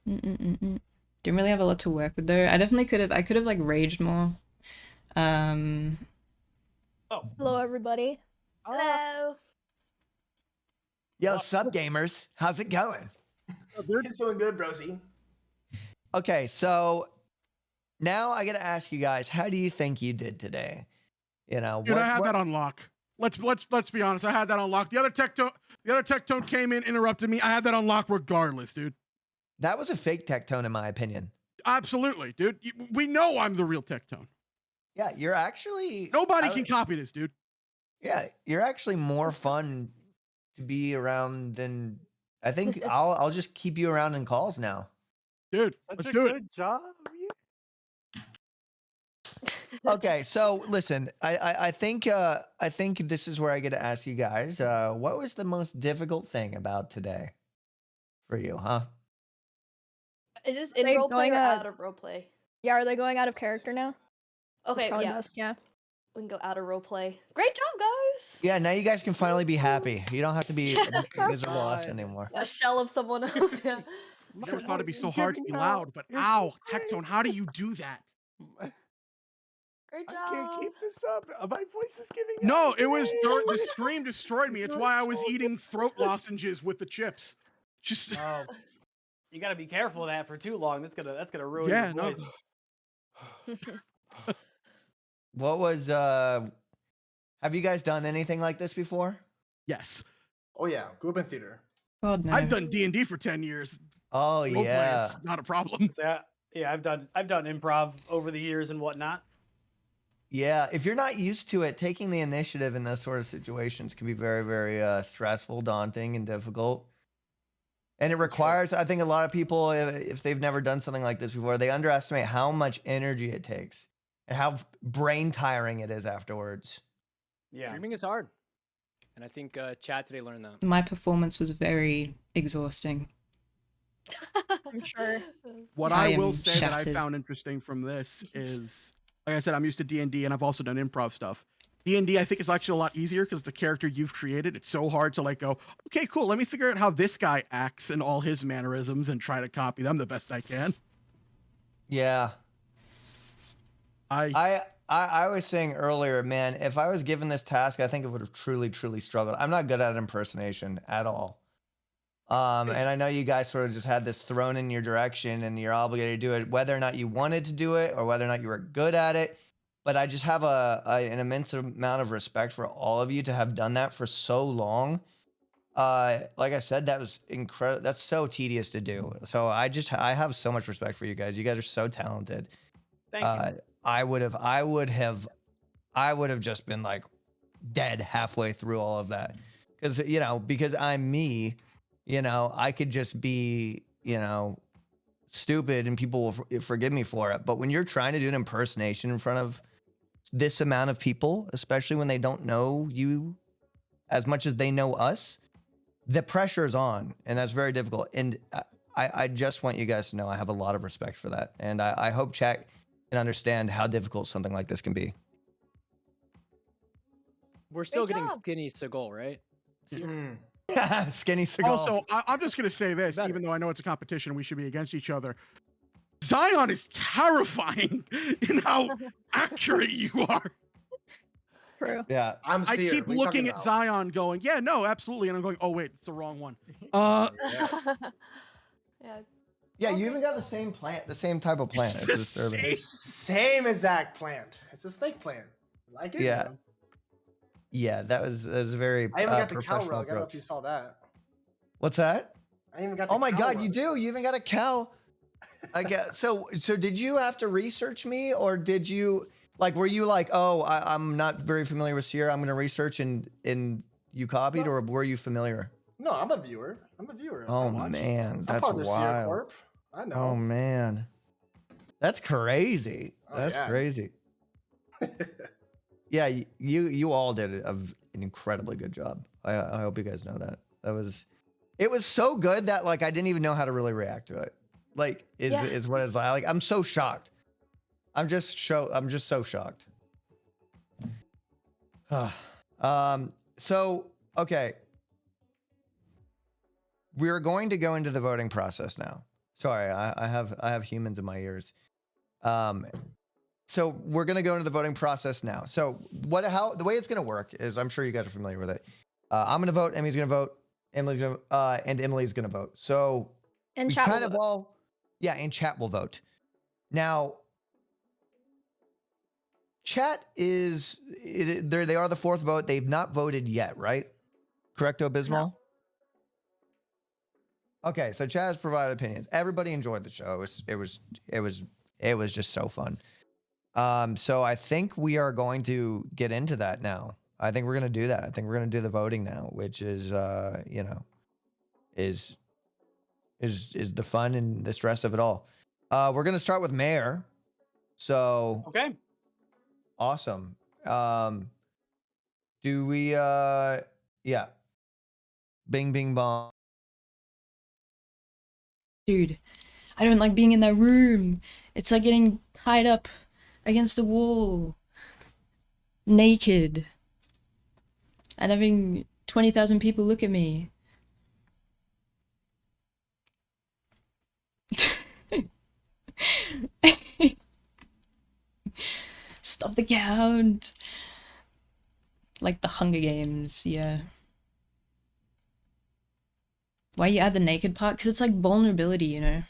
Didn't really have a lot to work with though. I definitely could have. I could have like raged more. Hello, everybody. Hello. Yo, sup gamers? How's it going? It's doing good, Brosi. Okay, so now I got to ask you guys, how do you think you did today? You know, Dude, I had that on lock. Let's be honest. I had that on lock. The other Tectone came in, interrupted me. I had that on lock regardless, dude. That was a fake Tectone, in my opinion. Absolutely, dude. We know I'm the real Tectone. Yeah, you're actually nobody can copy this, dude. Yeah, you're actually more fun to be around than I think. I'll just keep you around in calls now, dude. Let's do it. Good job. Okay, so listen, I think this is where I get to ask you guys, what was the most difficult thing about today for you, huh? Is this in They roleplay going or out- out of roleplay? Yeah, are they going out of character now? That's Okay, probably yeah. best, yeah. We can go out of roleplay. Great job, guys. Yeah, now you guys can finally be happy. You don't have to be miserable us anymore. A shell of someone else. Yeah. Never thought it'd be so hard to be loud, but ow, Tectone, how do you do that? Great job. I can't keep this up. My voice is giving out. No, it was the stream destroyed me. It's why I was eating throat lozenges with the chips. Just Oh, you got to be careful of that for too long. That's gonna ruin Yeah, your no. voice. What was have you guys done anything like this before? Yes. Oh yeah, grew up in theater. God no. I've done D&D for 10 years. Oh Roleplay yeah. is not a problem. So, yeah, I've done improv over the years and whatnot. Yeah, if you're not used to it, taking the initiative in those sort of situations can be very, very stressful, daunting, and difficult. And it requires, I think, a lot of people, if they've never done something like this before, they underestimate how much energy it takes and how brain tiring it is afterwards. Yeah. Streaming is hard. And I think Chad today learned that. My performance was very exhausting. I'm sure. What I I will am say that I shattered. found interesting from this is, like I said, I'm used to D&D and I've also done improv stuff. D&D I think is actually a lot easier because the character you've created, it's so hard to like go, okay, cool, let me figure out how this guy acts and all his mannerisms and try to copy them the best I can. Yeah. I was saying earlier, man, if I was given this task, I think I would have truly, truly struggled. I'm not good at impersonation at all. And I know you guys sort of just had this thrown in your direction and you're obligated to do it, whether or not you wanted to do it or whether or not you were good at it. But I just have an immense amount of respect for all of you to have done that for so long. Like I said, that was incredible. That's so tedious to do. So I have so much respect for you guys. You guys are so talented. Thank you. I would have just been like dead halfway through all of that. Because I'm me, I could just be, stupid and people will forgive me for it. But when you're trying to do an impersonation in front of this amount of people, especially when they don't know you as much as they know us, the pressure is on, and that's very difficult. And I just want you guys to know I have a lot of respect for that. And I hope chat can understand how difficult something like this can be. We're still Great getting job. skinny Seagal, right? Skinny Seagal. Also, I'm just going to say this, even though I know it's a competition and we should be against each other. Zion is terrifying in how accurate you are. True. Yeah. I keep looking at Zion going, yeah, no, absolutely. And I'm going, oh, wait, it's the wrong one. Yeah. Yeah, you even got the same plant, the same type of plant. It's disturbing. Same exact plant. It's a snake plant. Like it? Yeah. man. Yeah, that was very I even got the cow professional rug. I don't know approach. if you saw that. What's that? I even got the Oh my cow God, rug. you do. You even got a cow. I guess so. Did you have to research me, or did you were you like, oh, I'm not very familiar with Sierra. I'm going to research and you copied, or were you familiar? No, I'm a viewer. Oh man, I'm that's part of the Sierra wild. Corp. I know. Oh man, that's crazy. Oh, That's yeah. crazy. Yeah, you all did an incredibly good job. I hope you guys know that. It was so good that I didn't even know how to really react to it. Is what it's like. I'm so shocked. I'm just so shocked. So okay. We're going to go into the voting process now. Sorry, I have humans in my ears. So we're going to go into the voting process now. So the way it's going to work is, I'm sure you guys are familiar with it. I'm going to vote. Emmy's going to vote. And Emily's going to vote. So And we chat kind will of vote. all, Yeah, and chat will vote. Now, chat is they are the fourth vote. They've not voted yet, right? Correcto Bismal? Okay, so chat has provided opinions. Everybody enjoyed the show. It was just so fun. So I think we are going to get into that now. I think we're going to do that. I think we're going to do the voting now, which is is the fun and the stress of it all. We're going to start with Mayor. So okay. Awesome. Do we yeah. Bing bing bong. Dude, I don't like being in that room. It's like getting tied up against the wall, naked, and having 20,000 people look at me. Stop the count. Like the Hunger Games, yeah. Why you add the naked part? Because it's like vulnerability, you know?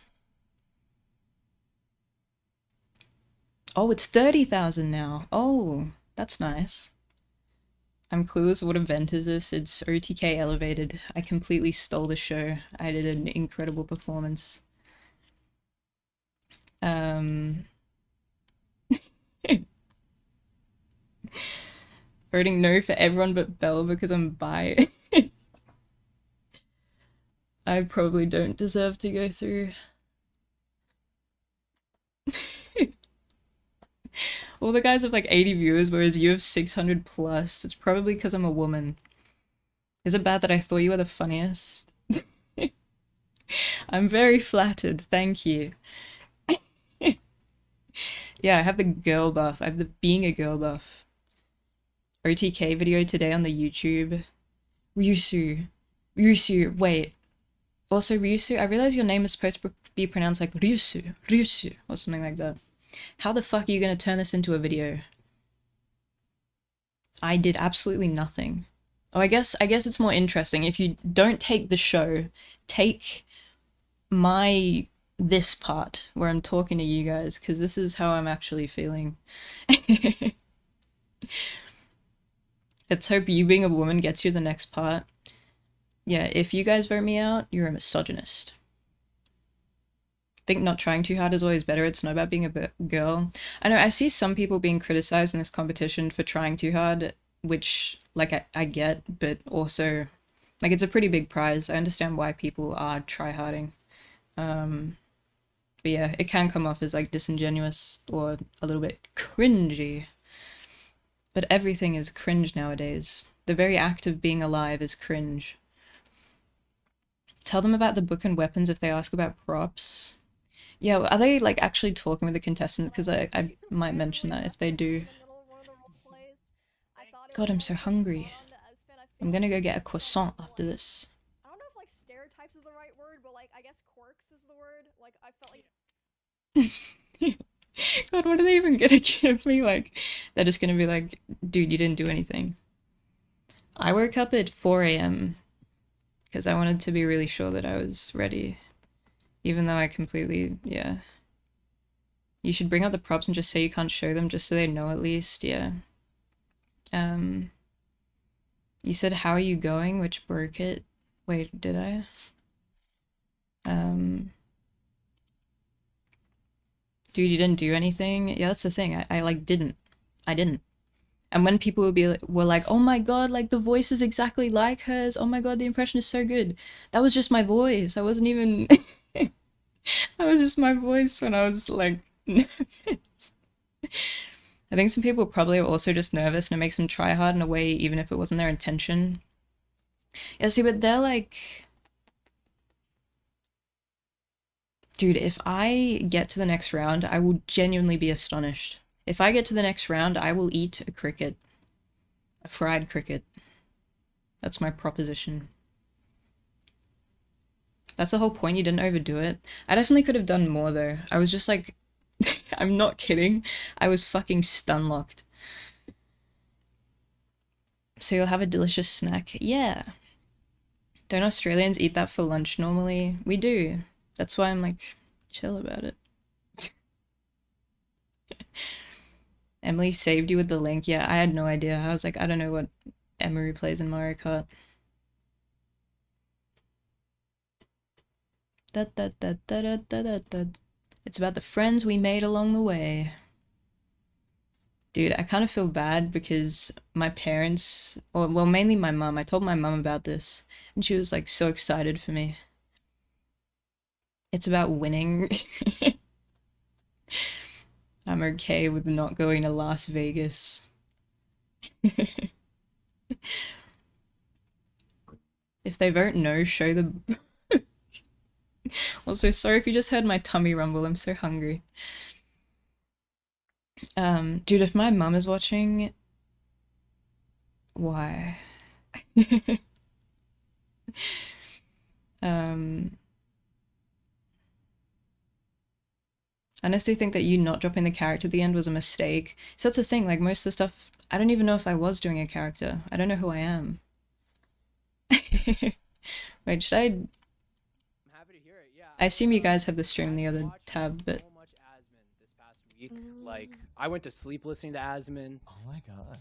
Oh, it's 30,000 now. Oh, that's nice. I'm clueless. What event is this? It's OTK Elevated. I completely stole the show. I did an incredible performance. Voting no for everyone but Belle because I'm bi. I probably don't deserve to go through. All the guys have like 80 viewers, whereas you have 600 plus. It's probably because I'm a woman. Is it bad that I thought you were the funniest? I'm very flattered, thank you. Yeah, I have the girl buff. I have the being a girl buff. OTK video today on the YouTube. Ryusu. Wait. Also, Ryusu, I realize your name is supposed to be pronounced like Ryusu, or something like that. How the fuck are you gonna turn this into a video? I did absolutely nothing. Oh, I guess it's more interesting. If you don't take the show, take this part where I'm talking to you guys, because this is how I'm actually feeling. Let's hope you being a woman gets you the next part. Yeah, if you guys vote me out, you're a misogynist. I think not trying too hard is always better. It's not about being a girl. I know I see some people being criticized in this competition for trying too hard, which like I get, but also like it's a pretty big prize. I understand why people are try-harding. But yeah, it can come off as like disingenuous or a little bit cringy. But everything is cringe nowadays. The very act of being alive is cringe. Tell them about the book and weapons if they ask about props. Yeah, are they like actually talking with the contestants? Because I might mention that if they do. God, I'm so hungry. I'm gonna go get a croissant after this. I don't know if like stereotypes is the right word, but like I guess quirks is the word. Like I felt like God, what are they even gonna give me? Like, they're just gonna be like, dude, you didn't do anything. I woke up at 4 AM because I wanted to be really sure that I was ready. Even though I completely, yeah. You should bring out the props and just say you can't show them just so they know at least, yeah. You said, how are you going? Which broke it. Wait, did I? Dude, you didn't do anything? Yeah, that's the thing. I like didn't. I didn't. And when people were like, oh my god, like the voice is exactly like hers. Oh my god, the impression is so good. That was just my voice. I wasn't even... That was just my voice when I was like nervous. I think some people probably are also just nervous and it makes them try hard in a way even if it wasn't their intention. Yeah, see, but they're like... Dude, if I get to the next round, I will genuinely be astonished. If I get to the next round, I will eat a cricket. A fried cricket. That's my proposition. That's the whole point, you didn't overdo it. I definitely could have done more though. I was just like... I'm not kidding. I was fucking stun-locked. So you'll have a delicious snack? Yeah. Don't Australians eat that for lunch normally? We do. That's why I'm like, chill about it. Emily saved you with the link. Yeah, I had no idea. I was like, I don't know what Emery plays in Mario Kart. It's about the friends we made along the way. Dude, I kind of feel bad because my parents, or well, mainly my mom, I told my mom about this, and she was like so excited for me. It's about winning. I'm okay with not going to Las Vegas. If they vote no, show the... Also, sorry if you just heard my tummy rumble, I'm so hungry. Dude, if my mum is watching... Why? I honestly think that you not dropping the character at the end was a mistake. So that's the thing, like most of the stuff, I don't even know if I was doing a character. I don't know who I am. Wait, should I... I'm happy to hear it. Yeah. I assume you guys have the stream in the other tab, but... So much Asmon this past week. Like, I went to sleep listening to Asmon. Oh my god.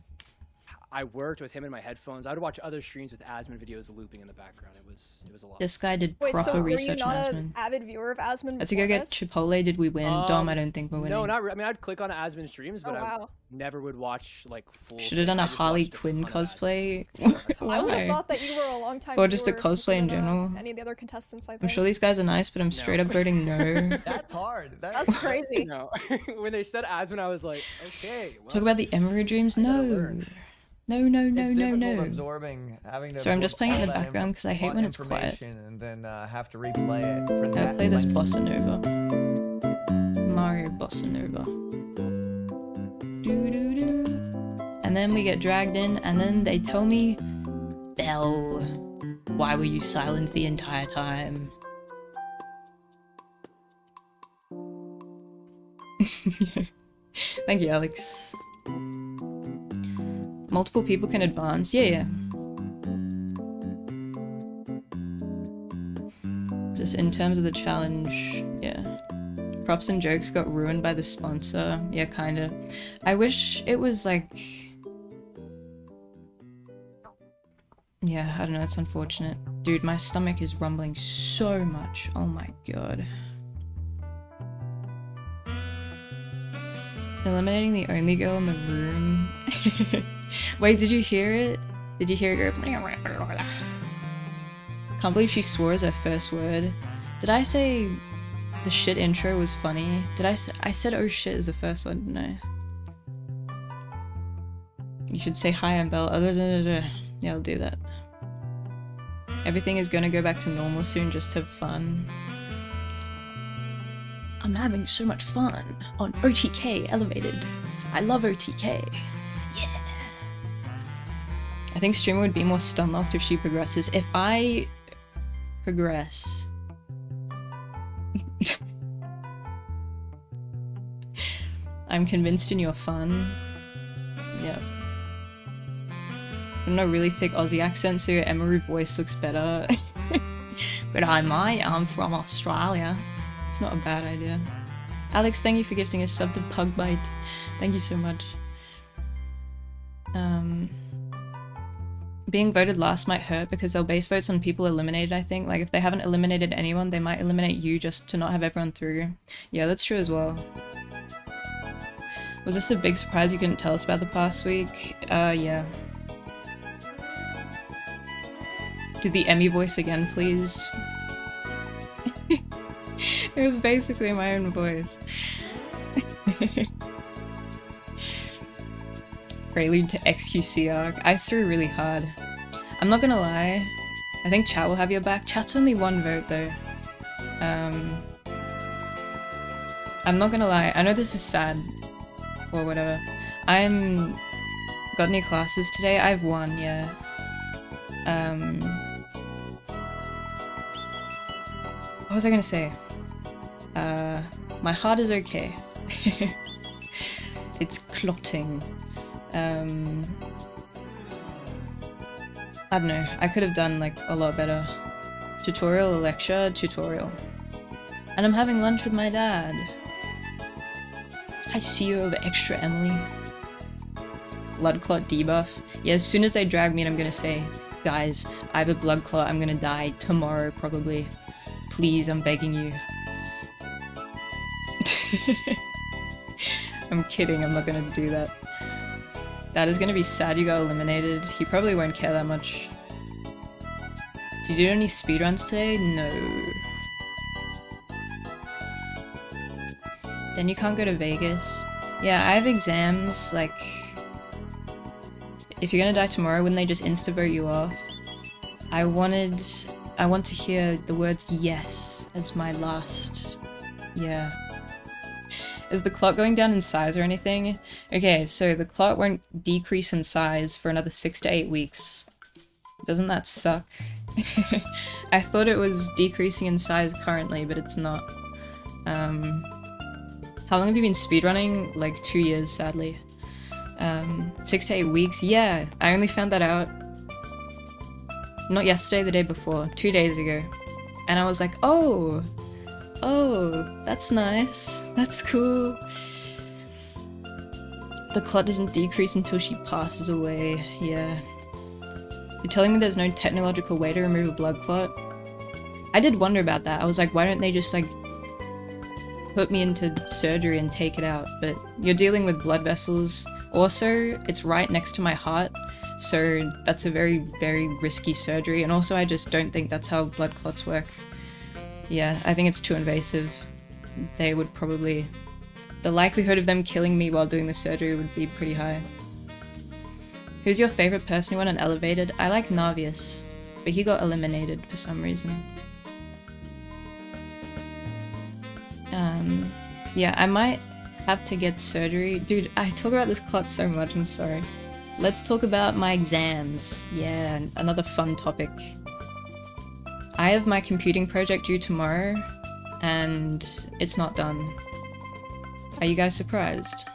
I worked with him in my headphones. I would watch other streams with Asmon videos looping in the background. It was a lot. This guy did Wait, proper so research on were you not Asmon. an avid viewer of Asmon? Let's go get Chipotle. Did we win? Dom, I don't think we're winning. No, not. I mean, I'd click on Asmon streams, but Oh, wow. I never would watch like full. Should have done I a just Harley watched Quinn ton of cosplay. I would have Why? thought that you were a long time. Or just a viewer cosplay in than, general. Any of the other contestants, I think. I'm sure these guys are nice, but I'm straight up voting no. That's hard. That's crazy. No, when they said Asmon, I was like, okay. Well, Talk about the Emery Dreams? No. No, no, no, It's no, difficult no. absorbing, having to Sorry, I'm just absorb playing it in all the that background because I hate when it's quiet. information and then have to replay it. For I that play this length. Bossa Nova. Mario Bossa Nova. Doo doo doo. And then we get dragged in, and then they tell me, Belle, why were you silent the entire time? Thank you, Alex. Multiple people can advance? Yeah. Just in terms of the challenge, yeah. Props and jokes got ruined by the sponsor. Yeah, kinda. I wish it was like... Yeah, I don't know, it's unfortunate. Dude, my stomach is rumbling so much. Oh my god. Eliminating the only girl in the room. Wait, did you hear it? Did you hear it go? Can't believe she swore as her first word. Did I say the shit intro was funny? Did I said oh shit as the first one, didn't I? You should say hi, I'm Belle. Yeah, I'll do that. Everything is gonna go back to normal soon, just have fun. I'm having so much fun on OTK Elevated. I love OTK. Yeah. I think Streamer would be more stun-locked if she progresses. If I progress... I'm convinced in your fun. Yep. I'm not really thick Aussie accent, so your Emery voice looks better. But I'm from Australia. It's not a bad idea. Alex, thank you for gifting a sub to Pugbite. Thank you so much. Being voted last might hurt because they'll base votes on people eliminated, I think. Like, if they haven't eliminated anyone, they might eliminate you just to not have everyone through. Yeah, that's true as well. Was this a big surprise you couldn't tell us about the past week? Yeah. Do the Emmy voice again, please. It was basically my own voice. Prelude to XQC arc. I threw really hard. I'm not gonna lie. I think chat will have your back. Chat's only one vote though. I'm not gonna lie. I know this is sad. Or whatever. Got any classes today? I have one, yeah. What was I gonna say? My heart is okay. It's clotting. I don't know. I could have done like a lot better. Tutorial, lecture, tutorial. And I'm having lunch with my dad. I see you over extra Emily. Blood clot debuff. Yeah, as soon as they drag me in, I'm gonna say, guys, I have a blood clot, I'm gonna die tomorrow probably. Please, I'm begging you. I'm kidding, I'm not gonna do that. That is gonna be sad you got eliminated. He probably won't care that much. Did you do any speedruns today? No. Then you can't go to Vegas. Yeah, I have exams, like... If you're gonna die tomorrow, wouldn't they just insta-vote you off? I want to hear the words yes as my last... Yeah. Is the clock going down in size or anything? Okay, so the clock won't decrease in size for another 6 to 8 weeks. Doesn't that suck? I thought it was decreasing in size currently, but it's not. How long have you been speedrunning? Like 2 years, sadly. 6 to 8 weeks? Yeah, I only found that out not yesterday, the day before, 2 days ago. And I was like, oh, that's nice. That's cool. The clot doesn't decrease until she passes away. Yeah. You're telling me there's no technological way to remove a blood clot? I did wonder about that. I was like, why don't they just like put me into surgery and take it out? But you're dealing with blood vessels. Also, it's right next to my heart, so that's a very, very risky surgery. And also, I just don't think that's how blood clots work. Yeah, I think it's too invasive. They would probably... The likelihood of them killing me while doing the surgery would be pretty high. Who's your favorite person who went unelevated? I like Navius, but he got eliminated for some reason. Yeah, I might have to get surgery. Dude, I talk about this clot so much, I'm sorry. Let's talk about my exams. Yeah, another fun topic. I have my computing project due tomorrow, and it's not done. Are you guys surprised?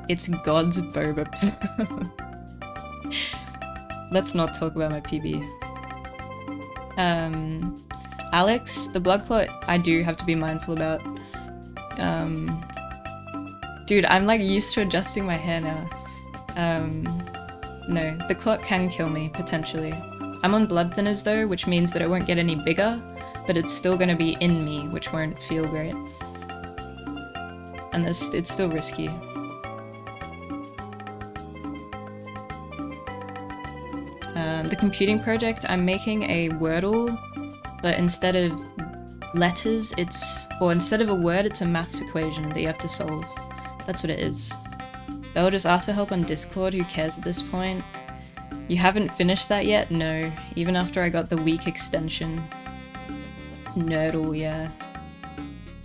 It's God's boba. Let's not talk about my PB. Alex, the blood clot I do have to be mindful about. Dude, I'm like used to adjusting my hair now. No, the clot can kill me, potentially. I'm on blood thinners though, which means that it won't get any bigger, but it's still gonna be in me, which won't feel great. And it's still risky. The computing project, I'm making a Wordle, but instead of letters, instead of a word, it's a maths equation that you have to solve. That's what it is. Belle just asked for help on Discord, who cares at this point? You haven't finished that yet? No, even after I got the week extension. Nerdle, yeah.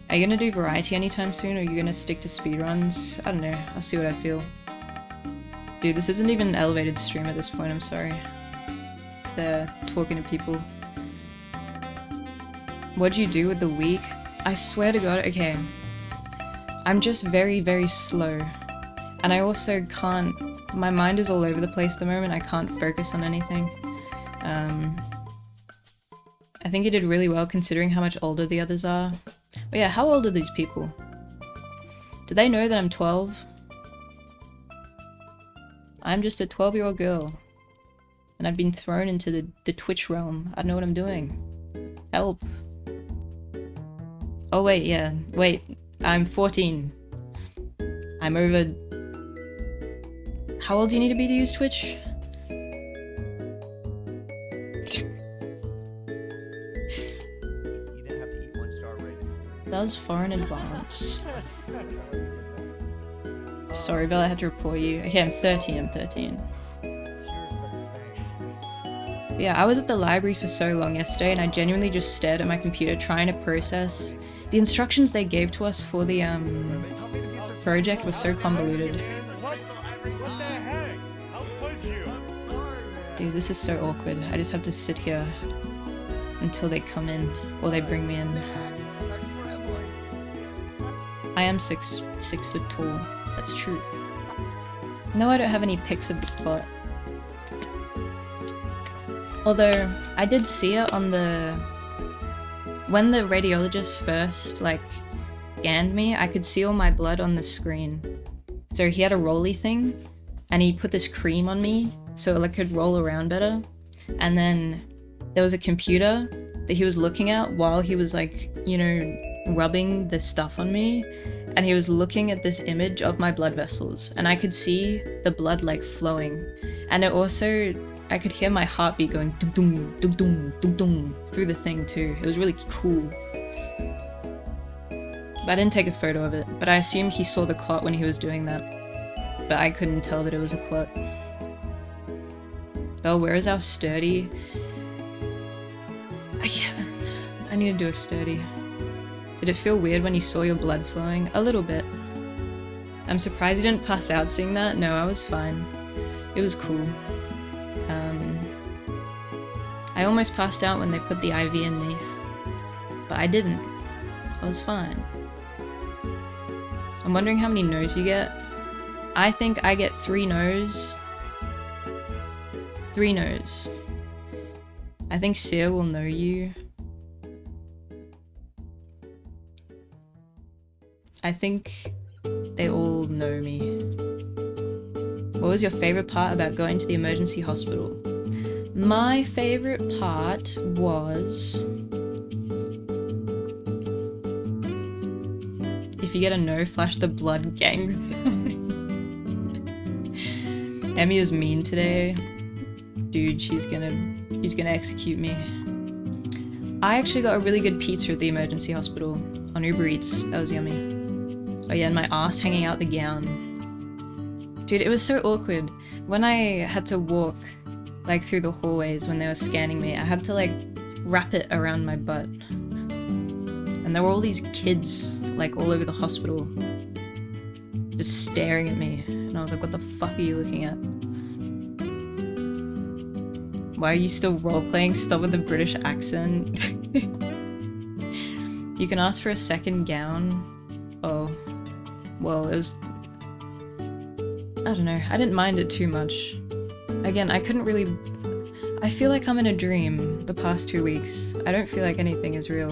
Are you gonna do variety anytime soon, or are you gonna stick to speedruns? I don't know, I'll see what I feel. Dude, this isn't even an elevated stream at this point, I'm sorry. They're talking to people. What'd you do with the week? I swear to God, okay. I'm just very, very slow. And I also can't, my mind is all over the place at the moment, I can't focus on anything. I think you did really well considering how much older the others are. But yeah, how old are these people? Do they know that I'm 12? I'm just a 12-year-old girl. And I've been thrown into the Twitch realm. I don't know what I'm doing. Help. Oh wait, yeah. Wait, I'm 14. I'm over... How old do you need to be to use Twitch? That was far in advance. Sorry, Bella, I had to report you. Okay, I'm 13. But yeah, I was at the library for so long yesterday and I genuinely just stared at my computer trying to process. The instructions they gave to us for the project were so convoluted. Dude, this is so awkward. I just have to sit here until they come in, or they bring me in. I am six foot tall. That's true. No, I don't have any pics of the plot. Although, I did see it on the... When the radiologist first, like, scanned me, I could see all my blood on the screen. So he had a rolly thing, and he put this cream on me, so it like, could roll around better. And then there was a computer that he was looking at while he was like, you know, rubbing the stuff on me. And he was looking at this image of my blood vessels, and I could see the blood like flowing. And it also, I could hear my heartbeat going dum dum dum dum dum through the thing too. It was really cool. But I didn't take a photo of it, but I assume he saw the clot when he was doing that. But I couldn't tell that it was a clot. Belle, where is our sturdy? I need to do a sturdy. Did it feel weird when you saw your blood flowing? A little bit. I'm surprised you didn't pass out seeing that. No, I was fine. It was cool. I almost passed out when they put the IV in me. But I didn't. I was fine. I'm wondering how many no's you get. I think I get 3 no's. 3 no's. I think Seer will know you. I think they all know me. What was your favorite part about going to the emergency hospital? My favorite part was... If you get a no, flash the blood gangs. Emmy is mean today. Dude, she's gonna execute me. I actually got a really good pizza at the emergency hospital on Uber Eats. That was yummy. Oh yeah, and my ass hanging out the gown. Dude, it was so awkward. When I had to walk like through the hallways when they were scanning me, I had to like wrap it around my butt. And there were all these kids like all over the hospital just staring at me. And I was like, what the fuck are you looking at? Why are you still role-playing? Stop with the British accent. You can ask for a second gown. Oh. Well, it was... I don't know. I didn't mind it too much. Again, I couldn't really... I feel like I'm in a dream the past 2 weeks. I don't feel like anything is real.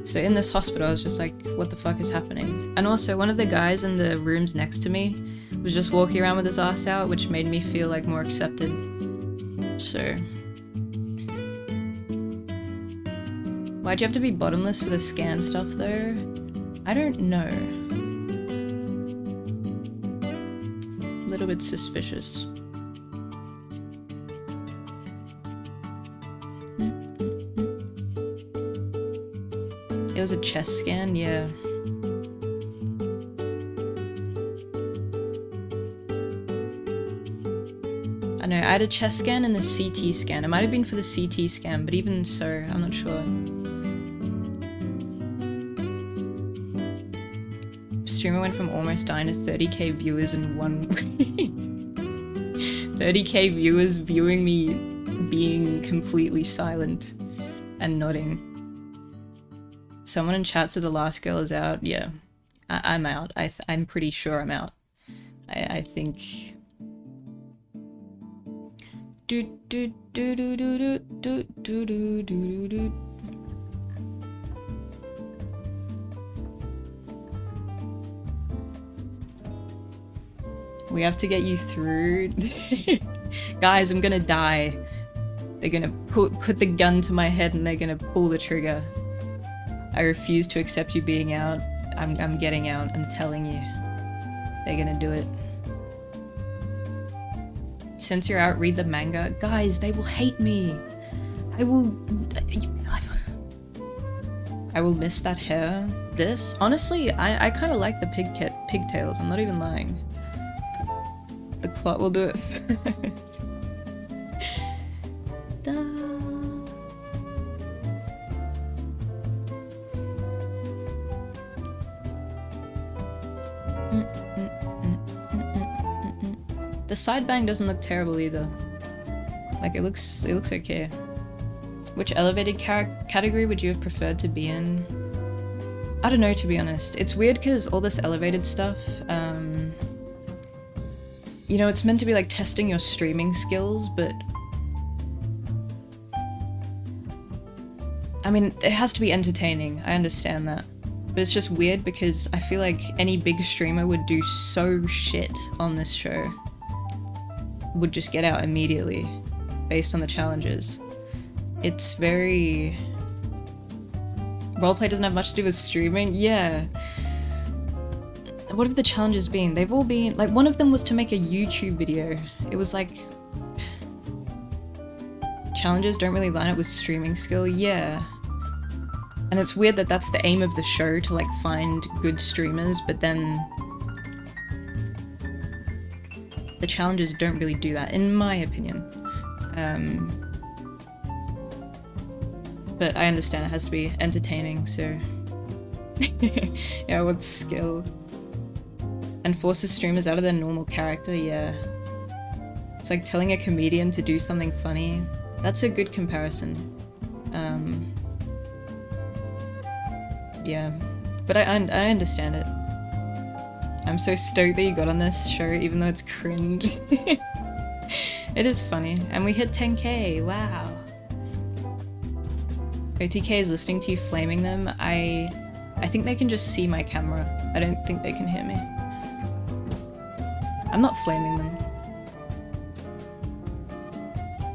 So in this hospital, I was just like, what the fuck is happening? And also, one of the guys in the rooms next to me was just walking around with his ass out, which made me feel like more accepted. So... Why'd you have to be bottomless for the scan stuff though? I don't know. A little bit suspicious. It was a chest scan, yeah. I know, I had a chest scan and the CT scan. It might have been for the CT scan, but even so, I'm not sure. Streamer went from almost dying to 30k viewers in 1 week. 30k viewers viewing me being completely silent and nodding. Someone in chat said the last girl is out. Yeah, I'm out. I'm pretty sure I'm out. I think. Do do do do do do do do do do do. We have to get you through. Guys, I'm gonna die. They're gonna put the gun to my head and they're gonna pull the trigger. I refuse to accept you being out. I'm getting out, I'm telling you. They're gonna do it. Since you're out, read the manga. Guys, they will hate me. I will miss that hair. This? Honestly, I kind of like the pigtails, I'm not even lying. The clot will do it first. The side bang doesn't look terrible either. Like it looks okay. Which elevated category would you have preferred to be in? I don't know, to be honest. It's weird because all this elevated stuff, you know, it's meant to be like testing your streaming skills, but I mean, it has to be entertaining. I understand that. But it's just weird because I feel like any big streamer would do so shit on this show. Would just get out immediately based on the challenges. It's very... Roleplay doesn't have much to do with streaming? Yeah. What have the challenges been? They've all been... Like, one of them was to make a YouTube video. It was like... Challenges don't really line up with streaming skill? Yeah. And it's weird that that's the aim of the show, to like find good streamers, but then... The challenges don't really do that, in my opinion. But I understand it has to be entertaining, so... Yeah, what's skill? And forces streamers out of their normal character, yeah. It's like telling a comedian to do something funny. That's a good comparison. Yeah. But I understand it. I'm so stoked that you got on this show, even though it's cringe. It is funny. And we hit 10k, wow. OTK is listening to you flaming them. I think they can just see my camera. I don't think they can hear me. I'm not flaming them.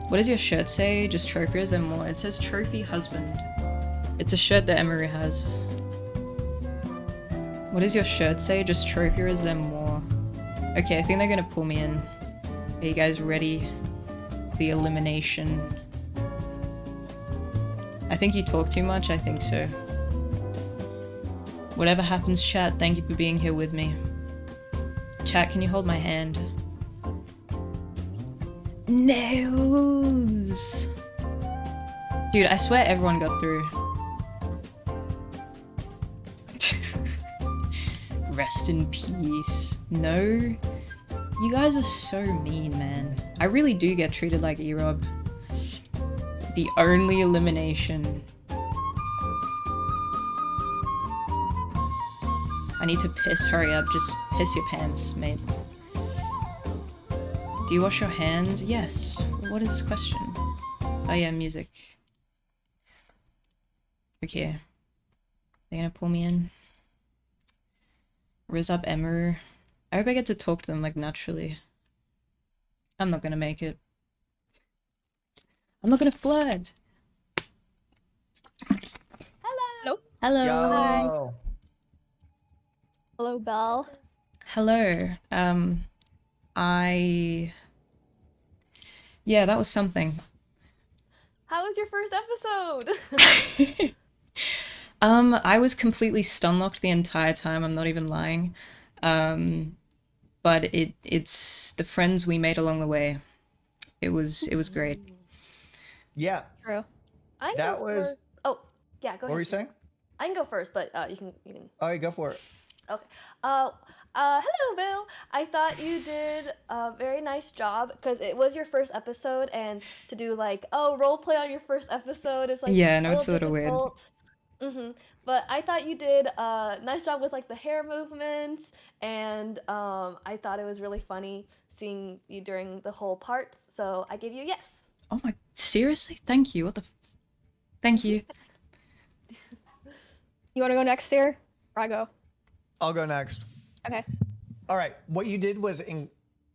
What does your shirt say? Just trophy, or is there more? It says trophy husband. It's a shirt that Emery has. What does your shirt say? Just trophy, or is there more? Okay, I think they're gonna pull me in. Are you guys ready? The elimination. I think you talk too much, I think so. Whatever happens, chat, thank you for being here with me. Chat, can you hold my hand? Nails! Dude, I swear everyone got through. Rest in peace. No. You guys are so mean, man. I really do get treated like E-Rob. The only elimination. I need to piss, hurry up, just piss your pants, mate. Do you wash your hands? Yes. What is this question? Oh yeah, music. Okay. They're gonna pull me in. Riz up Emmer. I hope I get to talk to them like naturally. I'm not gonna make it. I'm not gonna flirt. Hello. Hello. Yo. Hello, Belle. Hello. Yeah, that was something. How was your first episode? I was completely stun-locked the entire time, I'm not even lying. But it's the friends we made along the way. It was great. Yeah. True. I That go was- first. Oh, yeah, go ahead. What were you saying? I can go first, but you can. Oh, you go for it. Okay. Hello, Bill. I thought you did a very nice job because it was your first episode, and to do like roleplay on your first episode is like Yeah, no, it's a little weird. difficult. But I thought you did a nice job with like the hair movements, and I thought it was really funny seeing you during the whole part. So I give you a yes. Oh my, seriously? Thank you. What the Thank you. You want to go next, Sarah? Or I go? I'll go next. Okay. All right. What you did was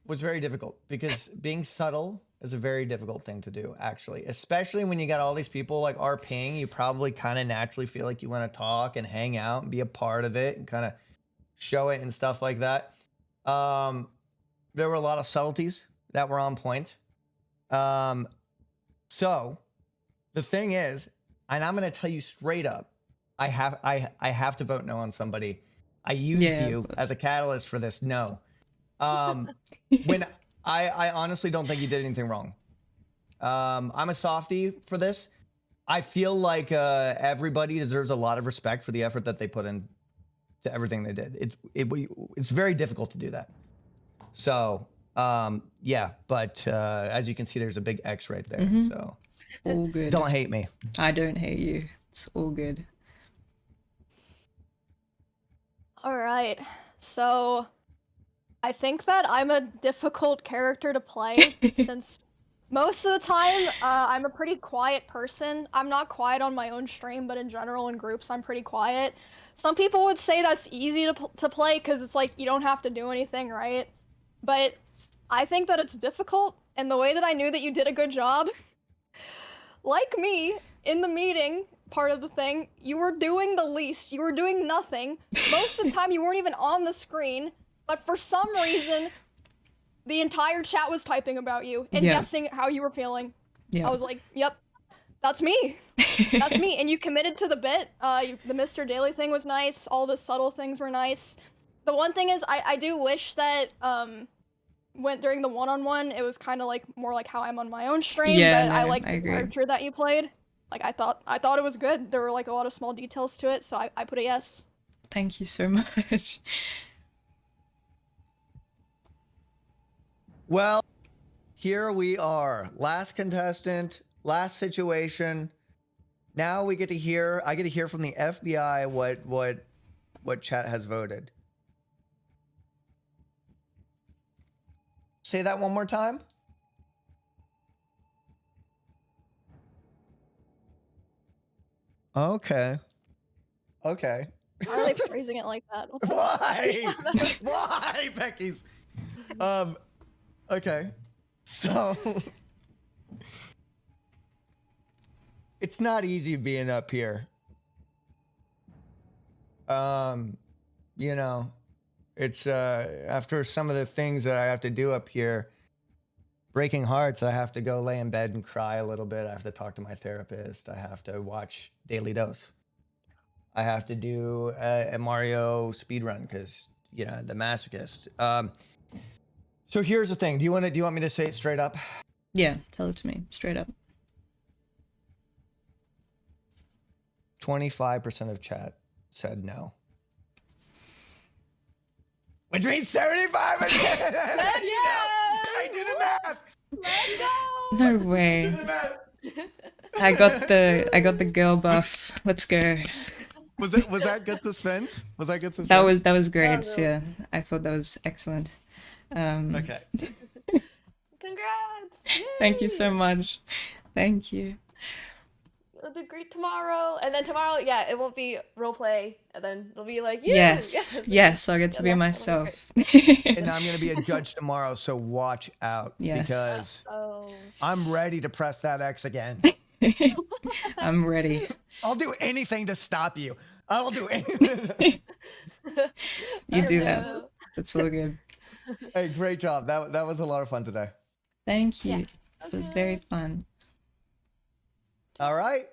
very difficult because being subtle is a very difficult thing to do, actually, especially when you got all these people like RPing. You probably kind of naturally feel like you want to talk and hang out and be a part of it and kind of show it and stuff like that. There were a lot of subtleties that were on point. So the thing is, and I'm going to tell you straight up, I have to vote no on somebody. I used you as a catalyst for this. No. When I honestly don't think you did anything wrong. I'm a softie for this. I feel like everybody deserves a lot of respect for the effort that they put in to everything they did. It's very difficult to do that. So yeah, but as you can see, there's a big X right there. Mhm. So All good. don't hate me. I don't hate you. It's all good. All right. So I think that I'm a difficult character to play since Most of the time, I'm a pretty quiet person. I'm not quiet on my own stream, but in general, in groups, I'm pretty quiet. Some people would say that's easy to play because it's like you don't have to do anything, right? But I think that it's difficult, and the way that I knew that you did a good job, like me, in the meeting part of the thing, you were doing the least. You were doing nothing. Most of the time, you weren't even on the screen, but for some reason, the entire chat was typing about you and Yeah. guessing how you were feeling. Yeah. I was like, yep, that's me. That's me. And you committed to the bit. The Mr. Daily thing was nice. All the subtle things were nice. The one thing is, I do wish that went during the one-on-one, it was kind of like more like how I'm on my own stream. Yeah, but I no, liked I the agree. character that you played. Like I thought it was good. There were like a lot of small details to it, so I put a yes. Thank you so much. Well, here we are. Last contestant, last situation. Now we get to hear. I get to hear from the FBI what chat has voted. Say that one more time. Okay. Okay. Why are they phrasing it like that? What the- Why? Why, Becky's? Okay. So it's not easy being up here. You know, it's after some of the things that I have to do up here, breaking hearts, I have to go lay in bed and cry a little bit. I have to talk to my therapist. I have to watch Daily Dose. I have to do a Mario speedrun because, you know, the masochist. So here's the thing. Do you want me to say it straight up? Yeah, tell it to me straight up. 25% of chat said no. Which means 75 again. I do the math. Let's go. No way. I got the girl buff. Let's go. Was that good suspense? Was that good suspense? That was great. really. Yeah, I thought that was excellent. Okay. Congrats. Thank you so Yay. much. Thank you. You'll do great tomorrow. And then tomorrow, yeah, it won't be roleplay. And then it'll be like, you. Yes, yes, I'll get to be that'll be myself. And I'm gonna be a judge tomorrow, so watch out. Yes. Because Oh. I'm ready to press that X again. I'm ready. I'll do anything to stop you. I'll do anything. You do know. that. That's all good. Hey, great job. That was a lot of fun today. Thank you. Yeah. It was very fun. All right.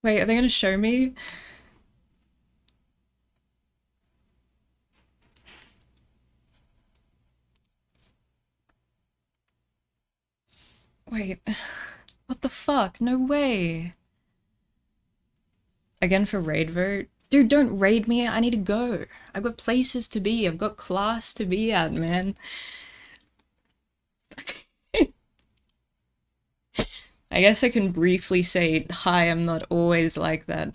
Wait, are they gonna show me? Wait, what the fuck? No way. Again for raid vote? Dude, don't raid me. I need to go. I've got places to be. I've got class to be at, man. I guess I can briefly say, hi, I'm not always like that.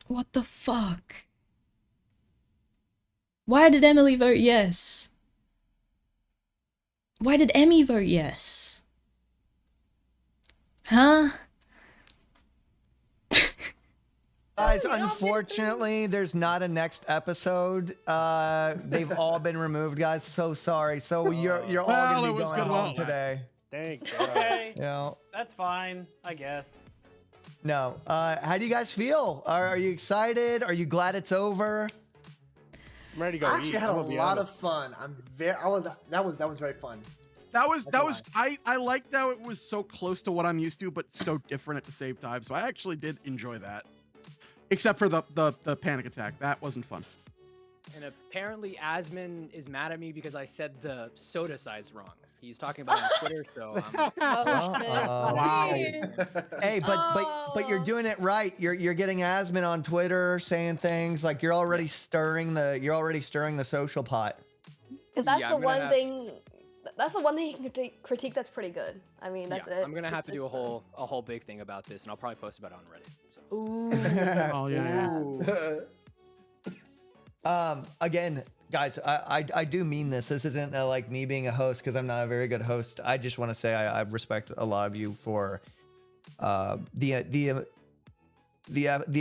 What the fuck? Why did Emily vote yes? Why did Emmy vote yes? Huh? Guys, unfortunately, there's not a next episode. They've all been removed, guys. So sorry. So you're all Well, gonna it be was going good home while it today. Thank God. Okay, You know, that's fine, I guess. no. How do you guys feel? Are you excited? Are you glad it's over? I'm ready to go I actually eat. had a I'm gonna be lot honest. of fun. That was very fun. That was That's I liked how it was so close to what I'm used to, but so different at the same time. So I actually did enjoy that. Except for the panic attack. That wasn't fun. And apparently, Asmin is mad at me because I said the soda size wrong. He's talking about it on Twitter, so Oh, shit. Wow. Weird. Hey, but you're doing it right. You're getting Asmin on Twitter saying things like you're already stirring the social pot. And that's Yeah, the I'm gonna one have- thing that's the one thing you can critique that's pretty good. I mean, that's it. I'm gonna have It's to do a just, whole big thing about this, and I'll probably post about it on Reddit. So. Ooh. Oh yeah. Again, guys, I do mean this. This isn't like me being a host because I'm not a very good host. I just want to say I respect a lot of you for the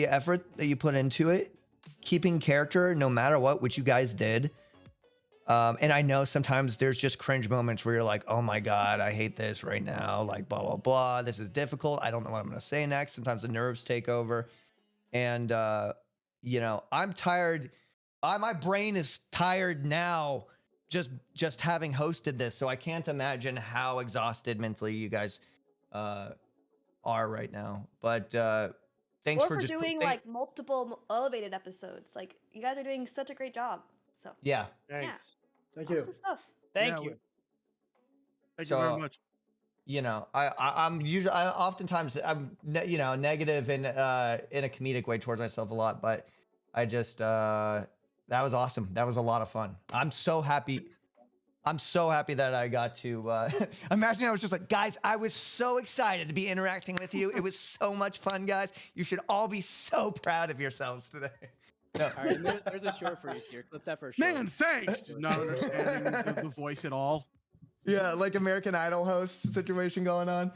effort that you put into it, keeping character no matter what, which you guys did. And I know sometimes there's just cringe moments where you're like, oh my God, I hate this right now. Like, blah, blah, blah. This is difficult. I don't know what I'm going to say next. Sometimes the nerves take over. And, you know, I'm tired. My brain is tired now just having hosted this. So I can't imagine how exhausted mentally you guys are right now. But thanks or for just doing like multiple elevated episodes. Like, you guys are doing such a great job. So yeah. yeah. Thank you. Awesome stuff. Thank Yeah, you. Thank you very much. You know, I'm usually oftentimes I'm negative in a comedic way towards myself a lot, but I just that was awesome. That was a lot of fun. I'm so happy that I got to imagine I was just like, guys, I was so excited to be interacting with you. It was so much fun, guys. You should all be so proud of yourselves today. No. All right, there's a short for you, Steer. Clip that for a short. Man, thanks. Not understanding the voice at all. Yeah, like American Idol host situation going on.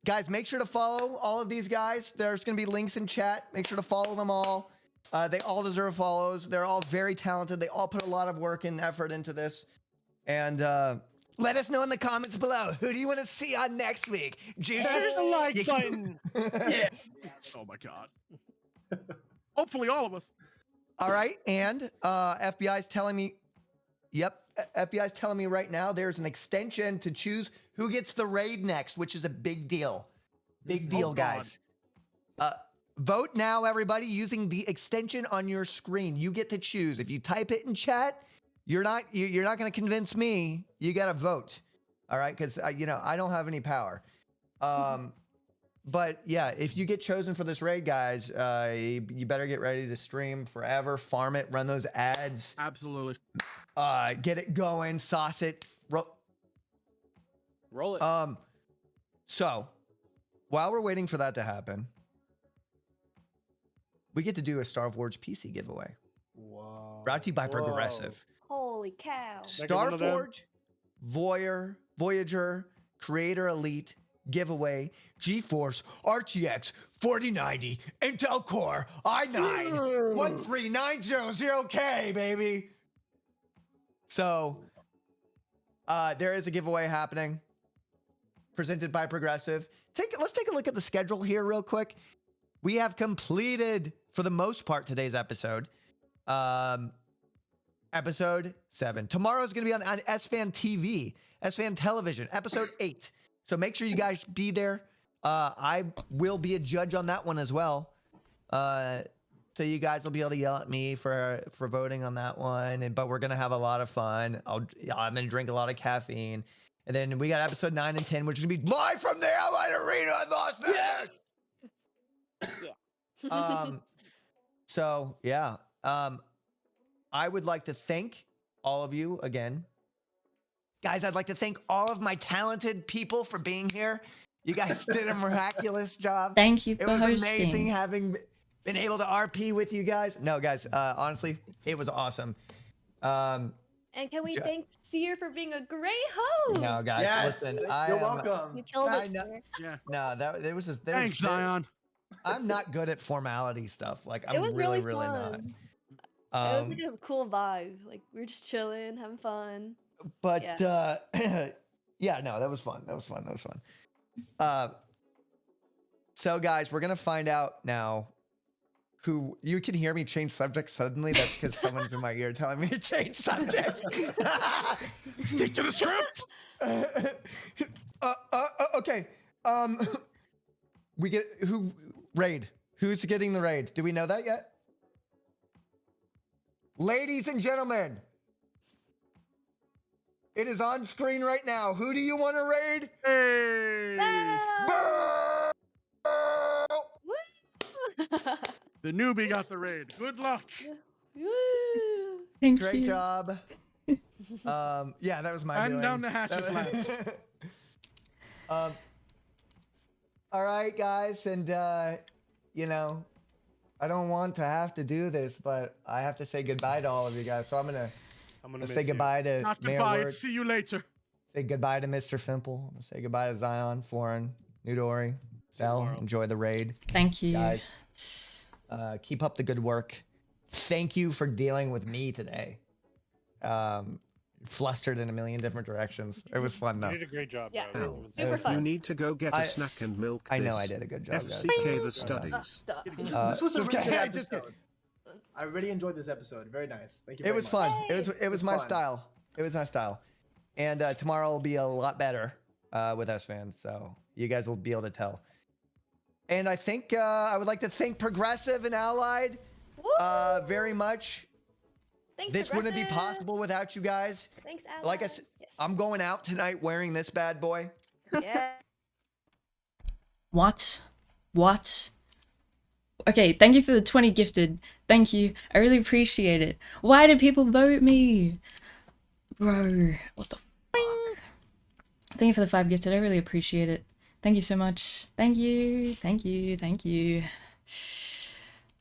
Guys, make sure to follow all of these guys. There's going to be links in chat. Make sure to follow them all. They all deserve follows. They're all very talented. They all put a lot of work and effort into this. And let us know in the comments below. Who do you want to see on next week? Juicers? Press the like button. Yeah. Oh my God. Hopefully all of us. All right. And FBI's telling me, yep, FBI's telling me right now there's an extension to choose who gets the raid next, which is a big deal. Big deal, guys. Vote now, everybody, using the extension on your screen. You get to choose. If you type it in chat, you're not going to convince me. You got to vote. All right? Because, I don't have any power. But yeah, if you get chosen for this raid, guys, you better get ready to stream forever, farm it, run those ads. Absolutely. Get it going, sauce it, roll it. So while we're waiting for that to happen, we get to do a Starforge PC giveaway. Wow. Brought to you by Progressive. Holy cow. Starforge, Voyager, Creator Elite, giveaway, GeForce RTX 4090 Intel Core i9 13900K, baby. So there is a giveaway happening presented by Progressive. Let's take a look at the schedule here real quick. We have completed, for the most part, today's episode. Episode 7. Tomorrow's going to be on SFan TV, SFan Television, episode 8. So make sure you guys be there. I will be a judge on that one as well. So you guys will be able to yell at me for voting on that one. But we're going to have a lot of fun. I'm going to drink a lot of caffeine. And then we got episode 9 and 10, which is going to be live from the Allied Arena in Las Vegas. Yeah. So, yeah. I would like to thank all of you again. Guys, I'd like to thank all of my talented people for being here. You guys did a miraculous job. Thank you for It was hosting. amazing having been able to RP with you guys. No, guys, honestly, it was awesome. And can we thank Seer for being a great host? No, guys, Yes, listen. you're welcome. You killed I it, know- Seer. Yeah. No, there was just Thanks, Zion. I'm not good at formality stuff. Like I'm It was really, really really not. fun. It was like a cool vibe. Like, we were just chilling, having fun. But Yeah. yeah, no, that was fun. So guys, we're gonna find out now who you can hear me change subjects suddenly. That's because someone's in my ear telling me to change subjects. Stick to the script. Okay. We get raid. Who's getting the raid? Do we know that yet? Ladies and gentlemen, it is on screen right now. Who do you want to raid? Hey. The newbie got the raid. Good luck. Woo! Thank Great you. job. Yeah, that was my And doing. down the hatches, lads. All right, guys, and you know, I don't want to have to do this, but I have to say goodbye to all of you guys. So I'm gonna miss say you. goodbye to Not Mayor goodbye. Word. It's see you later. Say goodbye to Mr. Fimple. I'm gonna say goodbye to Zion, Florin, Nudori, Bell. Enjoy the raid. Thank you. Guys. Keep up the good work. Thank you for dealing with me today. Flustered in a million different directions. It was fun though. You did a great job. Yeah. bro. Super fun. You need to go get a snack and milk. I know this. I did a good job, guys. FCK the studies. This was a just really good kidding, just episode. I really enjoyed this episode. Very nice. Thank you. It Very was much. fun. It was my fun. style. It was my style. And tomorrow will be a lot better with us fans. So you guys will be able to tell. And I think I would like to thank Progressive and Allied very much. Thanks, This wouldn't be Progressive. possible without you guys. Thanks, Like I Ally. said, I'm going out tonight wearing this bad boy. Yeah. What? What? Okay, thank you for the 20 gifted. Thank you. I really appreciate it. Why did people vote me? Bro, what the fuck? Thank you for the 5 gifted. I really appreciate it. Thank you so much. Thank you. Thank you. Thank you.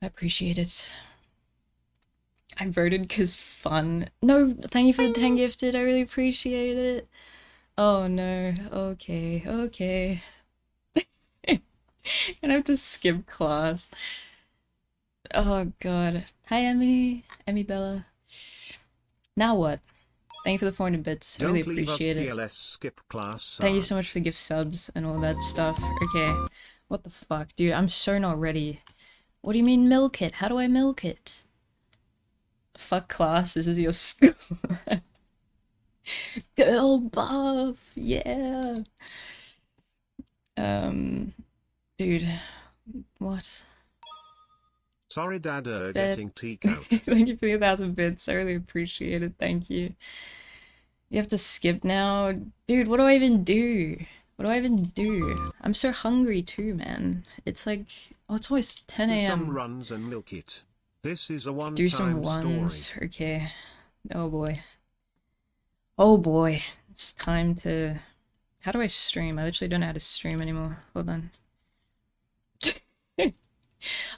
I appreciate it. I voted because fun. No, thank you for the 10 gifted. I really appreciate it. Oh no. Okay. Okay. Gonna have to skip class. Oh god. Hi Emmy. Emmy Bella. Now what? Thank you for the 400 bits. I really Don't leave us appreciate it. PLS skip class. Thank you so much for the gift subs and all that stuff. Okay. What the fuck, dude? I'm so not ready. What do you mean milk it? How do I milk it? Fuck class, this is your school. Girl buff, yeah. Dude, what? Sorry, Dad, That- getting tea out. Thank you for the 1,000 bits. I really appreciate it. Thank you. You have to skip now, dude. What do I even do? What do I even do? I'm so hungry too, man. It's like, oh, it's always 10 Do some a.m. runs and milk it. This is a one-time Do some story. runs. Okay. Oh boy. Oh boy. It's time to. How do I stream? I literally don't know how to stream anymore. Hold on.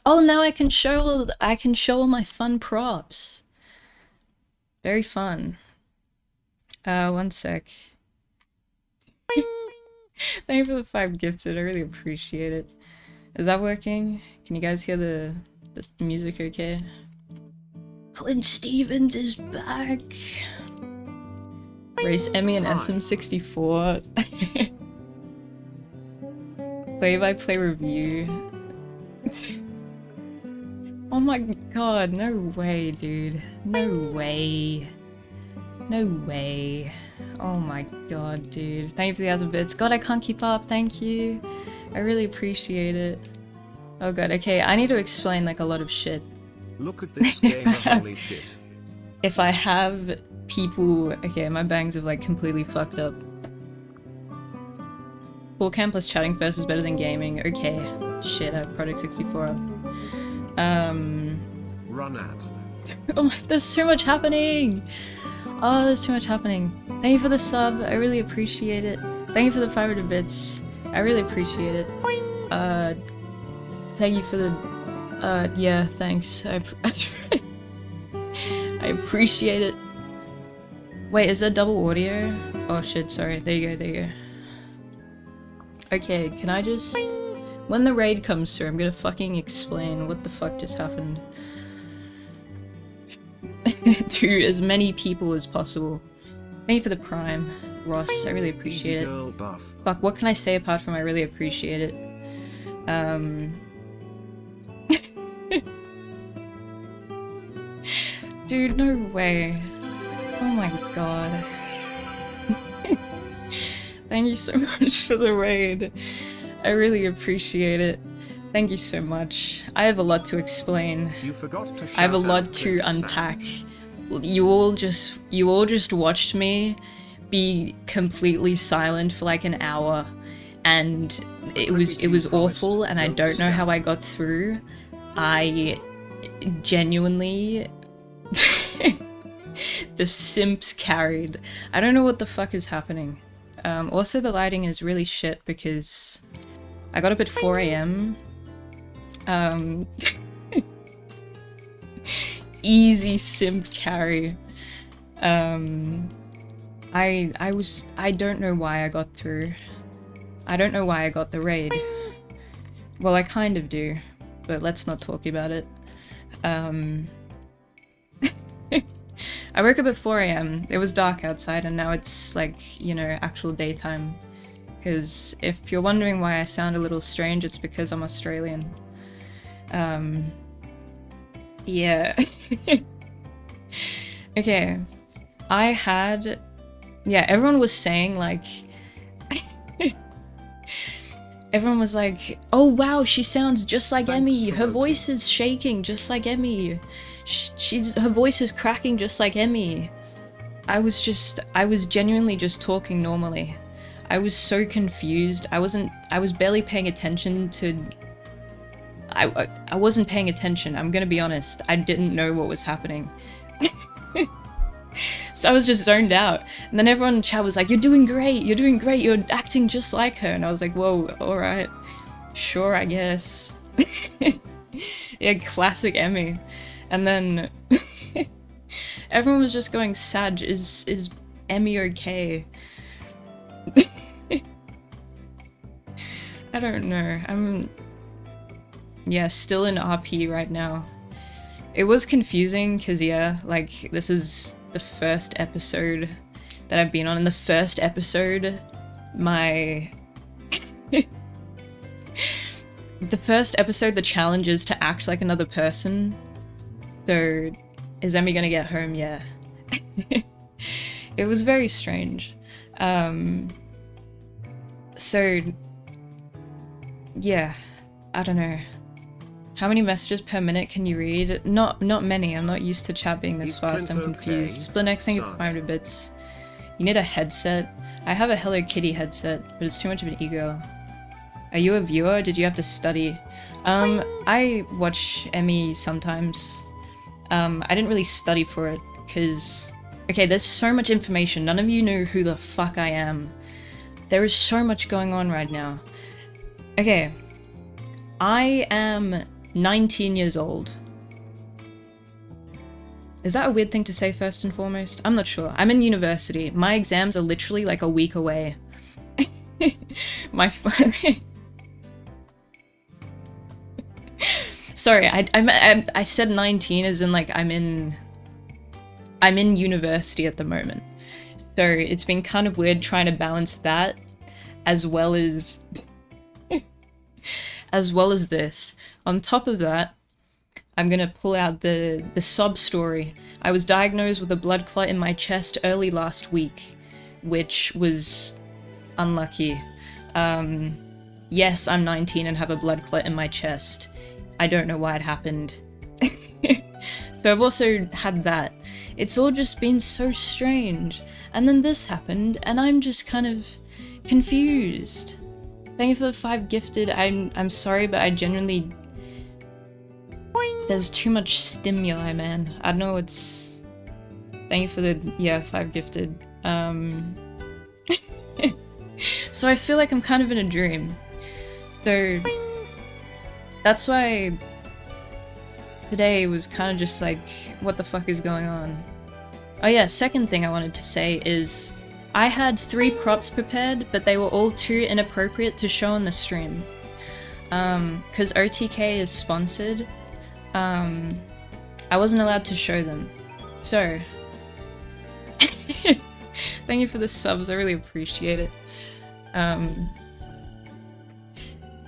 Oh, now I can show all my fun props. Very fun. 1 sec. Thank you for the 5 gifted. I really appreciate it. Is that working? Can you guys hear the music okay? Clint Stevens is back. Race Emmy and SM64. Play by play review. Oh my god, no way, dude. No way. No way. Oh my god, dude. Thank you for the 1,000 bits. God, I can't keep up. Thank you. I really appreciate it. Oh god, okay. I need to explain like a lot of shit. Look at this game, holy shit. If I have people... Okay, my bangs have like completely fucked up. Full camp plus chatting first is better than gaming. Okay. Shit, I have Project 64 up. Run at. Oh, there's so much happening! Oh, there's too much happening. Thank you for the sub. I really appreciate it. Thank you for the 500 bits. I really appreciate it. Thank you for the... yeah, thanks. I appreciate it. Wait, is that double audio? Oh shit, sorry. There you go, there you go. Okay, can I just... When the raid comes through, I'm gonna fucking explain what the fuck just happened. To as many people as possible. Thank you for the prime, Ross. I really appreciate Easy it. girl buff. Fuck, what can I say apart from I really appreciate it? Dude, no way. Oh my god. Thank you so much for the raid. I really appreciate it. Thank you so much. I have a lot to explain. You forgot to I have a shout lot out to Clint Sack. unpack. You all just watched me be completely silent for like an hour, and it was awful, and I don't know how I got through. I genuinely The simps carried. I don't know what the fuck is happening. Also, the lighting is really shit because I got up at 4 AM. Easy simp carry. I don't know why I got through. I don't know why I got the raid. Well, I kind of do, but let's not talk about it. I woke up at 4 AM. It was dark outside and now it's like, you know, actual daytime. Because if you're wondering why I sound a little strange, it's because I'm Australian. Yeah. Okay. Yeah, everyone was saying like... Everyone was like, oh wow, she sounds just like Emmy. Her voice is shaking just like Emmy. Her voice is cracking just like Emmy. I was genuinely just talking normally. I was so confused. I was barely paying attention to... I wasn't paying attention, I'm gonna be honest. I didn't know what was happening. So I was just zoned out. And then everyone in chat was like, you're doing great, you're acting just like her. And I was like, whoa, alright. Sure, I guess. Yeah, classic Emmy. And then everyone was just going, Sag, is Emmy okay? I don't know. Yeah, still in RP right now. It was confusing because, yeah, like, this is the first episode that I've been on. In the first episode, the first episode, the challenge is to act like another person. So, is Emmy gonna get home? Yeah. It was very strange. So, yeah, I don't know. How many messages per minute can you read? Not many. I'm not used to chat being this fast. I'm confused. Splinx, thank you for 500 bits. You need a headset. I have a Hello Kitty headset, but it's too much of an ego. Are you a viewer? Did you have to study? I watch Emmy sometimes. I didn't really study for it, because... Okay, there's so much information. None of you know who the fuck I am. There is so much going on right now. Okay. I am 19 years old. Is that a weird thing to say first and foremost? I'm not sure. I'm in university. My exams are literally like a week away. Sorry, I said 19 as in like I'm in university at the moment. So it's been kind of weird trying to balance that as well as this. On top of that, I'm gonna pull out the sob story. I was diagnosed with a blood clot in my chest early last week, which was unlucky. Yes, I'm 19 and have a blood clot in my chest. I don't know why it happened. So I've also had that. It's all just been so strange. And then this happened, and I'm just kind of confused. Thank you for the 5 gifted. I'm sorry, but I genuinely... There's too much stimuli, man. I don't know what's... Thank you for the, 5 gifted. So I feel like I'm kind of in a dream. So... That's why... Today was kind of just like, what the fuck is going on? Oh yeah, second thing I wanted to say is... I had 3 props prepared, but they were all too inappropriate to show on the stream. Cause OTK is sponsored, I wasn't allowed to show them. So, thank you for the subs, I really appreciate it.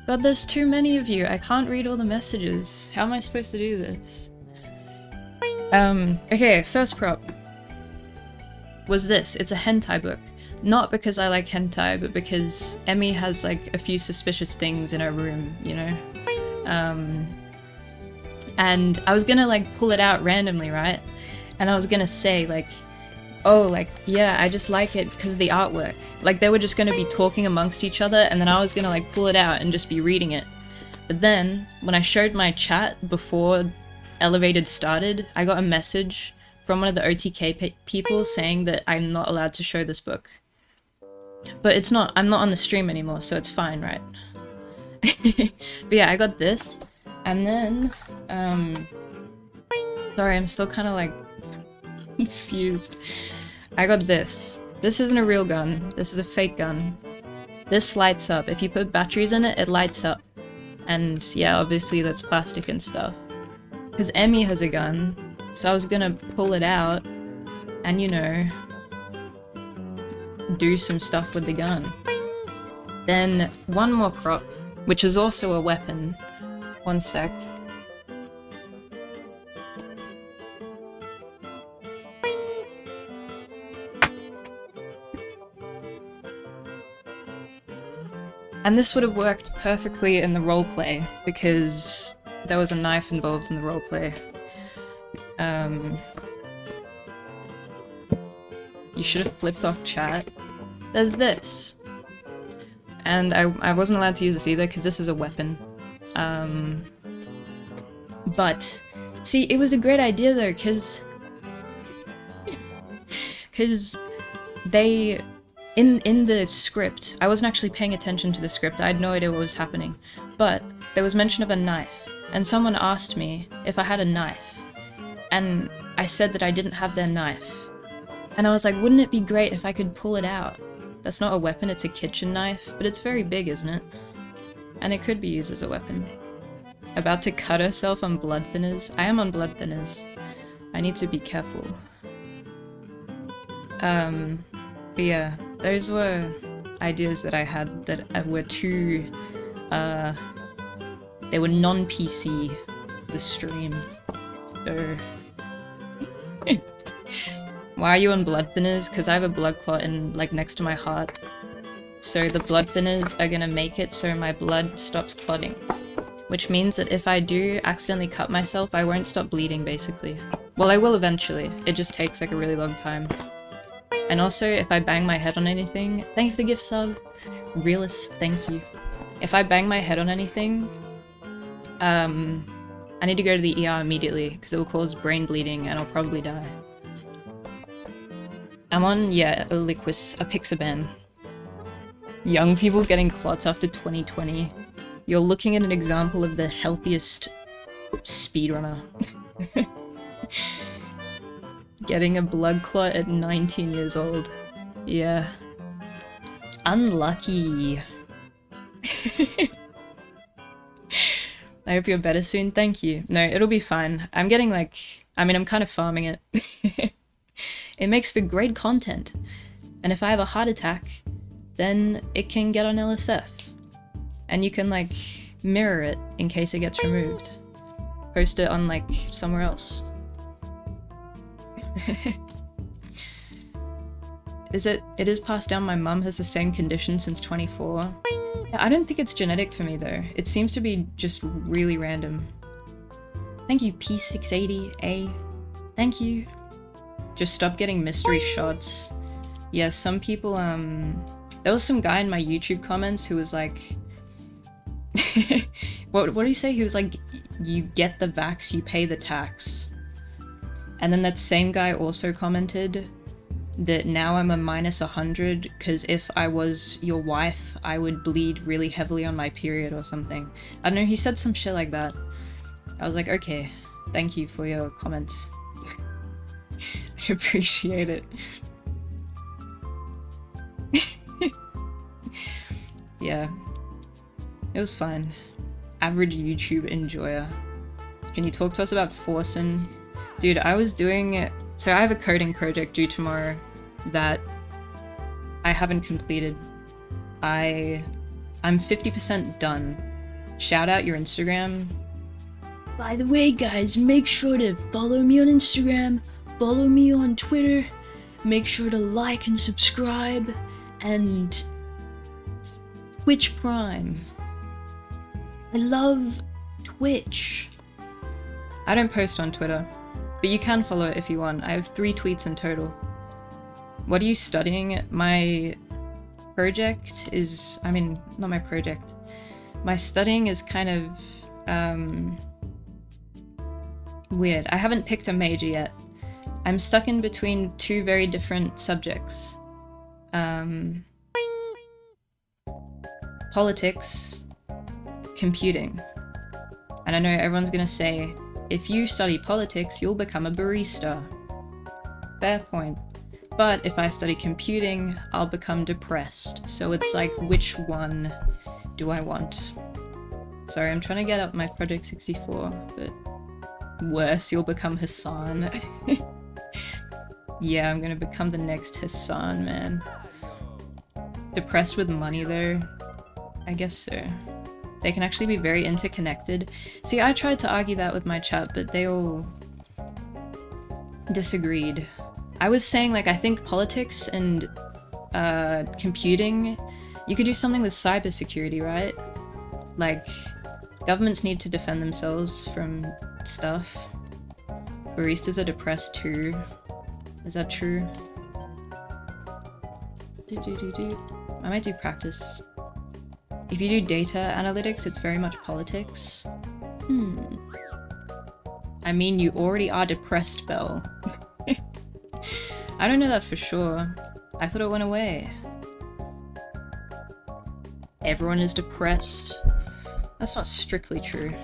God, there's too many of you, I can't read all the messages. How am I supposed to do this? Okay, first prop was this. It's a hentai book. Not because I like hentai, but because Emmy has like a few suspicious things in her room, you know? And I was gonna like pull it out randomly, right? And I was gonna say like, oh, like, yeah, I just like it because of the artwork. Like they were just gonna be talking amongst each other and then I was gonna like pull it out and just be reading it. But then, when I showed my chat before Elevated started, I got a message from one of the OTK people saying that I'm not allowed to show this book. But it's not, I'm not on the stream anymore, so it's fine, right? But yeah, I got this, and then, sorry, I'm still kind of like confused. I got this. This isn't a real gun, this is a fake gun. This lights up. If you put batteries in it, it lights up. And yeah, obviously that's plastic and stuff. Because Emmy has a gun, so I was gonna pull it out and, you know, do some stuff with the gun. Then one more prop, which is also a weapon. One sec. And this would have worked perfectly in the roleplay, because there was a knife involved in the roleplay. You should have flipped off chat. There's this. And I wasn't allowed to use this either, because this is a weapon. But, see, it was a great idea though, because they... In the script, I wasn't actually paying attention to the script, I had no idea what was happening, but there was mention of a knife, and someone asked me if I had a knife, and I said that I didn't have their knife. And I was like, wouldn't it be great if I could pull it out? That's not a weapon, it's a kitchen knife, but it's very big, isn't it? And it could be used as a weapon. About to cut herself on blood thinners? I am on blood thinners. I need to be careful. But yeah, those were ideas that I had that were too, they were non-PC, the stream, so... Why are you on blood thinners? Because I have a blood clot in, like, next to my heart. So the blood thinners are gonna make it so my blood stops clotting. Which means that if I do accidentally cut myself, I won't stop bleeding, basically. Well, I will eventually, it just takes, like, a really long time. And also, if I bang my head on anything... Thank you for the gift sub! Realist, thank you. If I bang my head on anything, I need to go to the ER immediately, because it will cause brain bleeding and I'll probably die. I'm on, yeah, Eliquis, Apixaban. Young people getting clots after 2020. You're looking at an example of the healthiest speedrunner. Getting a blood clot at 19 years old. Yeah. Unlucky. I hope you're better soon. Thank you. No, it'll be fine. I'm getting like... I mean, I'm kind of farming it. It makes for great content. And if I have a heart attack, then it can get on LSF. And you can, like, mirror it in case it gets removed. Post it on, like, somewhere else. It is passed down. My mum has the same condition since 24. Yeah, I don't think it's genetic for me though. It seems to be just really random. Thank you, P680A. Thank you. Just stop getting mystery shots. Yeah, some people, there was some guy in my YouTube comments who was like, what did he say? He was like, you get the vax, you pay the tax. And then that same guy also commented that now I'm a minus 100 because if I was your wife, I would bleed really heavily on my period or something. I don't know, he said some shit like that. I was like, okay, thank you for your comment. I appreciate it. Yeah, it was fine. Average YouTube enjoyer. Can you talk to us about Forsen? Dude, I was doing... So I have a coding project due tomorrow that I haven't completed. I'm 50% done. Shout out your Instagram. By the way, guys, make sure to follow me on Instagram, follow me on Twitter, make sure to like and subscribe, and Twitch Prime. I love Twitch. I don't post on Twitter, but you can follow it if you want. I have 3 tweets in total. What are you studying? My project is... I mean, not my project. My studying is kind of... weird. I haven't picked a major yet. I'm stuck in between two very different subjects. Politics, computing. And I know everyone's gonna say, if you study politics, you'll become a barista. Fair point. But if I study computing, I'll become depressed. So it's like, which one do I want? Sorry, I'm trying to get up my Project 64, but worse, you'll become Hassan. Yeah, I'm gonna become the next Hassan, man. Depressed with money though? I guess so. They can actually be very interconnected. See, I tried to argue that with my chat, but they all disagreed. I was saying, like, I think politics and computing, you could do something with cybersecurity, right? Like, governments need to defend themselves from stuff. Baristas are depressed too. Is that true? I might do practice. If you do data analytics, it's very much politics. I mean, you already are depressed, Belle. I don't know that for sure. I thought it went away. Everyone is depressed. That's not strictly true.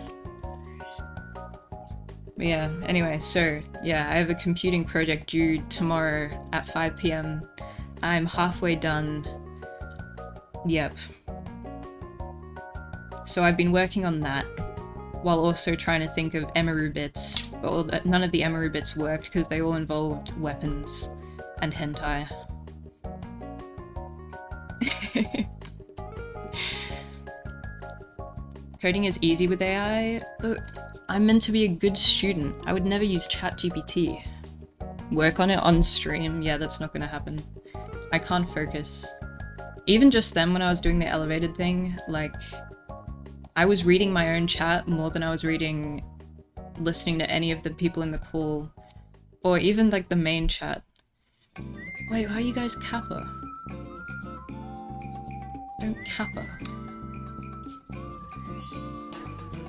But yeah, anyway, so yeah, I have a computing project due tomorrow at 5 PM. I'm halfway done. Yep. So I've been working on that while also trying to think of Emeru bits, but none of the Emeru bits worked because they all involved weapons and hentai. Coding is easy with AI, but I'm meant to be a good student. I would never use ChatGPT. Work on it on stream, yeah, that's not gonna happen. I can't focus. Even just then when I was doing the elevated thing, like, I was reading my own chat more than I was listening to any of the people in the call. Or even like the main chat. Wait, why are you guys Kappa? Don't Kappa.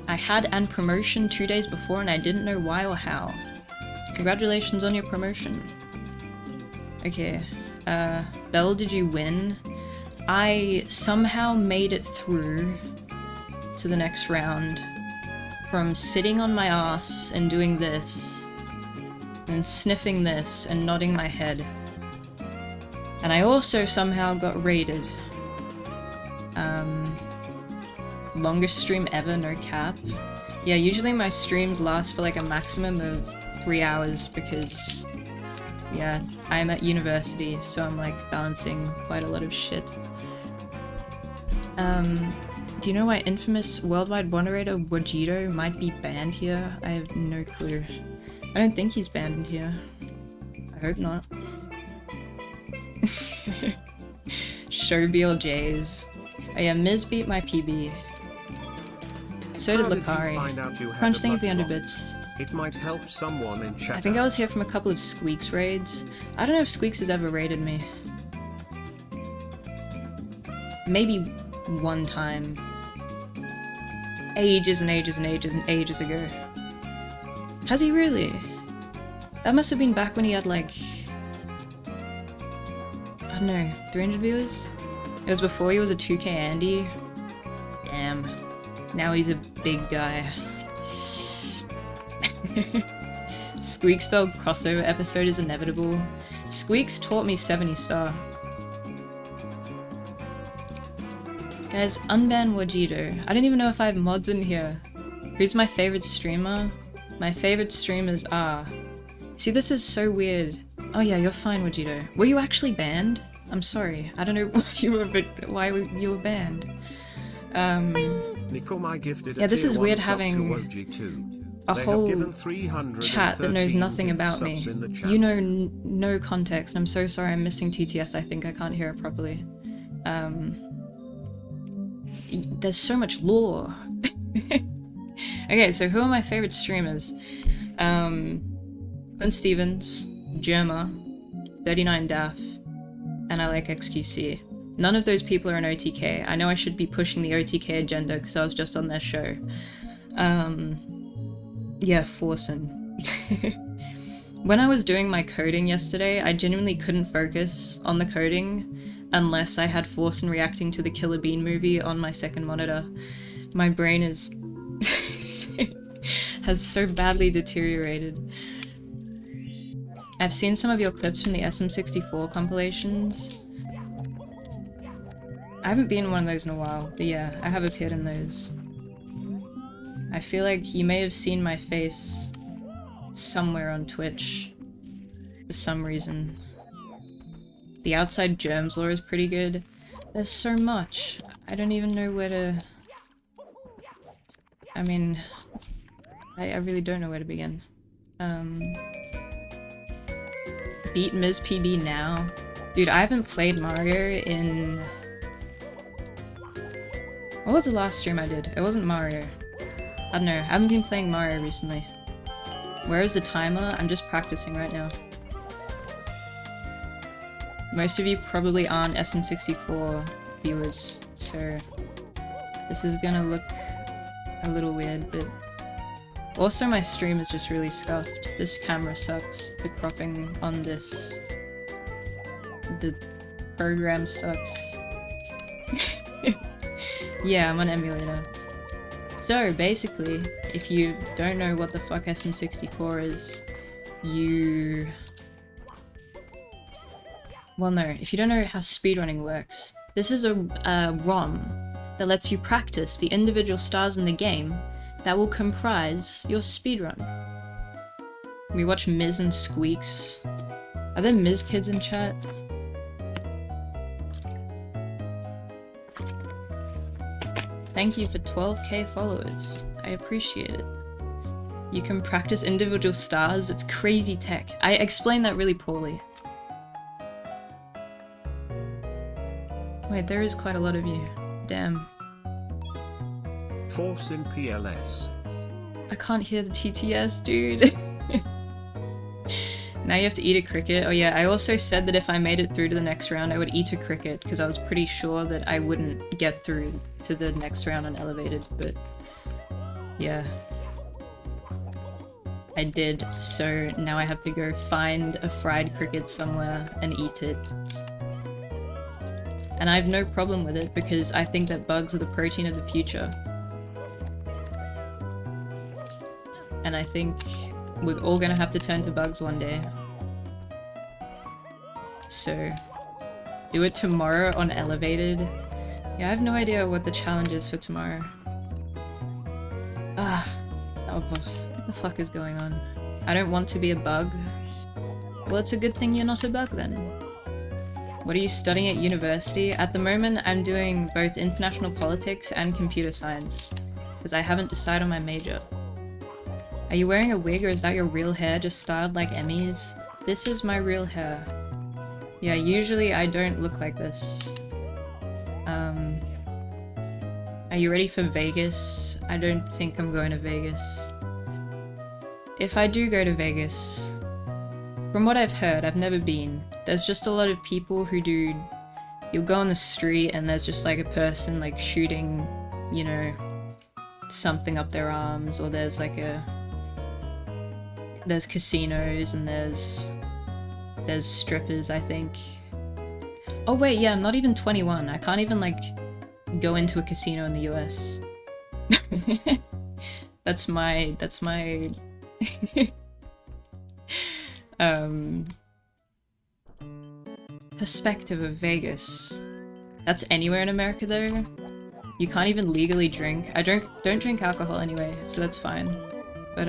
I had an promotion 2 days before and I didn't know why or how. Congratulations on your promotion. Okay, Belle, did you win? I somehow made it through to the next round from sitting on my ass and doing this and sniffing this and nodding my head. And I also somehow got raided. Longest stream ever, no cap. Yeah, usually my streams last for like a maximum of 3 hours because, yeah, I'm at university, so I'm like balancing quite a lot of shit. Do you know why infamous worldwide moderator Wajito might be banned here? I have no clue. I don't think he's banned in here. I hope not. Show BLJs. Oh yeah, Miz beat my PB. So did Lakari. Crunch thing of the underbits. It might help someone in chat. I think I was here from a couple of Squeaks raids. I don't know if Squeaks has ever raided me. Maybe one time. Ages and ages and ages and ages ago. Has he really? That must have been back when he had like, I don't know, 300 viewers? It was before he was a 2K Andy. Damn. Now he's a big guy. Squeak spelled crossover episode is inevitable. Squeaks taught me 70 star. Guys, unban Wajito. I don't even know if I have mods in here. Who's my favorite streamer? My favorite streamers are... See, this is so weird. Oh yeah, you're fine, Wajito. Were you actually banned? I'm sorry. I don't know why you were banned. Yeah, this is weird having a whole chat that knows nothing about me. You know no context. I'm so sorry, I'm missing TTS. I think I can't hear it properly. There's so much lore. Okay, so who are my favorite streamers? Clint Stevens, Germa, 39Daff, and I like XQC. None of those people are an OTK. I know I should be pushing the OTK agenda because I was just on their show. Yeah, Forsen. When I was doing my coding yesterday, I genuinely couldn't focus on the coding unless I had Forsen reacting to the Killer Bean movie on my second monitor. My brain is has so badly deteriorated. I've seen some of your clips from the SM64 compilations. I haven't been in one of those in a while, but yeah, I have appeared in those. I feel like you may have seen my face somewhere on Twitch for some reason. The Outside Germs lore is pretty good. There's so much. I don't even know where to... I mean, I really don't know where to begin. Beat Ms. PB now? Dude, I haven't played Mario in... What was the last stream I did? It wasn't Mario. I don't know, I haven't been playing Mario recently. Where is the timer? I'm just practicing right now. Most of you probably aren't SM64 viewers, so this is gonna look a little weird, but also my stream is just really scuffed. This camera sucks, the cropping on this, the program sucks. Yeah, I'm on emulator. So basically, if you don't know what the fuck SM64 is, you... Well no, if you don't know how speedrunning works, this is a ROM that lets you practice the individual stars in the game that will comprise your speedrun. We watch Miz and Squeaks. Are there Miz kids in chat? Thank you for 12k followers. I appreciate it. You can practice individual stars? It's crazy tech. I explained that really poorly. Wait, there is quite a lot of you. Damn. Forsen PLS. I can't hear the TTS, dude. Now you have to eat a cricket. Oh yeah, I also said that if I made it through to the next round, I would eat a cricket, because I was pretty sure that I wouldn't get through to the next round unelevated, but yeah. I did, so now I have to go find a fried cricket somewhere and eat it. And I have no problem with it, because I think that bugs are the protein of the future. And I think we're all gonna have to turn to bugs one day. So, do it tomorrow on elevated. Yeah, I have no idea what the challenge is for tomorrow. What the fuck is going on? I don't want to be a bug. Well, it's a good thing you're not a bug then. What are you studying at university? At the moment, I'm doing both international politics and computer science, because I haven't decided on my major. Are you wearing a wig or is that your real hair just styled like Emmy's? This is my real hair. Yeah, usually I don't look like this. Are you ready for Vegas? I don't think I'm going to Vegas. If I do go to Vegas, from what I've heard, I've never been, there's just a lot of people who do... You'll go on the street and there's just like a person like shooting, you know, something up their arms, or there's like a... There's casinos and there's strippers, I think. Oh wait, yeah, I'm not even 21. I can't even like go into a casino in the US. That's my perspective of Vegas. That's anywhere in America though. You can't even legally drink. I don't drink alcohol anyway, so that's fine. But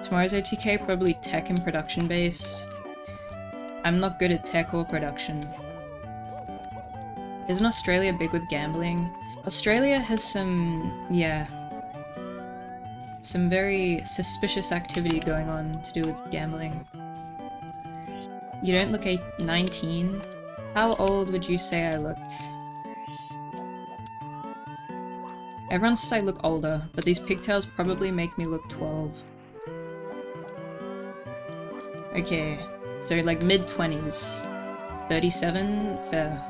tomorrow's OTK probably tech and production based. I'm not good at tech or production. Isn't Australia big with gambling? Australia has some, yeah, some very suspicious activity going on to do with gambling. You don't look 19? How old would you say I look? Everyone says I look older, but these pigtails probably make me look 12. Okay, so like mid-20s. 37? Fair.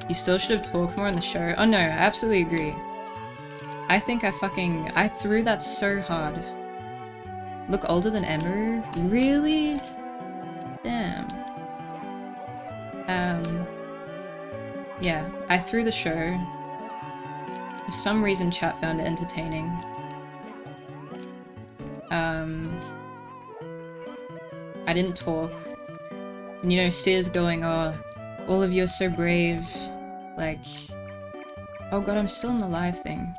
You still should have talked more on the show. Oh no, I absolutely agree. I think I threw that so hard. Look older than Emeru? Really? Damn. Yeah, I threw the show. For some reason chat found it entertaining. I didn't talk. And you know, Sears going, oh, all of you are so brave. Like, oh god, I'm still in the live thing.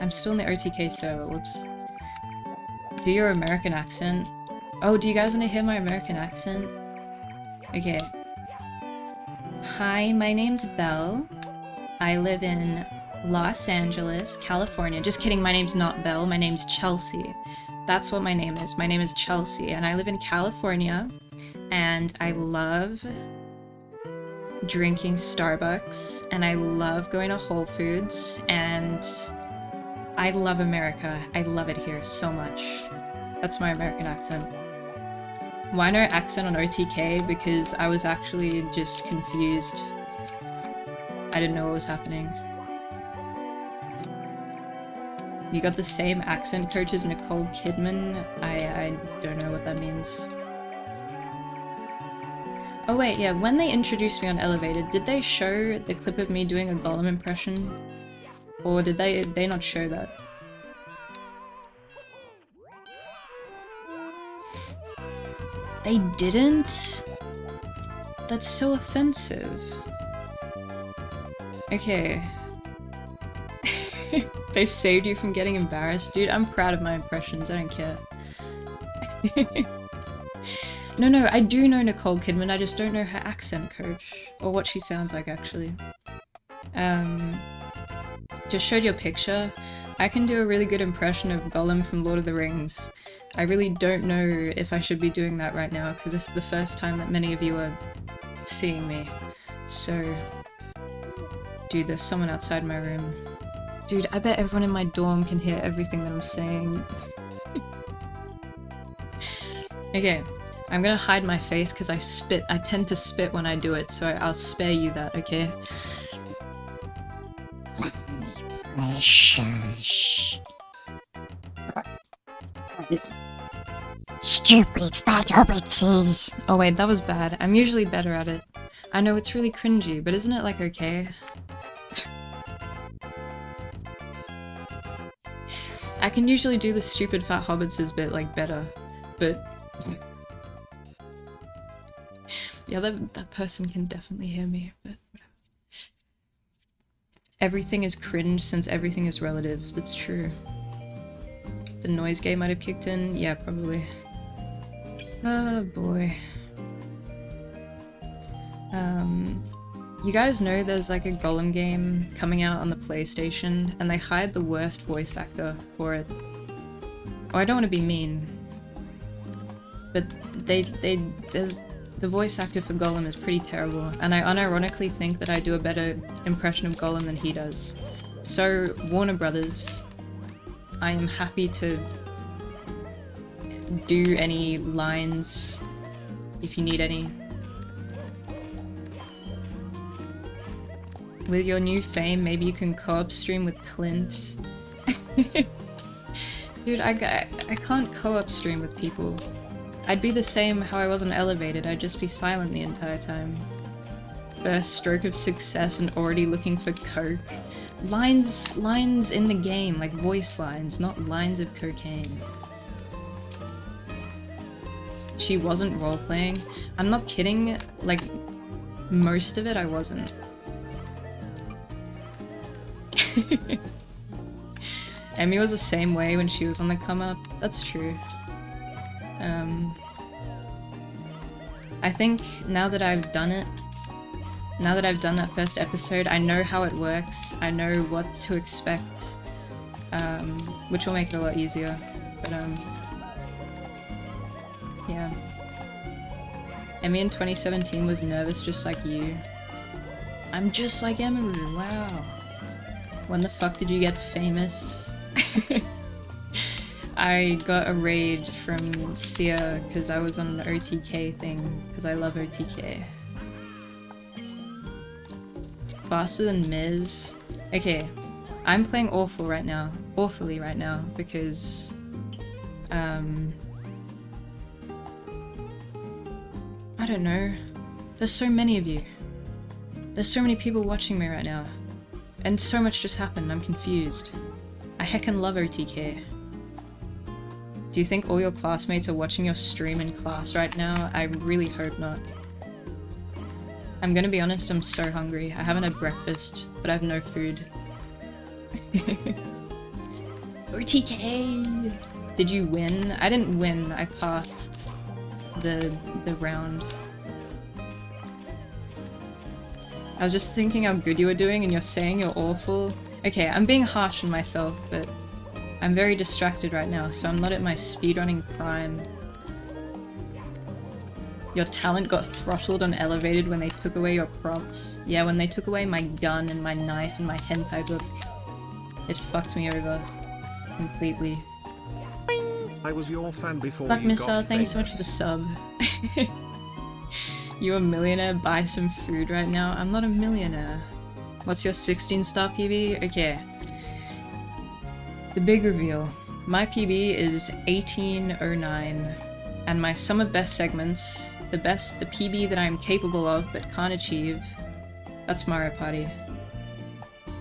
I'm still in the OTK server, whoops. Do your American accent? Oh, do you guys want to hear my American accent? Okay. Hi, my name's Belle. I live in Los Angeles, California. Just kidding, my name's not Belle, my name's Chelsea. That's what my name is. My name is Chelsea, and I live in California, and I love drinking Starbucks, and I love going to Whole Foods, and I love America. I love it here so much. That's my American accent. Why no accent on OTK? Because I was actually just confused. I didn't know what was happening. You got the same accent coach as Nicole Kidman? I don't know what that means. Oh wait, yeah, when they introduced me on Elevated, did they show the clip of me doing a Gollum impression? Or did they not show that? They didn't? That's so offensive. Okay. They saved you from getting embarrassed? Dude, I'm proud of my impressions, I don't care. No, I do know Nicole Kidman, I just don't know her accent, coach. Or what she sounds like, actually. Just showed you a picture. I can do a really good impression of Gollum from Lord of the Rings. I really don't know if I should be doing that right now, because this is the first time that many of you are seeing me. So... Dude, there's someone outside my room. Dude, I bet everyone in my dorm can hear everything that I'm saying. Okay, I'm gonna hide my face because I spit. I tend to spit when I do it, so I'll spare you that, okay? Stupid fat hobbitses. Oh wait, that was bad. I'm usually better at it. I know it's really cringy, but isn't it like okay? I can usually do the stupid fat hobbitses bit like better, but yeah, that person can definitely hear me, but whatever. Everything is cringe since everything is relative. That's true. The noise gate might have kicked in. Yeah, probably. Oh boy. You guys know there's like a Gollum game coming out on the PlayStation, and they hired the worst voice actor for it. Oh, I don't want to be mean, but there's the voice actor for Gollum is pretty terrible, and I unironically think that I do a better impression of Gollum than he does. So, Warner Brothers, I am happy to do any lines if you need any. With your new fame, maybe you can co-op stream with Clint. Dude, I can't co-op stream with people. I'd be the same how I was on Elevated, I'd just be silent the entire time. First stroke of success and already looking for coke. Lines in the game, like voice lines, not lines of cocaine. She wasn't role-playing. I'm not kidding, like, most of it I wasn't. Emmy was the same way when she was on the come up. That's true. I think now that I've done it, now that I've done that first episode, I know how it works. I know what to expect, which will make it a lot easier. But yeah. Emmy in 2017 was nervous just like you. I'm just like Emeru, wow. When the fuck did you get famous? I got a raid from Sia because I was on an OTK thing, because I love OTK. Faster than Miz? Okay, I'm playing awful right now. Awfully right now, because... I don't know. There's so many of you. There's so many people watching me right now. And so much just happened, I'm confused. I heckin' love OTK. Do you think all your classmates are watching your stream in class right now? I really hope not. I'm gonna be honest, I'm so hungry. I haven't had breakfast, but I have no food. OTK! Did you win? I didn't win, I passed the round. I was just thinking how good you were doing and you're saying you're awful. Okay, I'm being harsh on myself, but I'm very distracted right now, so I'm not at my speedrunning prime. Your talent got throttled and elevated when they took away your prompts. Yeah, when they took away my gun and my knife and my hentai book. It fucked me over. Completely. I was your fan before Fuck you Missile, got thank you so much famous. for the sub. You a millionaire? Buy some food right now? I'm not a millionaire. What's your 16-star PB? Okay. The big reveal. My PB is 1809, and my sum of best segments, the PB that I am capable of but can't achieve, that's Mario Party.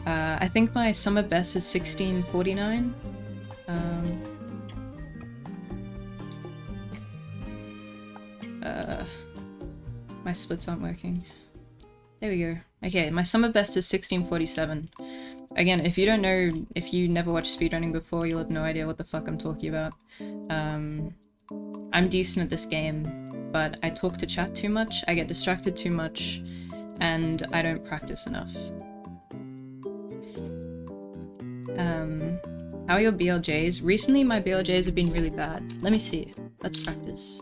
I think my sum of best is 1649. My splits aren't working. There we go. Okay, my sum of best is 1647. Again, if you don't know, if you never watched speedrunning before, you'll have no idea what the fuck I'm talking about. I'm decent at this game, but I talk to chat too much, I get distracted too much, and I don't practice enough. How are your BLJs? Recently my BLJs have been really bad. Let me see. Let's practice.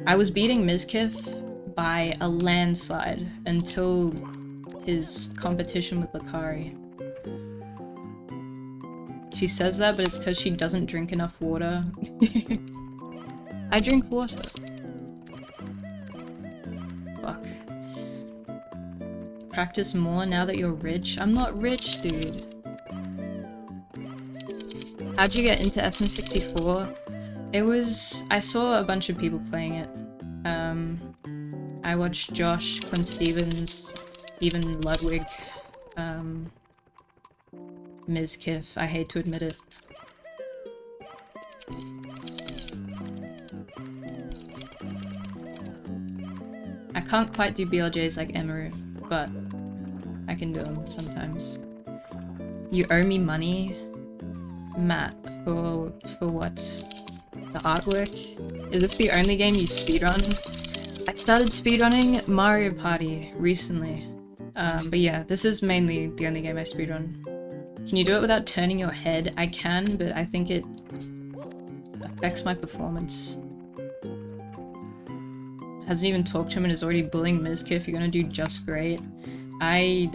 I was beating Mizkif by a landslide until his competition with Lakari. She says that, but it's because she doesn't drink enough water. I drink water. Fuck. Practice more now that you're rich? I'm not rich, dude. How'd you get into SM64? It was... I saw a bunch of people playing it. I watched Josh, Clint Stevens, even Ludwig, Mizkif. I hate to admit it. I can't quite do BLJs like Emeru, but I can do them sometimes. You owe me money, Matt, for what? The artwork? Is this the only game you speedrun? I started speedrunning Mario Party recently. But yeah, this is mainly the only game I speedrun. Can you do it without turning your head? I can, but I think it affects my performance. Hasn't even talked to him and is already bullying Mizkif. You're gonna do just great. I'm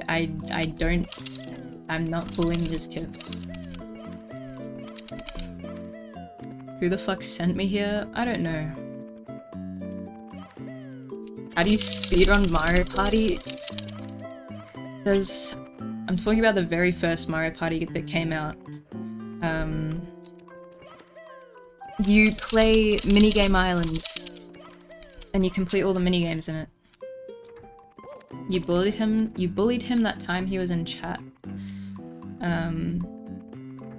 not bullying Mizkif. Who the fuck sent me here? I don't know. How do you speedrun Mario Party? I'm talking about the very first Mario Party that came out. You play Minigame Island, and you complete all the minigames in it. You bullied him that time he was in chat.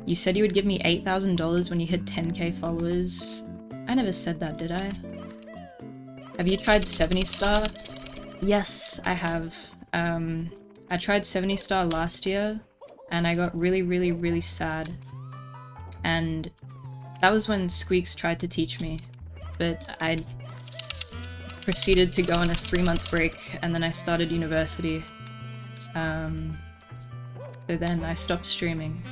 You said you would give me $8,000 when you hit 10k followers. I never said that, did I? Have you tried 70 Star? Yes, I have. I tried 70 Star last year, and I got really sad. And that was when Squeaks tried to teach me, but I proceeded to go on a 3-month break, and then I started university. So then I stopped streaming.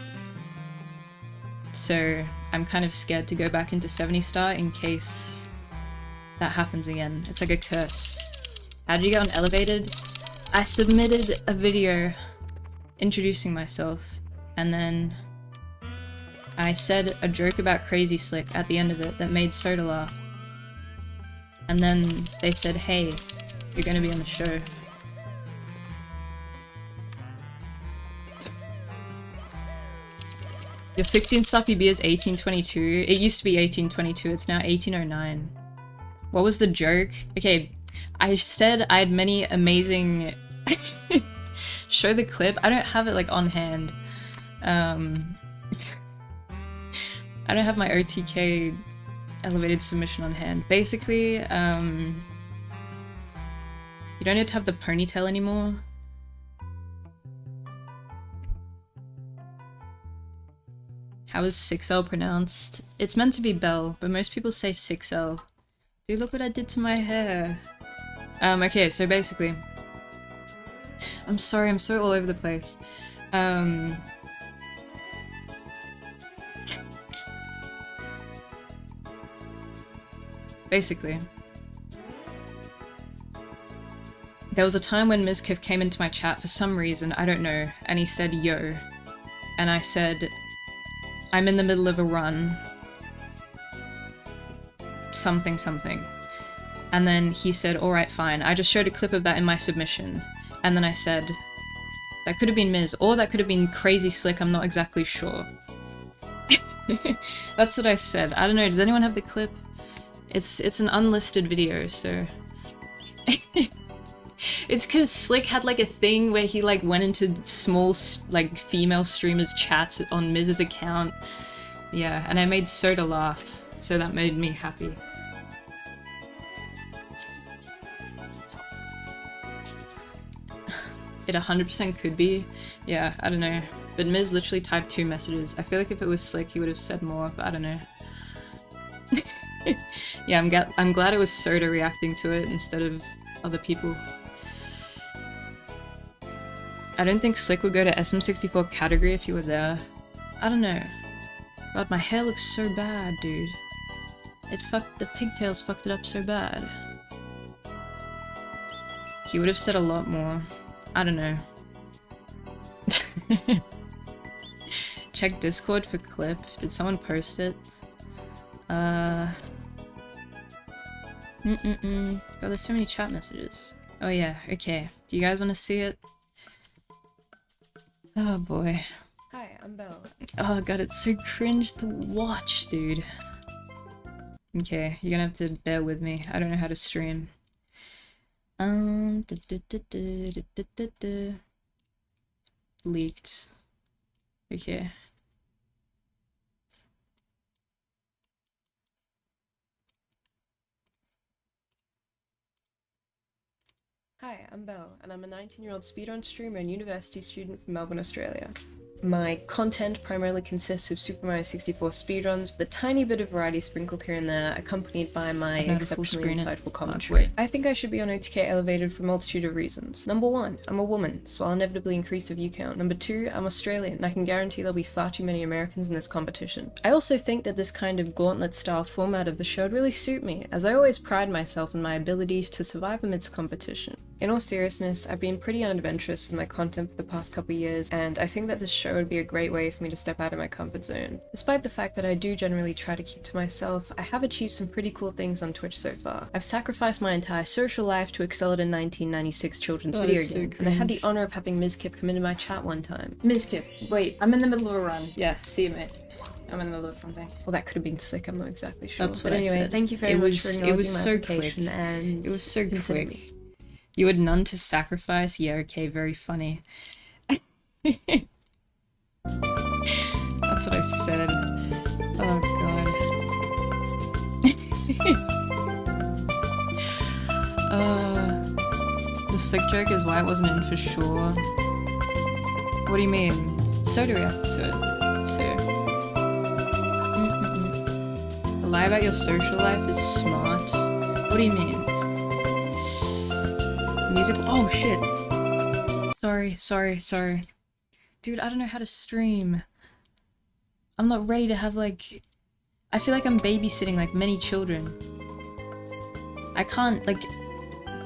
So I'm kind of scared to go back into 70 Star in case that happens again. It's like a curse. How'd you get on Elevated? I submitted a video introducing myself, and then I said a joke about Crazy Slick at the end of it that made Soda laugh. And then they said, hey, you're gonna be on the show. Your 16 stock UB is 1822. It used to be 1822. It's now 1809. What was the joke? Okay, I said I had many amazing... Show the clip. I don't have it like on hand. I don't have my OTK elevated submission on hand. Basically, you don't need to have the ponytail anymore. How is 6L pronounced? It's meant to be Bell, but most people say 6L. Dude, look what I did to my hair. Okay, so basically... I'm sorry, I'm so all over the place. Basically, there was a time when Mizkif came into my chat for some reason, I don't know, and he said, yo. And I said, I'm in the middle of a run. Something, something. And then he said, alright, fine. I just showed a clip of that in my submission. And then I said, that could have been Miz, or that could have been Crazy Slick, I'm not exactly sure. That's what I said. I don't know, does anyone have the clip? It's an unlisted video, so... It's cause Slick had like a thing where he like went into small like female streamers' chats on Miz's account. Yeah, and I made Soda laugh, so that made me happy. It 100% could be. Yeah, I don't know. But Miz literally typed 2 messages. I feel like if it was Slick, he would have said more, but I don't know. Yeah, I'm glad it was Soda reacting to it instead of other people. I don't think Slick would go to SM64 category if you were there. I don't know. God, my hair looks so bad, dude. The pigtails fucked it up so bad. He would have said a lot more. I don't know. Check Discord for clip. Did someone post it? God, there's so many chat messages. Oh yeah, okay. Do you guys want to see it? Oh boy. Hi, I'm Belle. Oh god, it's so cringe to watch, dude. Okay, you're gonna have to bear with me. I don't know how to stream. Leaked. Okay. Hi, I'm Belle, and I'm a 19-year-old speedrun streamer and university student from Melbourne, Australia. My content primarily consists of Super Mario 64 speedruns, with a tiny bit of variety sprinkled here and there, accompanied by my exceptionally insightful commentary. I think I should be on OTK Elevated for a multitude of reasons. Number 1, I'm a woman, so I'll inevitably increase the view count. Number 2, I'm Australian, and I can guarantee there'll be far too many Americans in this competition. I also think that this kind of gauntlet-style format of the show would really suit me, as I always pride myself in my abilities to survive amidst competition. In all seriousness, I've been pretty unadventurous with my content for the past couple years, and I think that this show would be a great way for me to step out of my comfort zone. Despite the fact that I do generally try to keep to myself, I have achieved some pretty cool things on Twitch so far. I've sacrificed my entire social life to excel at a 1996 children's video game, and I had the honor of having Mizkif come into my chat one time. Mizkif, wait, I'm in the middle of a run. Yeah, see you, mate. I'm in the middle of something. Well, that could have been Slick, I'm not exactly sure. That's what I said. Thank you very much for acknowledging my application, and it was so quick. Me. You had none to sacrifice? Yeah, okay, very funny. That's what I said. Oh god. The Slick joke is why it wasn't in for sure. What do you mean? Soda reacted to it, so... The lie about your social life is smart. What do you mean? Music. Oh shit. Sorry. Dude, I don't know how to stream. I'm not ready to have like... I feel like I'm babysitting like many children. I can't like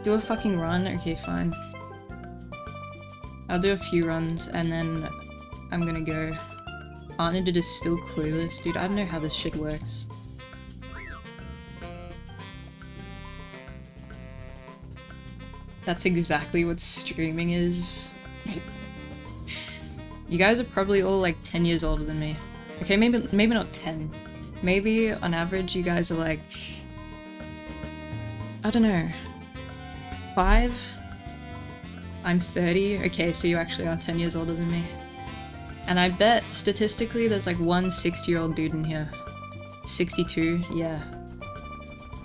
do a fucking run. Okay, fine. I'll do a few runs and then I'm gonna go. Arnid is still clueless. Dude, I don't know how this shit works. That's exactly what streaming is. You guys are probably all like 10 years older than me. Okay, maybe not 10. Maybe on average you guys are like, I don't know, 5? I'm 30. Okay, so you actually are 10 years older than me. And I bet statistically there's like one 60-year-old dude in here. 62, yeah.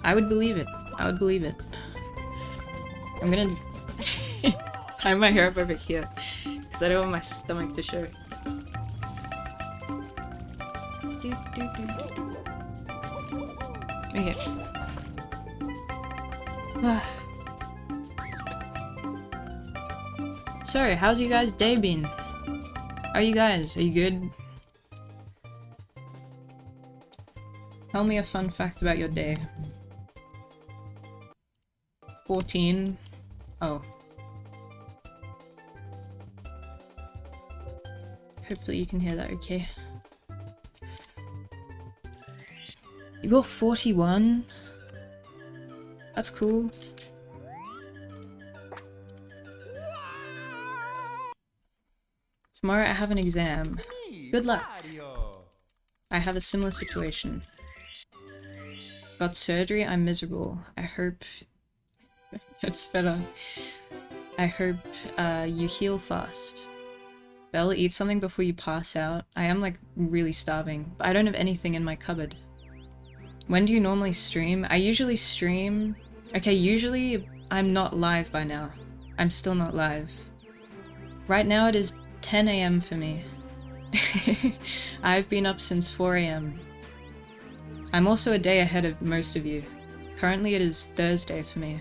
I would believe it. I would believe it. I'm gonna tie my hair up over here because I don't want my stomach to show. Okay. So, how's you guys' day been? How are you guys? Are you good? Tell me a fun fact about your day. 14. Oh. Hopefully you can hear that okay. You got 41? That's cool. Tomorrow I have an exam. Good luck. I have a similar situation. Got surgery, I'm miserable. I hope it's better. I hope you heal fast. Belle, eat something before you pass out. I am like really starving, but I don't have anything in my cupboard. When do you normally stream? I usually stream... Okay, usually I'm not live by now. I'm still not live. Right now it is 10 AM for me. I've been up since 4 AM. I'm also a day ahead of most of you. Currently it is Thursday for me.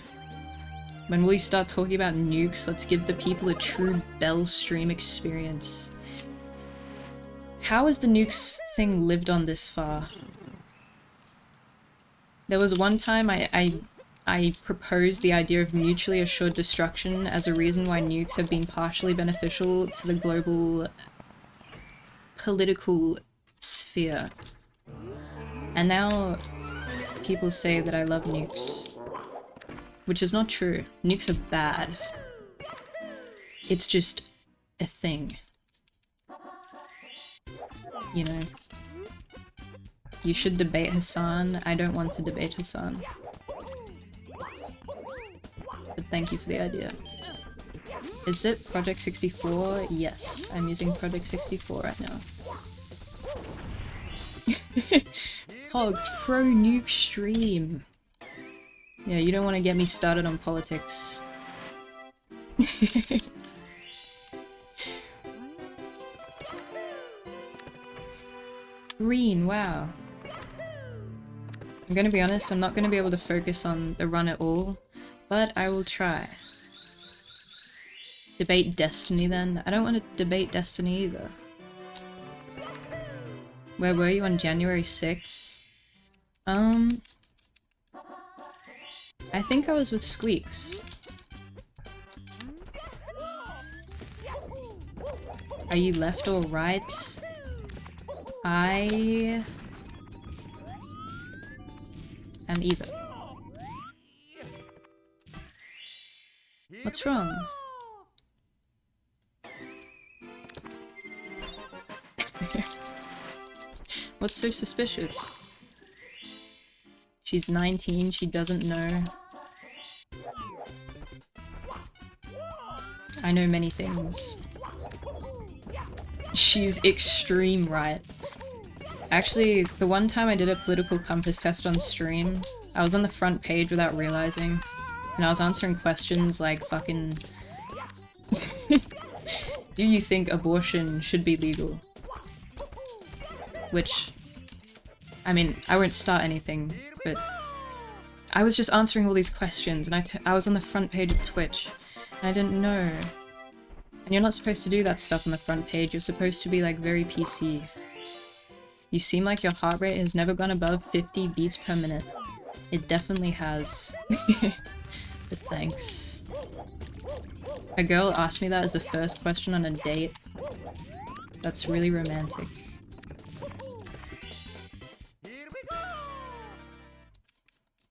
When we start talking about nukes, let's give the people a true Belle stream experience. How has the nukes thing lived on this far? There was one time I proposed the idea of mutually assured destruction as a reason why nukes have been partially beneficial to the global political sphere. And now people say that I love nukes. Which is not true. Nukes are bad. It's just a thing. You know. You should debate Hassan. I don't want to debate Hassan. But thank you for the idea. Is it Project 64? Yes, I'm using Project 64 right now. Hog, pro nuke stream. Yeah, you don't want to get me started on politics. Green, wow. I'm gonna be honest, I'm not gonna be able to focus on the run at all, but I will try. Debate Destiny then? I don't want to debate Destiny either. Where were you on January 6th? I think I was with Squeaks. Are you left or right? I am either. What's wrong? What's so suspicious? She's 19, she doesn't know. I know many things. She's extreme right. Actually, the one time I did a political compass test on stream, I was on the front page without realizing, and I was answering questions like fucking... Do you think abortion should be legal? Which, I mean, I won't start anything, but I was just answering all these questions, and I was on the front page of Twitch, and I didn't know. And you're not supposed to do that stuff on the front page, you're supposed to be like very PC. You seem like your heart rate has never gone above 50 beats per minute. It definitely has. But thanks. A girl asked me that as the first question on a date. That's really romantic.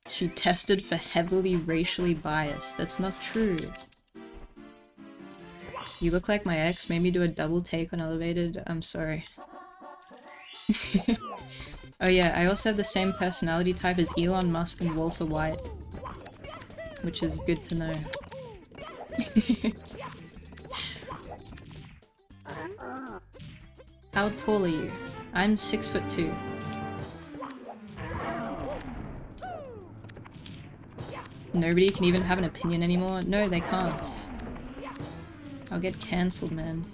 She tested for heavily racially biased. That's not true. You look like my ex, made me do a double take on Elevated. I'm sorry. Oh yeah, I also have the same personality type as Elon Musk and Walter White, which is good to know. How tall are you? I'm 6'2". Nobody can even have an opinion anymore? No, they can't. I'll get cancelled, man.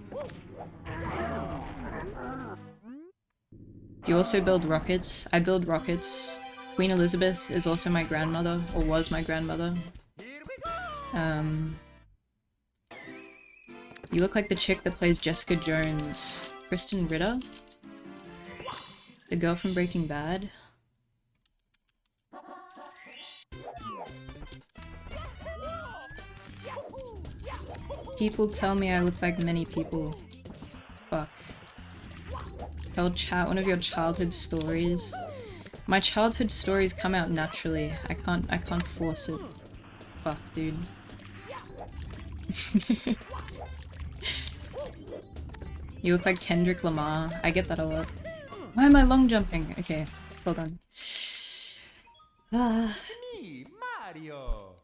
Do you also build rockets? I build rockets. Queen Elizabeth is also my grandmother, or was my grandmother. You look like the chick that plays Jessica Jones. Kristen Ritter? The girl from Breaking Bad? People tell me I look like many people. Fuck. Tell chat one of your childhood stories. My childhood stories come out naturally. I can't force it. Fuck, dude. You look like Kendrick Lamar. I get that a lot. Why am I long jumping? Okay, hold on.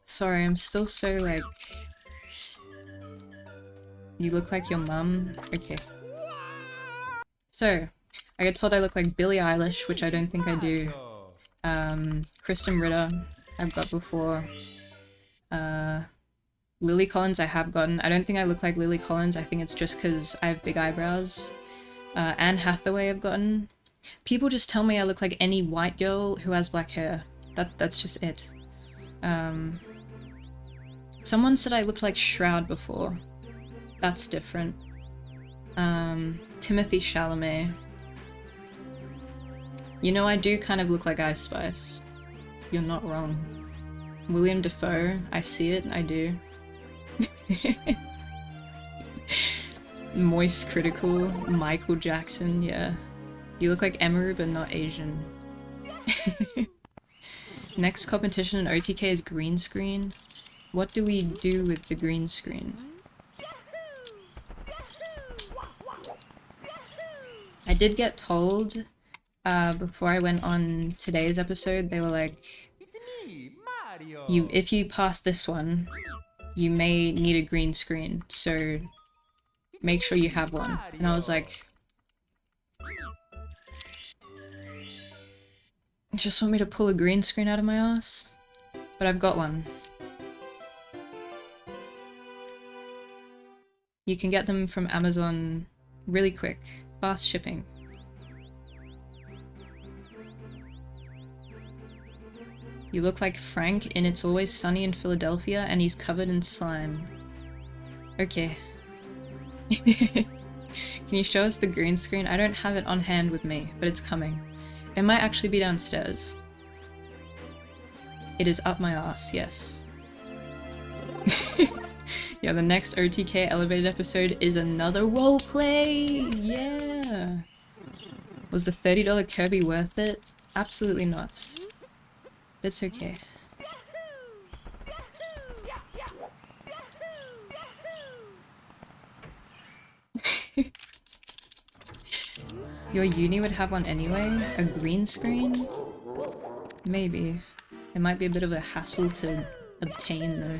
Sorry, I'm still so like... You look like your mum? Okay. So, I get told I look like Billie Eilish, which I don't think I do. Kristen Ritter, I've got before. Lily Collins I have gotten. I don't think I look like Lily Collins, I think it's just because I have big eyebrows. Anne Hathaway I've gotten. People just tell me I look like any white girl who has black hair. That's just it. Someone said I looked like Shroud before. That's different. Timothy Chalamet. You know, I do kind of look like Ice Spice. You're not wrong. William Dafoe, I see it, I do. Moist Critical, Michael Jackson, yeah. You look like Emery, but not Asian. Next competition in OTK is green screen. What do we do with the green screen? I did get told before I went on today's episode, they were like, if you pass this one, you may need a green screen, so make sure you have one. And I was like, you just want me to pull a green screen out of my ass? But I've got one. You can get them from Amazon really quick. Fast shipping. You look like Frank in It's Always Sunny in Philadelphia and he's covered in slime. Okay. Can you show us the green screen? I don't have it on hand with me, but it's coming. It might actually be downstairs. It is up my ass, yes. Yeah, the next OTK Elevated episode is another roleplay! Yeah! Was the $30 Kirby worth it? Absolutely not. But it's okay. Your uni would have one anyway? A green screen? Maybe. It might be a bit of a hassle to obtain though.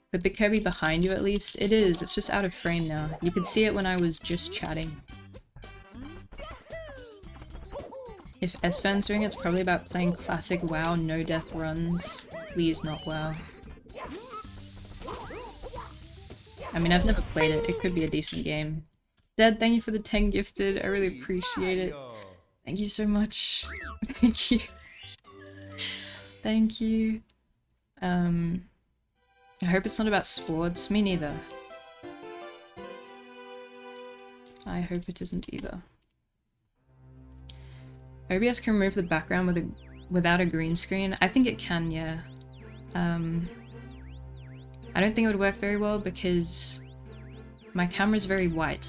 But the Kirby behind you at least? It is, it's just out of frame now. You could see it when I was just chatting. If S-Fan's doing it, it's probably about playing classic WoW no-death runs. Please not WoW. I mean, I've never played it. It could be a decent game. Dad, thank you for the 10 gifted. I really appreciate it. Thank you so much. Thank you. Thank you. I hope it's not about sports. Me neither. I hope it isn't either. OBS can remove the background without a green screen. I think it can, yeah. I don't think it would work very well because my camera's very white.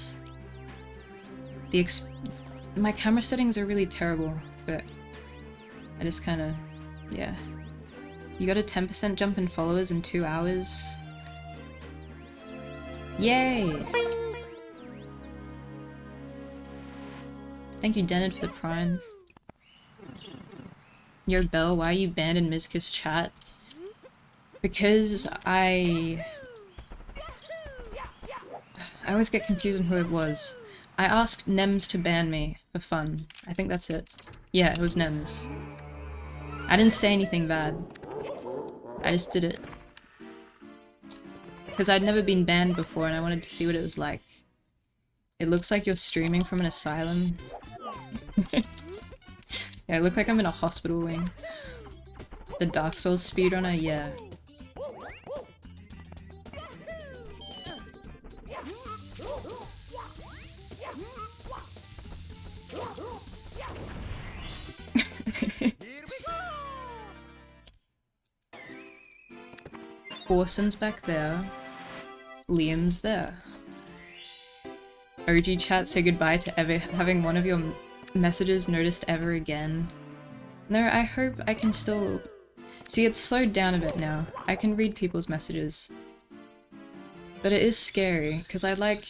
My camera settings are really terrible, but I just kind of, yeah. You got a 10% jump in followers in 2 hours. Yay! Thank you, Denid, for the prime. Yo, Bell, why are you banned in Mizka's chat? Because I always get confused on who it was. I asked Nems to ban me for fun. I think that's it. Yeah, it was Nems. I didn't say anything bad. I just did it. Because I'd never been banned before and I wanted to see what it was like. It looks like you're streaming from an asylum. Yeah, I look like I'm in a hospital wing. The Dark Souls speedrunner, yeah. Orson's back there. Liam's there. OG chat, say goodbye to ever having one of your messages noticed ever again. No, I hope I can still... See, it's slowed down a bit now. I can read people's messages. But it is scary, because I like...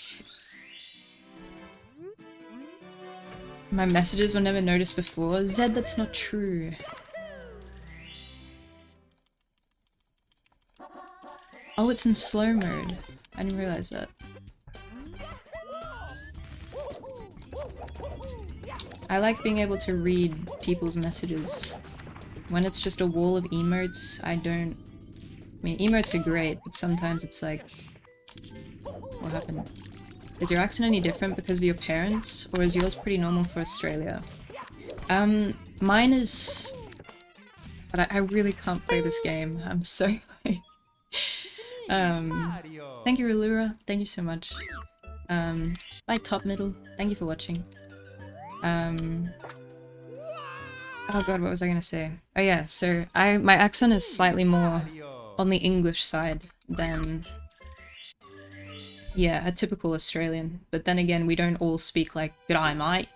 My messages were never noticed before. Zed, that's not true. Oh, it's in slow mode. I didn't realize that. I like being able to read people's messages. When it's just a wall of emotes, I don't... I mean, emotes are great, but sometimes it's like... What happened? Is your accent any different because of your parents, or is yours pretty normal for Australia? Mine is... But I really can't play this game. I'm so sorry. Thank you, Relura. Thank you so much. Bye, Top Middle. Thank you for watching. Oh god, what was I gonna say? Oh yeah, so my accent is slightly more on the English side than... Yeah, a typical Australian. But then again, we don't all speak like, "G'day mate,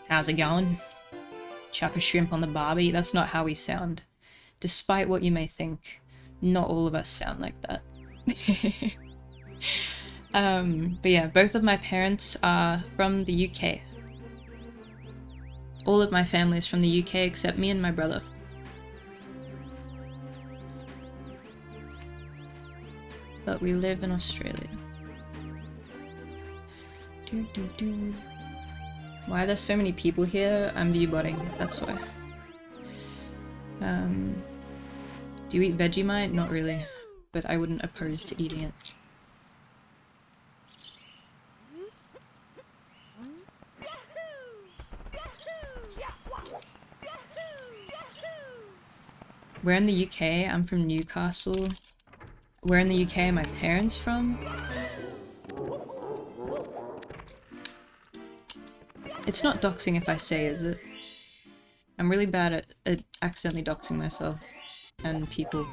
how's it going? Chuck a shrimp on the barbie." That's not how we sound. Despite what you may think, not all of us sound like that. But yeah, both of my parents are from the UK. All of my family is from the UK except me and my brother. But we live in Australia. Why are there so many people here? I'm viewbotting, that's why. Do you eat Vegemite? Not really, but I wouldn't oppose to eating it. Where in the UK? I'm from Newcastle. Where in the UK are my parents from? It's not doxing if I say, is it? I'm really bad at accidentally doxing myself and people.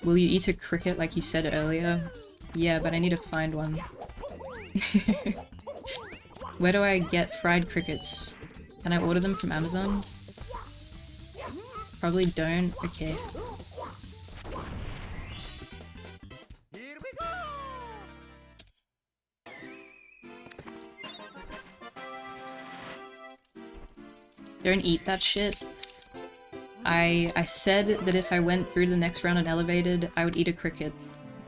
Will you eat a cricket like you said earlier? Yeah, but I need to find one. Where do I get fried crickets? Can I order them from Amazon? Probably don't. Okay. Don't eat that shit. I said that if I went through the next round and elevated, I would eat a cricket.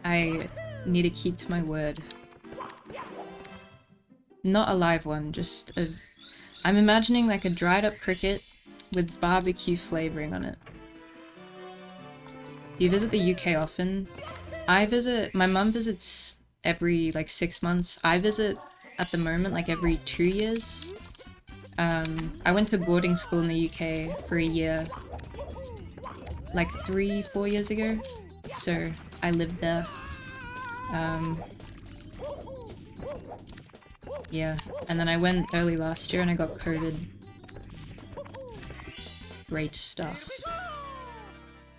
I need to keep to my word. Not a live one, just a... I'm imagining like a dried up cricket with barbecue flavoring on it. Do you visit the UK often? I visit... My mum visits every like 6 months. I visit at the moment like every 2 years. I went to boarding school in the UK for a year, like 3-4 years ago, so I lived there. Yeah, and then I went early last year and I got COVID. Great stuff.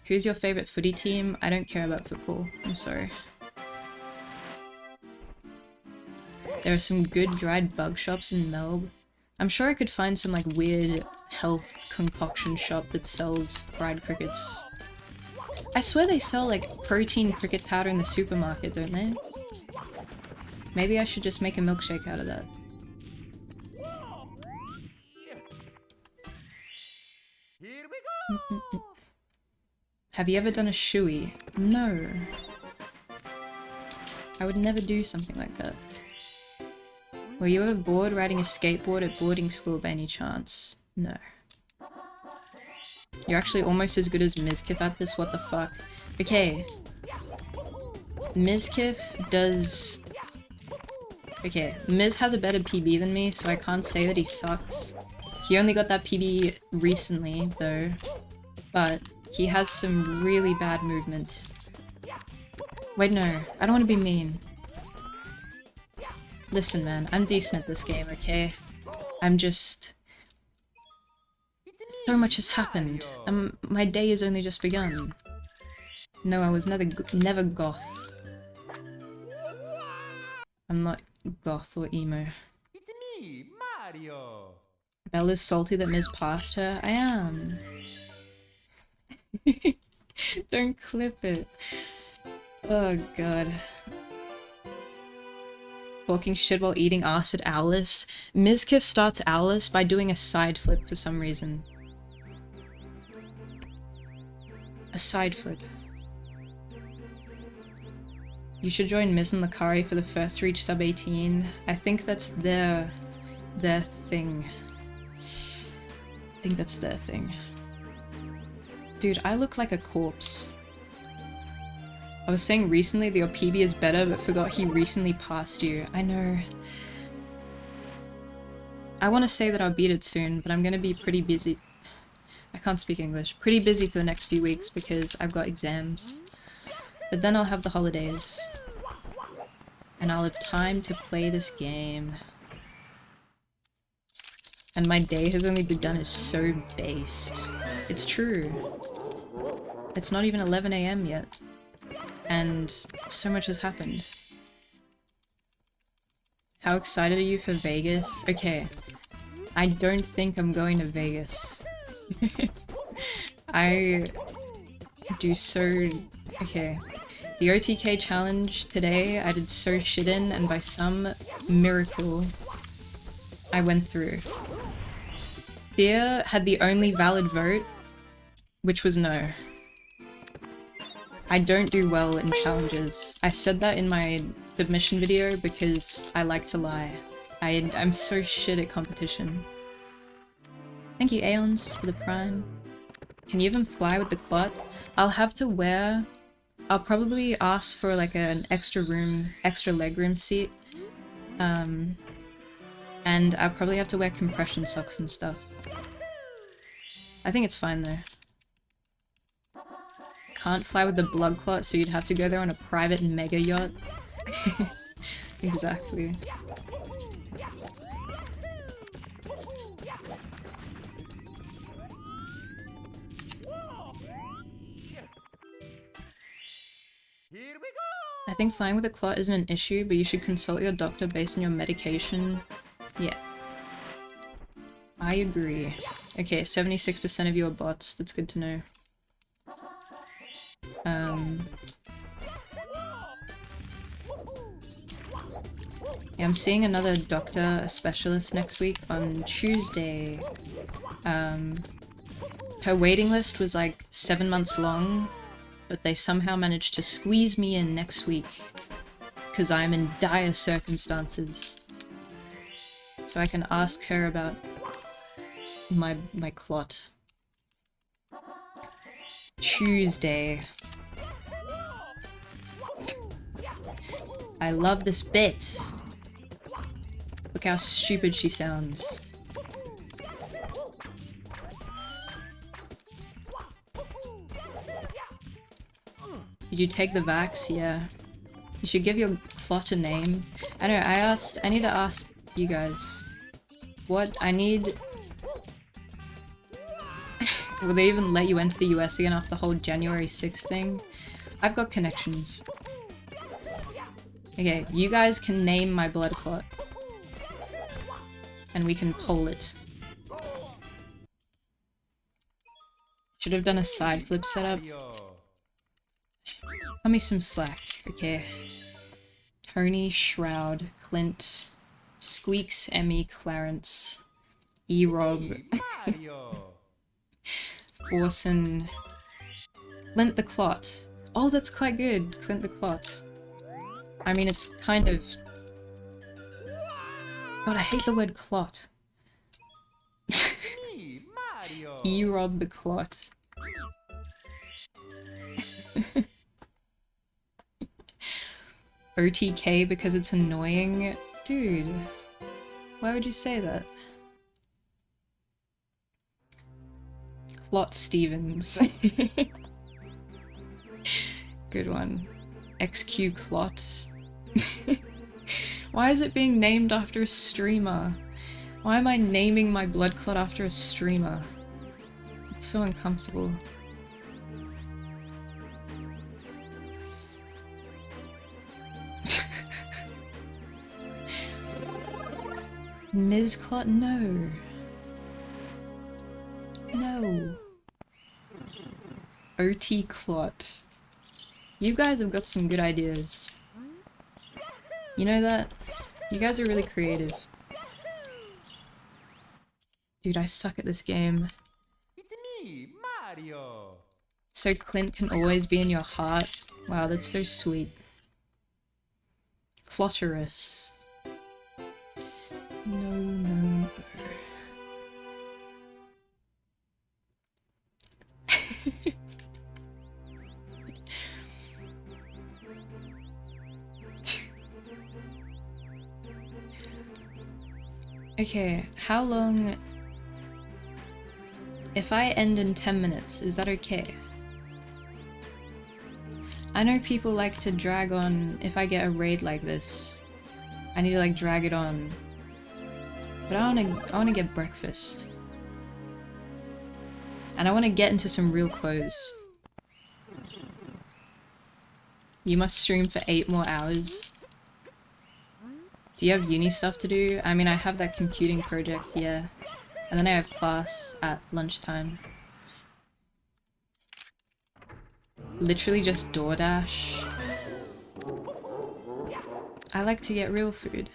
Who's your favorite footy team? I don't care about football, I'm sorry. There are some good dried bug shops in Melbourne. I'm sure I could find some like weird health concoction shop that sells fried crickets. I swear they sell like protein cricket powder in the supermarket, don't they? Maybe I should just make a milkshake out of that. Have you ever done a shoey? No. I would never do something like that. Were you ever bored riding a skateboard at boarding school by any chance? No. You're actually almost as good as Mizkif at this, what the fuck? Okay. Mizkif does... Okay, Miz has a better PB than me, so I can't say that he sucks. He only got that PB recently, though. But he has some really bad movement. Wait, no. I don't want to be mean. Listen, man. I'm decent at this game, okay? I'm just... So much has happened. My day has only just begun. No, I was never goth. I'm not goth or emo. It's me, Mario. Bella's salty that Miz passed her. I am. Don't clip it. Oh god. Talking shit while eating ass at Owlis. Mizkif starts Owlis by doing a side flip for some reason. A side flip. You should join Miz and Lakari for the first to reach sub 18. I think that's their thing. I think that's their thing. Dude, I look like a corpse. I was saying recently that your PB is better, but forgot he recently passed you. I know. I want to say that I'll beat it soon, but I'm gonna be pretty busy. I can't speak English. Pretty busy for the next few weeks because I've got exams. But then I'll have the holidays. And I'll have time to play this game. And my day has only begun is so based. It's true. It's not even 11 AM yet. And so much has happened. How excited are you for Vegas? Okay. I don't think I'm going to Vegas. I do so... Okay. The OTK challenge today, I did so shit in, and by some miracle, I went through. Thea had the only valid vote, which was no. I don't do well in challenges. I said that in my submission video because I like to lie. I'm so shit at competition. Thank you, Aeons, for the prime. Can you even fly with the clot? I'll have to wear... I'll probably ask for like an extra legroom seat. And I'll probably have to wear compression socks and stuff. I think it's fine though. Can't fly with the blood clot, so you'd have to go there on a private mega yacht. Exactly. I think flying with a clot isn't an issue, but you should consult your doctor based on your medication. Yeah. I agree. Okay, 76% of you are bots. That's good to know. Yeah, I'm seeing another doctor, a specialist next week on Tuesday. Her waiting list was like 7 months long, but they somehow managed to squeeze me in next week because I'm in dire circumstances. So I can ask her about my clot. Tuesday. I love this bit. Look how stupid she sounds. Did you take the vax? Yeah. You should give your clot a name. I know, I need to ask you guys. What? I need... Will they even let you enter the US again after the whole January 6th thing? I've got connections. Okay, you guys can name my blood clot. And we can poll it. Should have done a side flip setup. Cut me some slack, okay? Tony, Shroud, Clint, Squeaks, Emmy, Clarence, E-Rob. Orson. Clint the Clot. Oh, that's quite good. Clint the Clot. I mean, it's kind of... God, I hate the word clot. E-Rob the Clot. OTK because it's annoying? Dude, why would you say that? Clot Stevens. Good one. XQ Clot. Why is it being named after a streamer? Why am I naming my blood clot after a streamer? It's so uncomfortable. Ms. Clot, no. No. OT Clot. You guys have got some good ideas. You know that? You guys are really creative. Dude, I suck at this game. It's me, Mario. So Clint can always be in your heart. Wow, that's so sweet. Cloterus. No, no. Okay, how long... If I end in 10 minutes, is that okay? I know people like to drag on if I get a raid like this. I need to like drag it on. But I wanna get breakfast. And I wanna get into some real clothes. You must stream for 8 more hours. Do you have uni stuff to do? I mean, I have that computing project, yeah. And then I have class at lunchtime. Literally just DoorDash. I like to get real food.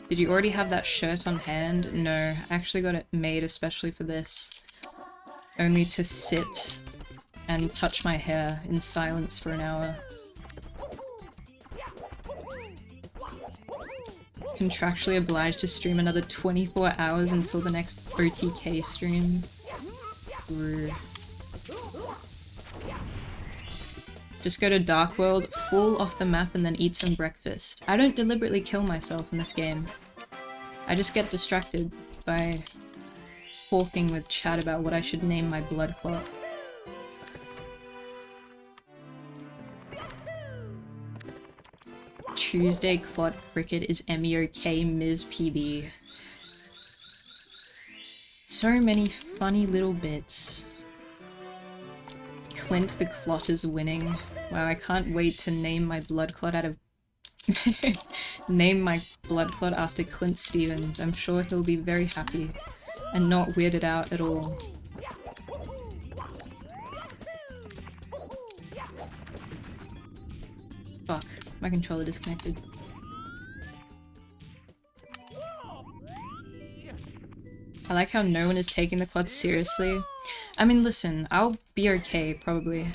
Did you already have that shirt on hand? No, I actually got it made especially for this. Only to sit and touch my hair in silence for an hour. Contractually obliged to stream another 24 hours until the next OTK stream. Rude. Just go to Dark World, fall off the map, and then eat some breakfast. I don't deliberately kill myself in this game. I just get distracted by talking with chat about what I should name my blood clot. Tuesday Clot Cricket is MEOK Ms. PB. So many funny little bits. Clint the Clot is winning. Wow, I can't wait to name my blood clot out of... name my blood clot after Clint Stevens. I'm sure he'll be very happy and not weirded out at all. Fuck, my controller disconnected. I like how no one is taking the clot seriously. I mean, listen, I'll be okay, probably.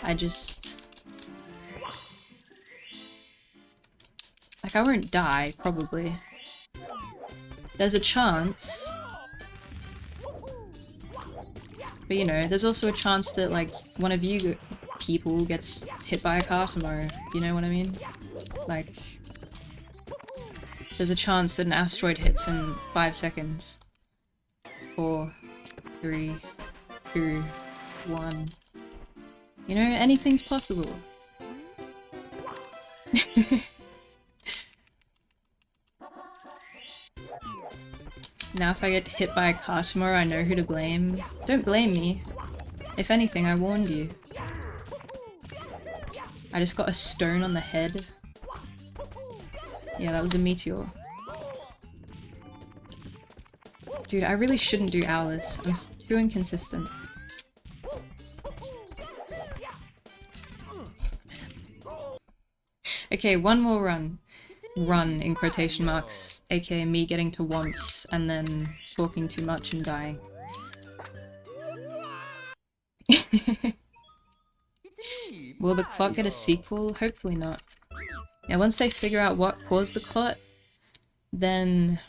I just... like, I won't die, probably. There's a chance. But you know, there's also a chance that, like, one of you people gets hit by a car tomorrow. You know what I mean? Like... there's a chance that an asteroid hits in 5 seconds. 4, 3, 2, 1. You know, anything's possible. Now if I get hit by a car tomorrow, I know who to blame. Don't blame me. If anything, I warned you. I just got a stone on the head. Yeah, that was a meteor. Dude, I really shouldn't do Owlus. I'm too inconsistent. Okay, one more run. run in quotation marks, aka me getting to womps and then talking too much and dying. Will the clot get a sequel? Hopefully not. Yeah, once they figure out what caused the clot, then...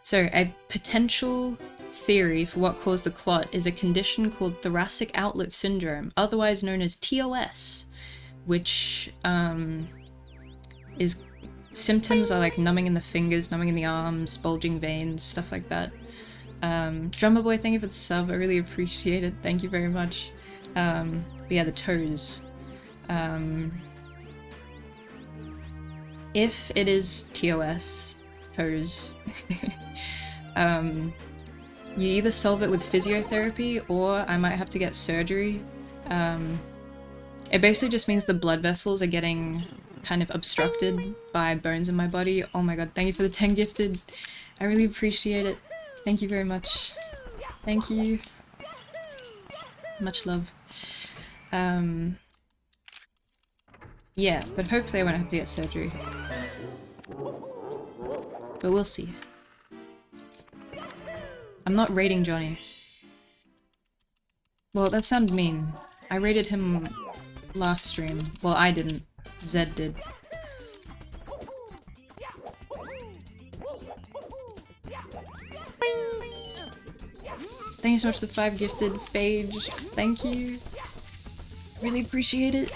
So, a potential theory for what caused the clot is a condition called thoracic outlet syndrome, otherwise known as TOS, which is symptoms are like numbing in the fingers, numbing in the arms, bulging veins, stuff like that. Drummer Boy, thank you for the sub, I really appreciate it, thank you very much. But yeah, the toes. If it is TOS, toes, you either solve it with physiotherapy or I might have to get surgery. It basically just means the blood vessels are getting kind of obstructed by bones in my body. Oh my god, thank you for the 10 gifted. I really appreciate it. Thank you very much. Thank you. Much love. Yeah, but hopefully I won't have to get surgery. But we'll see. I'm not rating Johnny. Well, that sounded mean. I rated him last stream. Well, I didn't. Zed did. Thank you so much for the 5 gifted, Phage. Thank you. Really appreciate it.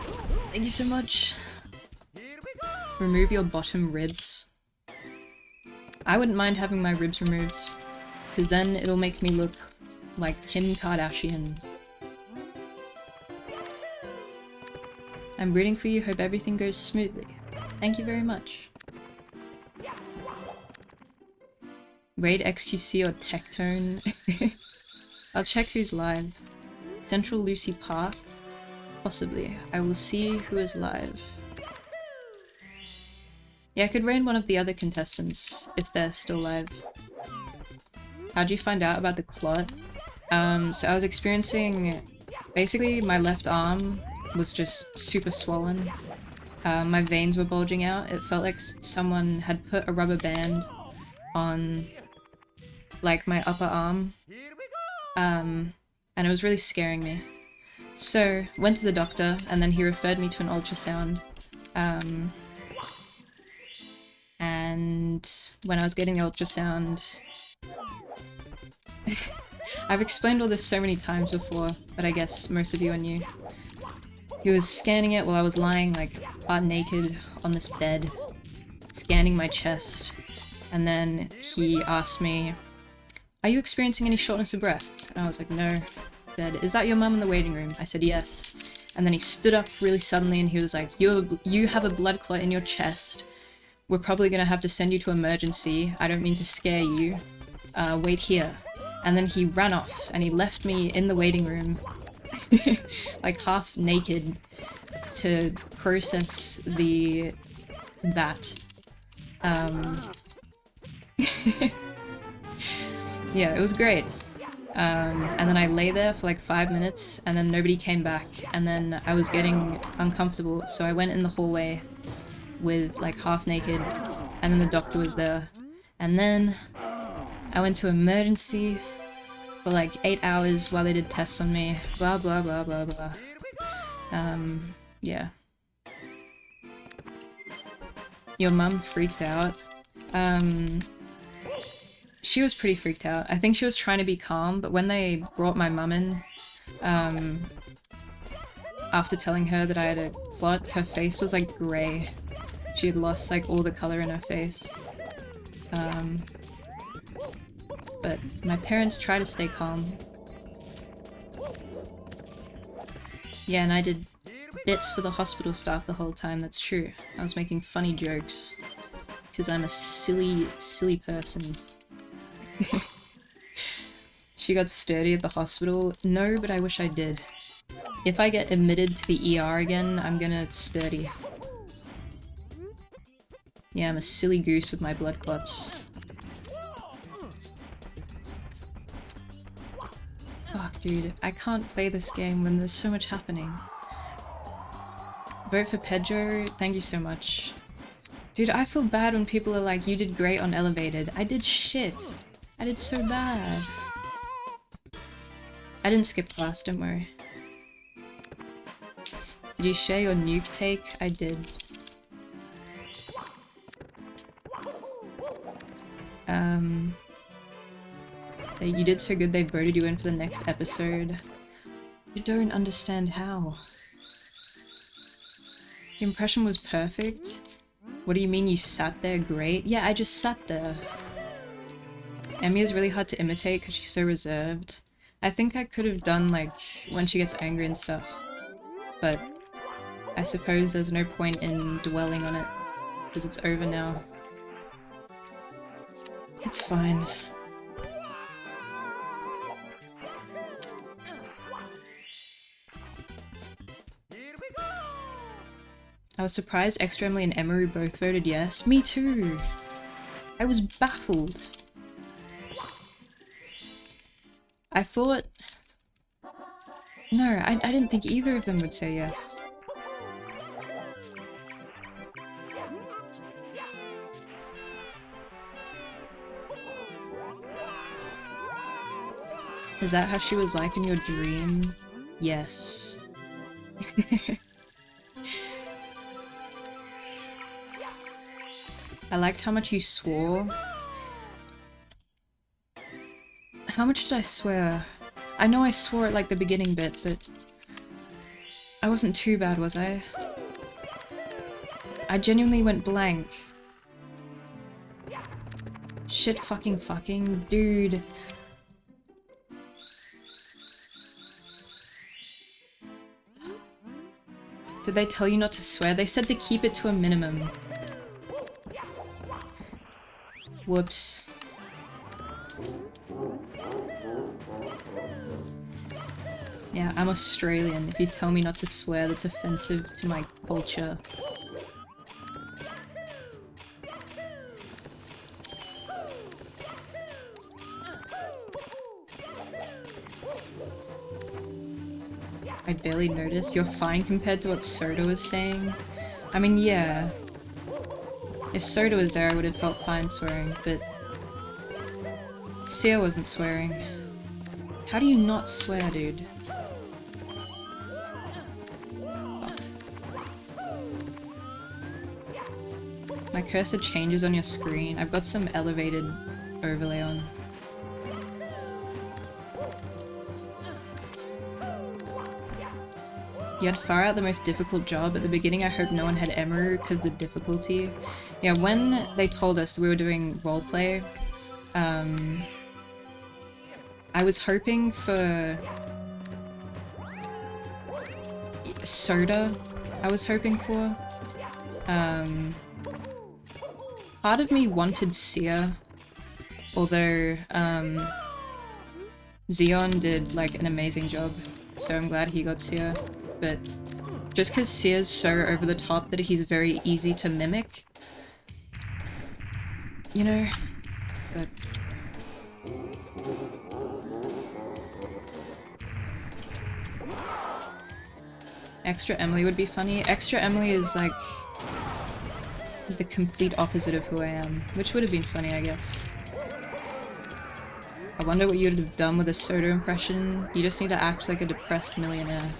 Thank you so much. Remove your bottom ribs. I wouldn't mind having my ribs removed, because then it'll make me look like Kim Kardashian. I'm rooting for you, hope everything goes smoothly. Thank you very much. Raid XQC or Tectone? I'll check who's live. Central Lucy Park? Possibly. I will see who is live. Yeah, I could raid one of the other contestants, if they're still live. How'd you find out about the clot? So I was experiencing... Basically, my left arm was just super swollen. My veins were bulging out. It felt like someone had put a rubber band on, like, my upper arm. And it was really scaring me. So, went to the doctor, and then he referred me to an ultrasound. And when I was getting the ultrasound... I've explained all this so many times before, but I guess most of you are new. He was scanning it while I was lying, like, butt naked on this bed, scanning my chest, and then he asked me, "Are you experiencing any shortness of breath?" And I was like, "No." He said, "Is that your mum in the waiting room?" I said, "Yes." And then he stood up really suddenly and he was like, you have a blood clot in your chest. We're probably gonna have to send you to emergency. I don't mean to scare you. Wait here." And then he ran off and he left me in the waiting room, like half naked, to process that. Yeah, it was great. And then I lay there for like 5 minutes and then nobody came back and then I was getting uncomfortable, so I went in the hallway with like half naked and then the doctor was there. And then I went to emergency for like 8 hours while they did tests on me, blah blah blah blah blah. Yeah. Your mum freaked out. She was pretty freaked out. I think she was trying to be calm, but when they brought my mum in, after telling her that I had a clot, her face was like grey. She had lost like all the colour in her face. But my parents try to stay calm. Yeah, and I did bits for the hospital staff the whole time, that's true. I was making funny jokes. Because I'm a silly, silly person. She got sturdy at the hospital. No, but I wish I did. If I get admitted to the ER again, I'm gonna sturdy. Yeah, I'm a silly goose with my blood clots. Fuck, dude. I can't play this game when there's so much happening. Vote for Pedro. Thank you so much. Dude, I feel bad when people are like, you did great on Elevated. I did shit. I did so bad. I didn't skip class, don't worry. Did you share your nuke take? I did. You did so good they voted you in for the next episode. You don't understand how. The impression was perfect. What do you mean you sat there great? Yeah, I just sat there. Emmy is really hard to imitate because she's so reserved. I think I could have done like when she gets angry and stuff. But I suppose there's no point in dwelling on it because it's over now. It's fine. I was surprised Extra Emily and Emery both voted yes. Me too! I was baffled. I thought... No, I didn't think either of them would say yes. Is that how she was like in your dream? Yes. I liked how much you swore. How much did I swear? I know I swore at like the beginning bit, but I wasn't too bad, was I? I genuinely went blank. Shit fucking dude. Did they tell you not to swear? They said to keep it to a minimum. Whoops. Yeah, I'm Australian. If you tell me not to swear, that's offensive to my culture. I barely noticed. You're fine compared to what Soda was saying. I mean, yeah. If Soda was there, I would have felt fine swearing, but Sia wasn't swearing. How do you not swear, dude? Fuck. My cursor changes on your screen. I've got some elevated overlay on. You had far out the most difficult job. At the beginning I hope no one had Emeru because the difficulty. Yeah, when they told us we were doing roleplay, I was hoping for Soda. I was hoping for. Part of me wanted Sia, although Xeon did like an amazing job, so I'm glad he got Sia. But just because Sia's so over the top that he's very easy to mimic, you know, but... Extra Emily would be funny. Extra Emily is like the complete opposite of who I am, which would have been funny, I guess. I wonder what you would have done with a Soda impression. You just need to act like a depressed millionaire.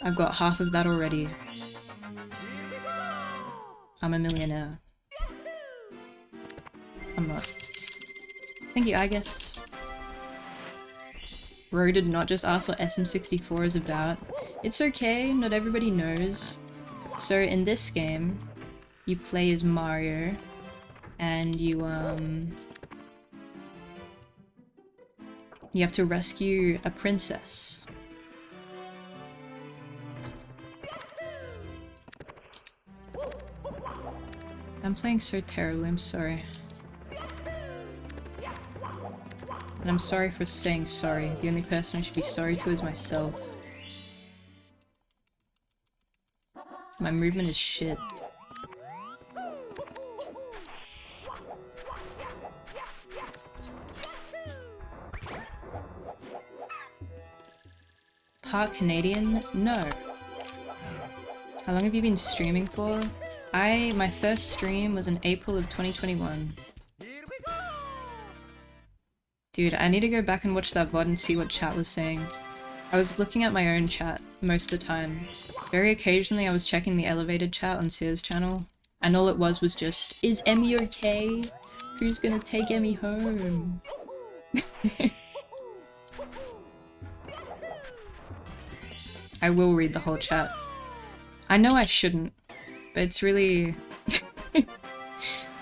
I've got half of that already. I'm a millionaire. I'm not. Thank you, I guess. Bro did not just ask what SM64 is about. It's okay, not everybody knows. So in this game, you play as Mario, and you have to rescue a princess. I'm playing so terribly, I'm sorry. And I'm sorry for saying sorry. The only person I should be sorry to is myself. My movement is shit. Part Canadian? No. How long have you been streaming for? My first stream was in April of 2021. Dude, I need to go back and watch that VOD and see what chat was saying. I was looking at my own chat most of the time. Very occasionally I was checking the elevated chat on Sears channel, and all it was just, is Emmy okay? Who's gonna take Emmy home? I will read the whole chat. I know I shouldn't, but it's really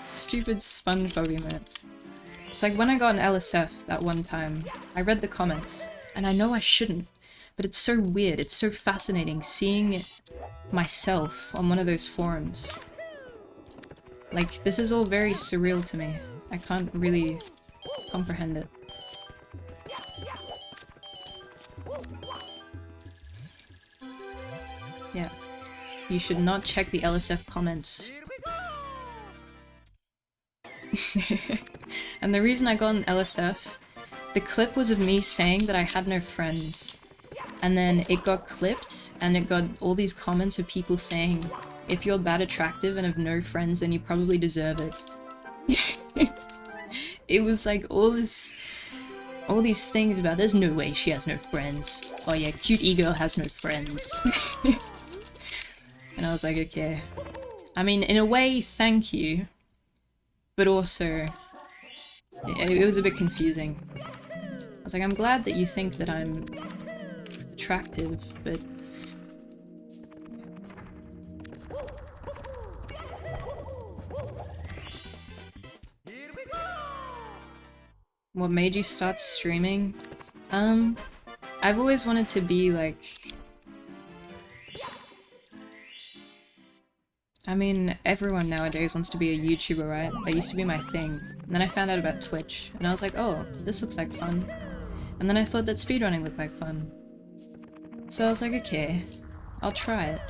stupid SpongeBob emote. It's like when I got an LSF that one time, I read the comments, and I know I shouldn't, but it's so weird, it's so fascinating seeing myself on one of those forums. Like, this is all very surreal to me. I can't really comprehend it. Yeah. You should not check the LSF comments. And the reason I got an LSF, the clip was of me saying that I had no friends. And then it got clipped, and it got all these comments of people saying, if you're that attractive and have no friends, then you probably deserve it. It was like all these things about, there's no way she has no friends. Oh yeah, cute e-girl has no friends. And I was like, okay. I mean, in a way, thank you. But also, it was a bit confusing. I was like, I'm glad that you think that I'm attractive, but... What made you start streaming? I've always wanted to be like... I mean, everyone nowadays wants to be a YouTuber, right? That used to be my thing. And then I found out about Twitch, and I was like, oh, this looks like fun. And then I thought that speedrunning looked like fun. So I was like, okay, I'll try it.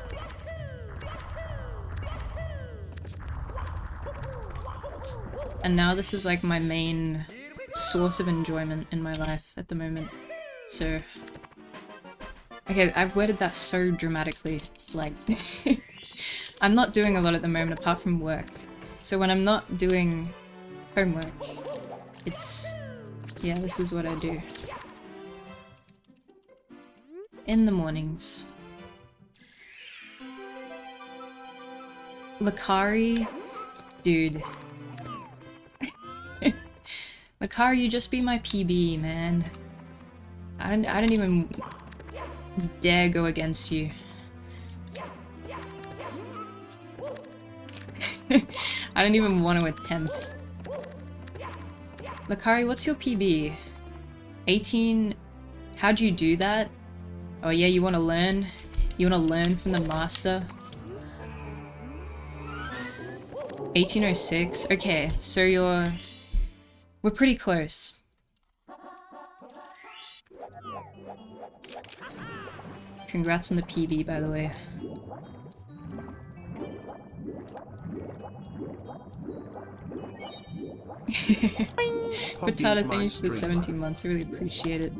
And now this is like my main source of enjoyment in my life at the moment. So... Okay, I worded that so dramatically, like... I'm not doing a lot at the moment apart from work. So when I'm not doing homework, it's... yeah, this is what I do. In the mornings. Lakari? Dude. Lakari, you just be my PB, man. I don't even dare go against you. I don't even want to attempt. Lakari, what's your PB? 18... How'd you do that? Oh yeah, you want to learn? You want to learn from the master? 1806? Okay, so you're... We're pretty close. Congrats on the PB, by the way. Patata, thank you for the 17 months, I really appreciate it.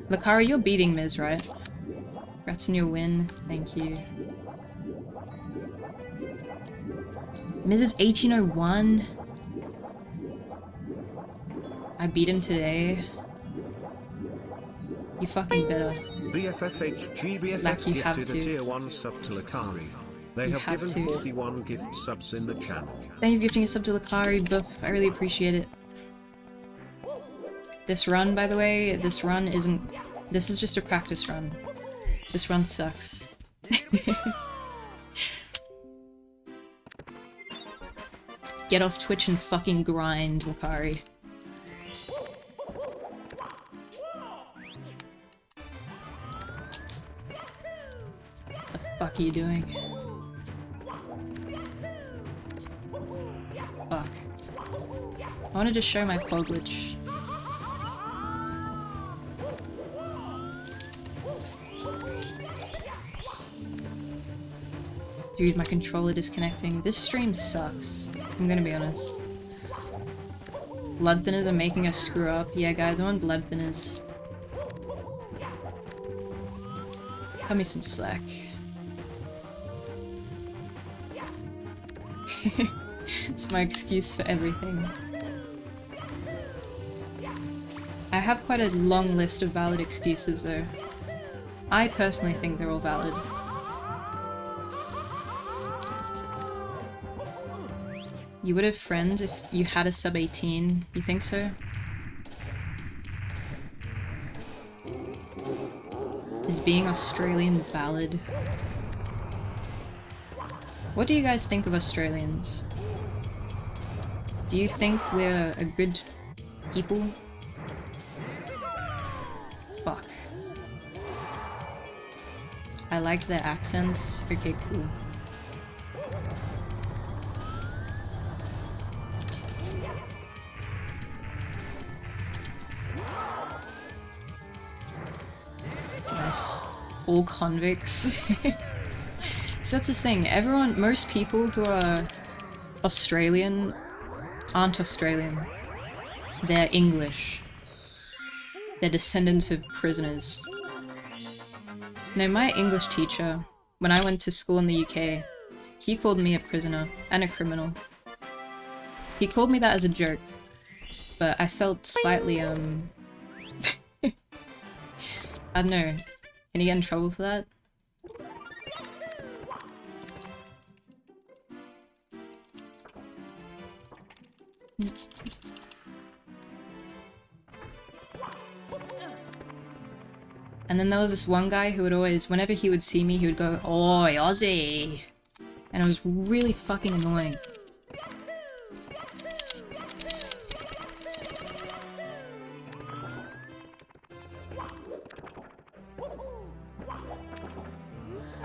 Lakari, you're beating Miz, right? Congrats on your win, thank you. Miz is 1801? I beat him today. You fucking better. BFFHGBFF Like you have gifted a to. tier 1 sub to Lakari. They You have have given to. 41 gift subs in the channel. Thank you for gifting a sub to Lakari, Buff. I really appreciate it. This run, by the way, this run isn't... This is just a practice run. This run sucks. Get off Twitch and fucking grind, Lakari. What the fuck are you doing? Fuck. I wanted to show my quad glitch. Dude, my controller disconnecting. This stream sucks. I'm gonna be honest. Blood thinners are making us screw up. Yeah, guys, I'm on blood thinners. Cut me some slack. It's my excuse for everything. I have quite a long list of valid excuses though. I personally think they're all valid. You would have friends if you had a sub 18, you think so? Is being Australian valid? What do you guys think of Australians? Do you think we're a good people? Fuck. I like their accents. Okay, cool. Nice. All convicts. So that's the thing, most people who are Australian aren't Australian. They're English. They're descendants of prisoners. No, my English teacher, when I went to school in the UK, he called me a prisoner and a criminal. He called me that as a joke, but I felt slightly, I don't know, can you get in trouble for that? And then there was this one guy who would always, whenever he would see me, he would go, "Oi, Aussie!" And it was really fucking annoying.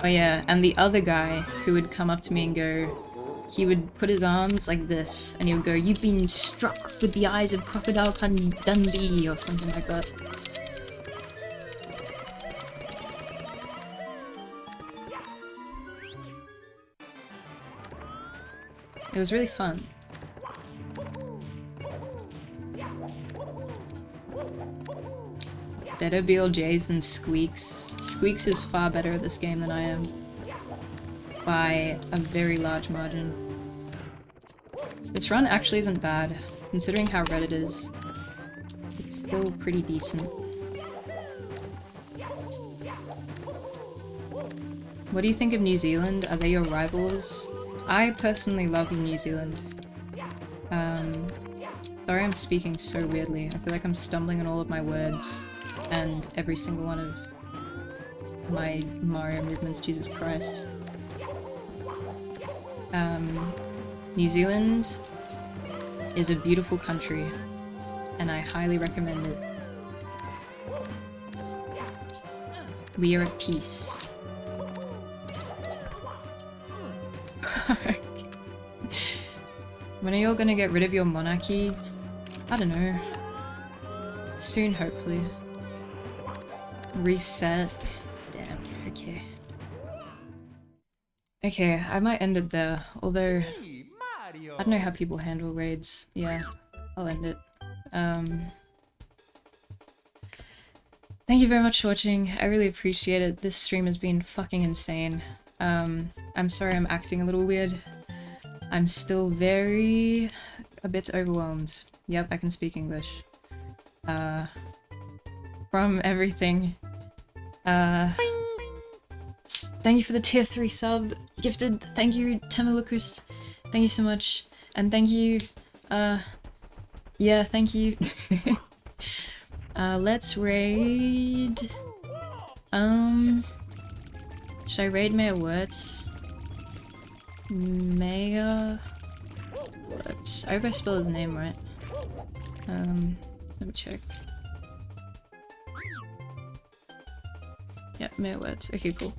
Oh yeah, and the other guy who would come up to me and go, he would put his arms like this, and he would go, "You've been struck with the eyes of Crocodile Dundee," or something like that. It was really fun. Better BLJs than Squeaks. Squeaks is far better at this game than I am. By a very large margin. This run actually isn't bad, considering how red it is. It's still pretty decent. What do you think of New Zealand? Are they your rivals? I personally love New Zealand. Sorry I'm speaking so weirdly. I feel like I'm stumbling on all of my words and every single one of my Mario movements, Jesus Christ. New Zealand is a beautiful country, and I highly recommend it. We are at peace. When are you all gonna get rid of your monarchy? I don't know. Soon, hopefully. Reset. Damn, okay. Okay, I might end it there, although I don't know how people handle raids. Yeah, I'll end it. Thank you very much for watching. I really appreciate it. This stream has been fucking insane. I'm sorry I'm acting a little weird. I'm still a bit overwhelmed. Yep, I can speak English. From everything. Thank you for the tier 3 sub. Gifted. Thank you, Temalukus. Thank you so much. And thank you, yeah, thank you. Let's raid. Should I raid Mayor Wirtz? Mayor Wirtz. I hope I spell his name right. Let me check. Yeah, Mayor Wirtz. Okay, cool.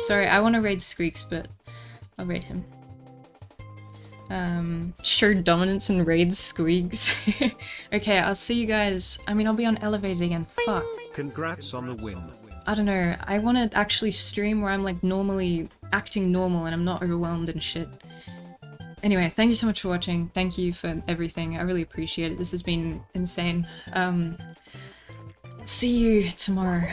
Sorry, I want to raid Squeaks, but I'll raid him. Show dominance and raid Squeaks. Okay, I'll see you guys. I mean, I'll be on Elevated again. Fuck. Congrats on the win. I don't know. I want to actually stream where I'm like normally acting normal and I'm not overwhelmed and shit. Anyway, thank you so much for watching. Thank you for everything. I really appreciate it. This has been insane. See you tomorrow.